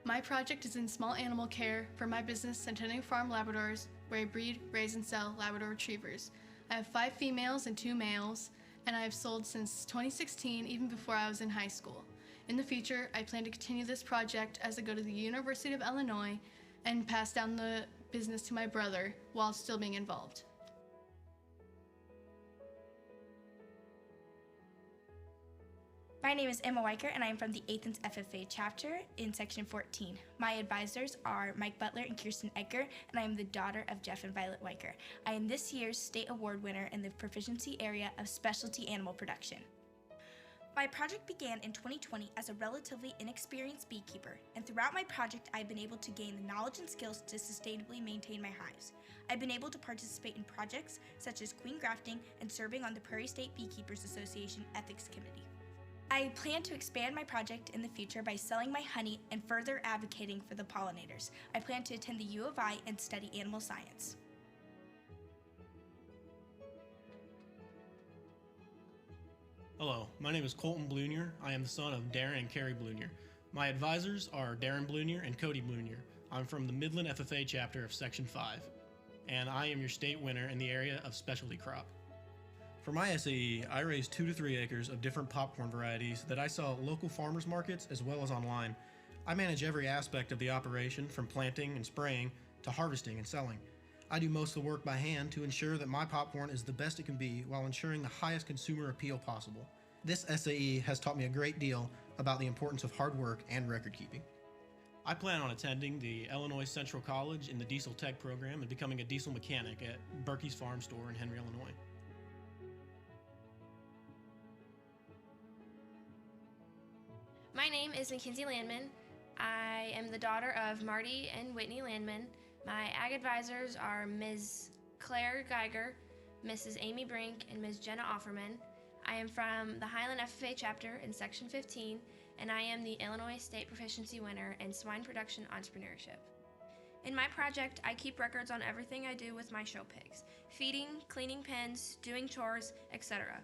My project is in small animal care for my business, Centennial Farm Labradors, where I breed, raise, and sell Labrador Retrievers. I have 5 females and 2 males, and I have sold since 2016, even before I was in high school. In the future, I plan to continue this project as I go to the University of Illinois and pass down the business to my brother while still being involved.
My name is Emma Weicker, and I am from the Athens FFA chapter in Section 14. My advisors are Mike Butler and Kirsten Edgar, and I am the daughter of Jeff and Violet Weicker. I am this year's state award winner in the Proficiency area of specialty animal production. My project began in 2020 as a relatively inexperienced beekeeper, and throughout my project I've been able to gain the knowledge and skills to sustainably maintain my hives. I've been able to participate in projects such as queen grafting and serving on the Prairie State Beekeepers Association Ethics Committee. I plan to expand my project in the future by selling my honey and further advocating for the pollinators. I plan to attend the U of I and study animal science.
Hello, my name is Colton Blunier. I am the son of Darren and Carrie Blunier. My advisors are Darren Blunier and Cody Blunier. I'm from the Midland FFA chapter of Section 5, and I am your state winner in the area of specialty crop. For my SAE, I raised 2 to 3 acres of different popcorn varieties that I sell at local farmers markets as well as online. I manage every aspect of the operation from planting and spraying to harvesting and selling. I do most of the work by hand to ensure that my popcorn is the best it can be while ensuring the highest consumer appeal possible. This SAE has taught me a great deal about the importance of hard work and record keeping. I plan on attending the Illinois Central College in the Diesel Tech program and becoming a diesel mechanic at Berkey's Farm Store in Henry, Illinois.
My name is Mackenzie Landman. I am the daughter of Marty and Whitney Landman. My ag advisors are Ms. Claire Geiger, Mrs. Amy Brink, and Ms. Jenna Offerman. I am from the Highland FFA chapter in Section 15, and I am the Illinois State Proficiency winner in swine production entrepreneurship. In my project, I keep records on everything I do with my show pigs: feeding, cleaning pens, doing chores, etc.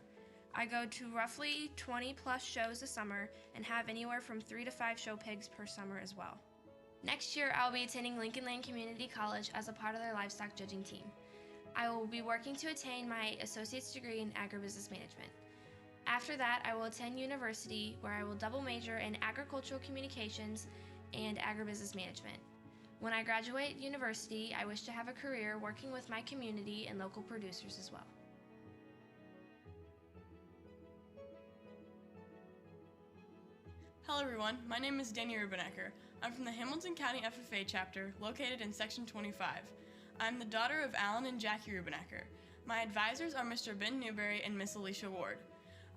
I go to roughly 20 plus shows a summer and have anywhere from 3 to 5 show pigs per summer as well. Next year, I'll be attending Lincoln Land Community College as a part of their livestock judging team. I will be working to attain my associate's degree in agribusiness management. After that, I will attend university where I will double major in agricultural communications and agribusiness management. When I graduate university, I wish to have a career working with my community and local producers as well.
Hello everyone, my name is Danny Rubenecker. I'm from the Hamilton County FFA chapter located in Section 25. I'm the daughter of Alan and Jackie Rubenecker. My advisors are Mr. Ben Newberry and Miss Alicia Ward.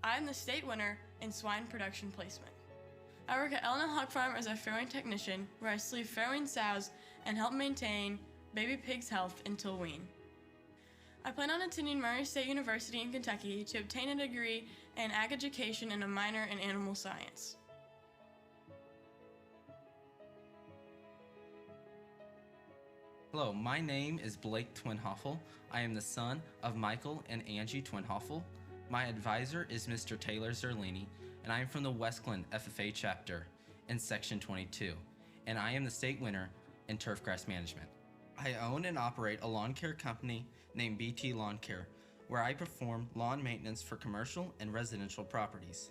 I'm the state winner in swine production placement. I work at Elna Hog Farm as a farrowing technician where I sleeve farrowing sows and help maintain baby pigs' health until wean. I plan on attending Murray State University in Kentucky to obtain a degree in ag education and a minor in animal science.
Hello, my name is Blake Twinhoffel. I am the son of Michael and Angie Twinhoffel. My advisor is Mr. Taylor Zerlini, and I am from the Westglen FFA chapter in Section 22, and I am the state winner in turfgrass management. I own and operate a lawn care company named BT Lawn Care, where I perform lawn maintenance for commercial and residential properties.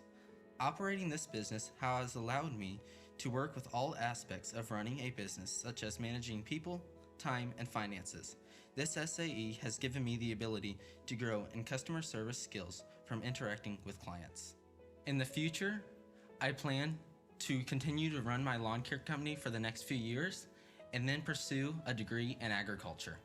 Operating this business has allowed me to work with all aspects of running a business, such as managing people, time, and finances. This SAE has given me the ability to grow in customer service skills from interacting with clients. In the future, I plan to continue to run my lawn care company for the next few years and then pursue a degree in agriculture.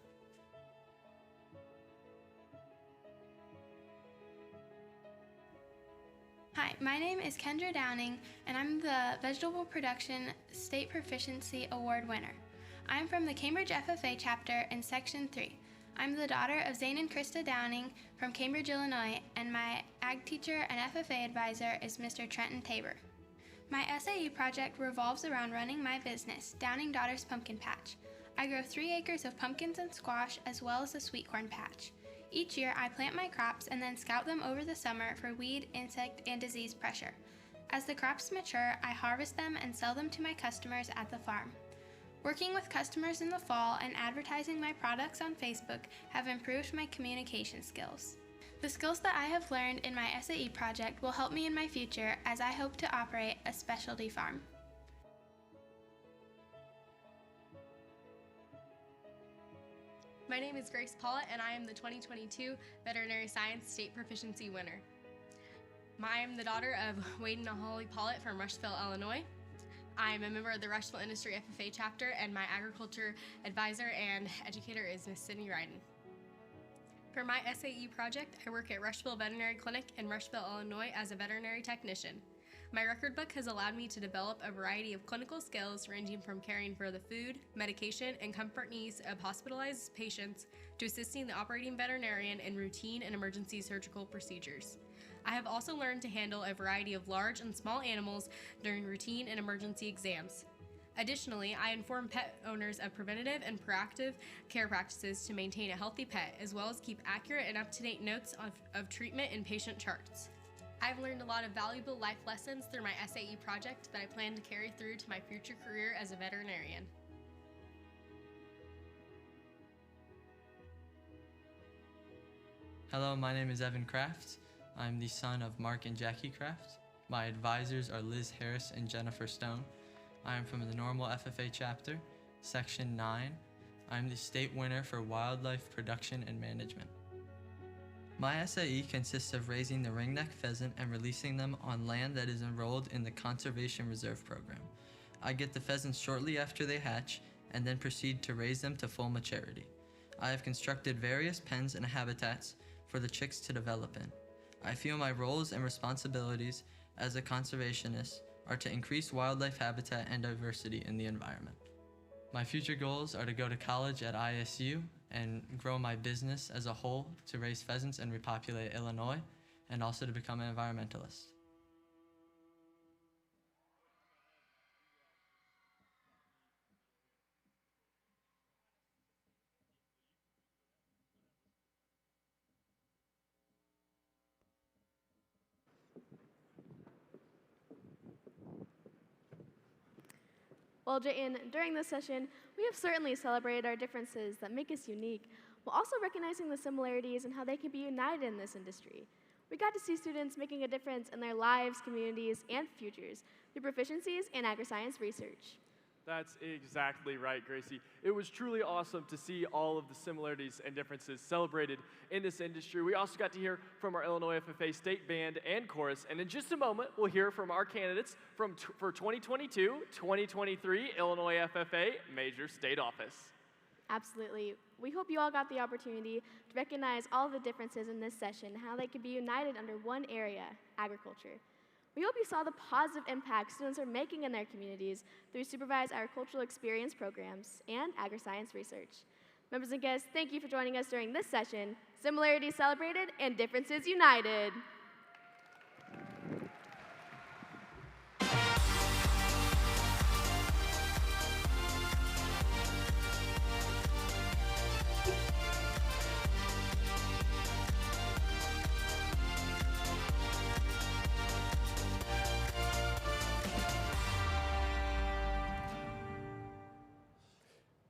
Hi, my name is Kendra Downing, and I'm the Vegetable Production State Proficiency Award winner. I'm from the Cambridge FFA chapter in Section 3. I'm the daughter of Zane and Krista Downing from Cambridge, Illinois, and my ag teacher and FFA advisor is Mr. Trenton Tabor. My SAE project revolves around running my business, Downing Daughters Pumpkin Patch. I grow 3 acres of pumpkins and squash as well as a sweet corn patch. Each year I plant my crops and then scout them over the summer for weed, insect, and disease pressure. As the crops mature, I harvest them and sell them to my customers at the farm. Working with customers in the fall and advertising my products on Facebook have improved my communication skills. The skills that I have learned in my SAE project will help me in my future as I hope to operate a specialty farm.
My name is Grace Paulett, and I am the 2022 Veterinary Science State Proficiency winner. I am the daughter of Wade and Holly Paulett from Rushville, Illinois. I am a member of the Rushville Industry FFA chapter, and my agriculture advisor and educator is Miss Sydney Ryden. For my SAE project, I work at Rushville Veterinary Clinic in Rushville, Illinois as a veterinary technician. My record book has allowed me to develop a variety of clinical skills ranging from caring for the food, medication, and comfort needs of hospitalized patients to assisting the operating veterinarian in routine and emergency surgical procedures. I have also learned to handle a variety of large and small animals during routine and emergency exams. Additionally, I inform pet owners of preventative and proactive care practices to maintain a healthy pet, as well as keep accurate and up-to-date notes of treatment and patient charts. I've learned a lot of valuable life lessons through my SAE project that I plan to carry through to my future career as a veterinarian.
Hello, my name is Evan Kraft. I'm the son of Mark and Jackie Kraft. My advisors are Liz Harris and Jennifer Stone. I am from the Normal FFA chapter, Section 9. I'm the state winner for wildlife production and management. My SAE consists of raising the ringneck pheasant and releasing them on land that is enrolled in the Conservation Reserve Program. I get the pheasants shortly after they hatch and then proceed to raise them to full maturity. I have constructed various pens and habitats for the chicks to develop in. I feel my roles and responsibilities as a conservationist are to increase wildlife habitat and diversity in the environment. My future goals are to go to college at ISU and grow my business as a whole to raise pheasants and repopulate Illinois, and also to become an environmentalist.
Well, Jayton, during this session, we have certainly celebrated our differences that make us unique, while also recognizing the similarities and how they can be united in this industry. We got to see students making a difference in their lives, communities, and futures through proficiencies in agri-science research.
That's exactly right, Gracie. It was truly awesome to see all of the similarities and differences celebrated in this industry. We also got to hear from our Illinois FFA State Band and Chorus, and in just a moment, we'll hear from our candidates for 2022-2023 Illinois FFA Major State Office.
Absolutely. We hope you all got the opportunity to recognize all the differences in this session and how they can be united under one area, agriculture. We hope you saw the positive impact students are making in their communities through supervised agricultural experience programs and agri-science research. Members and guests, thank you for joining us during this session. Similarities celebrated and differences united.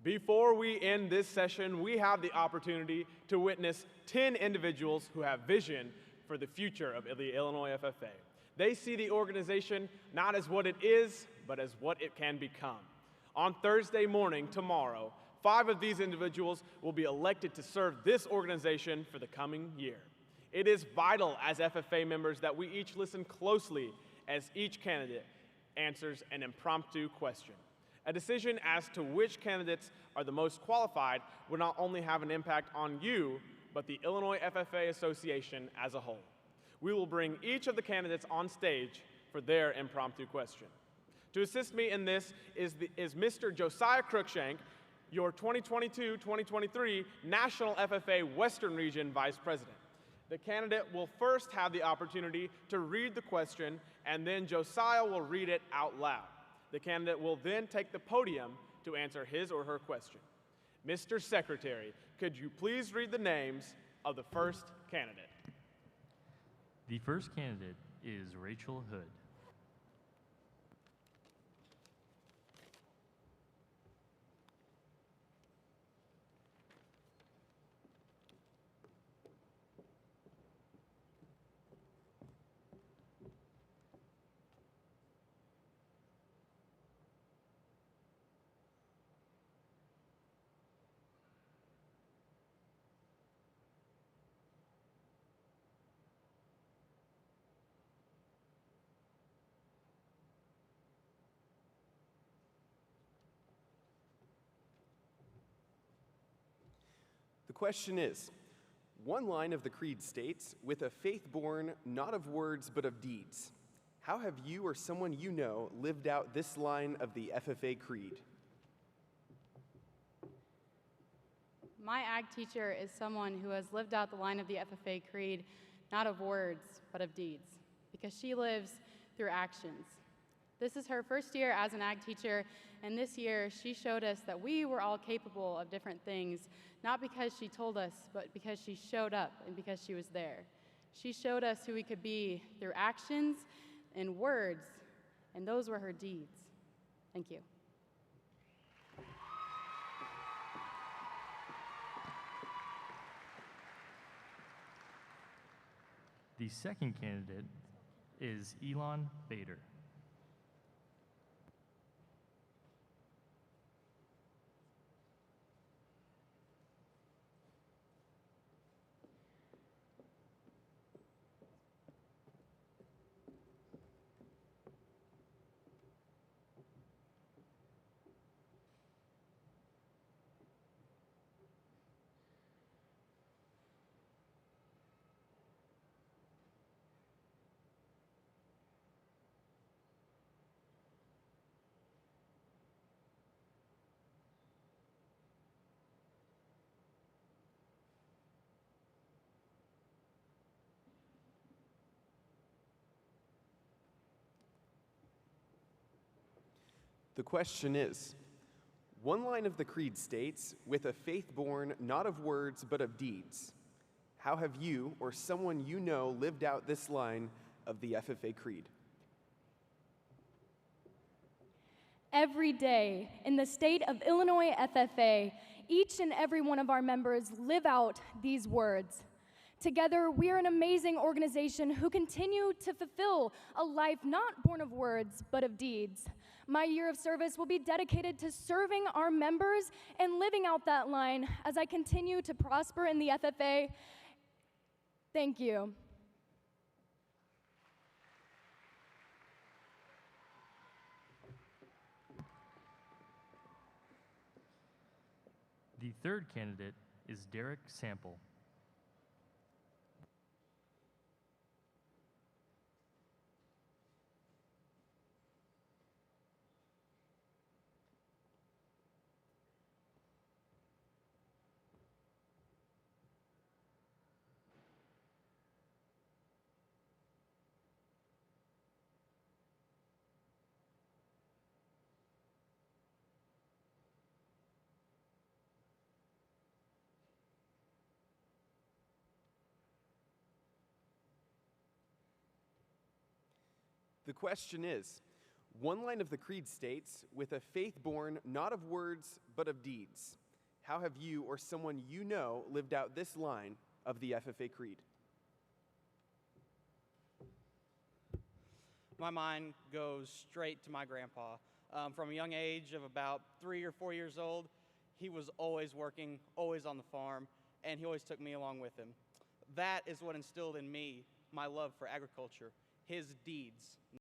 Before we end this session, we have the opportunity to witness 10 individuals who have vision for the future of the Illinois FFA. They see the organization not as what it is, but as what it can become. On Thursday morning, tomorrow, 5 of these individuals will be elected to serve this organization for the coming year. It is vital as FFA members that we each listen closely as each candidate answers an impromptu question. A decision as to which candidates are the most qualified would not only have an impact on you, but the Illinois FFA Association as a whole. We will bring each of the candidates on stage for their impromptu question. To assist me in this is Mr. Josiah Cruikshank, your 2022-2023 National FFA Western Region Vice President. The candidate will first have the opportunity to read the question, and then Josiah will read it out loud. The candidate will then take the podium to answer his or her question. Mr. Secretary, could you please read the names of the first candidate?
The first candidate is Rachel Hood.
question is, one line of the creed states, with a faith born not of words but of deeds. How have you or someone you know lived out this line of the FFA creed?
My ag teacher is someone who has lived out the line of the FFA creed, not of words, but of deeds, because she lives through actions. This is her first year as an ag teacher, and this year she showed us that we were all capable of different things, not because she told us, but because she showed up and because she was there. She showed us who we could be through actions and words, and those were her deeds. Thank you.
The second candidate is Elon Bader.
The question is, one line of the creed states, with a faith born not of words but of deeds. How have you or someone you know lived out this line of the FFA creed?
Every day in the state of Illinois FFA, each and every one of our members live out these words. Together, we are an amazing organization who continue to fulfill a life not born of words, but of deeds. My year of service will be dedicated to serving our members and living out that line as I continue to prosper in the FFA. Thank you.
The third candidate is Derek Sample.
The question is, one line of the creed states, with a faith born not of words but of deeds. How have you or someone you know lived out this line of the FFA creed?
My mind goes straight to my grandpa. From a young age of about 3 or 4 years old, he was always working, always on the farm, and he always took me along with him. That is what instilled in me my love for agriculture, his deeds.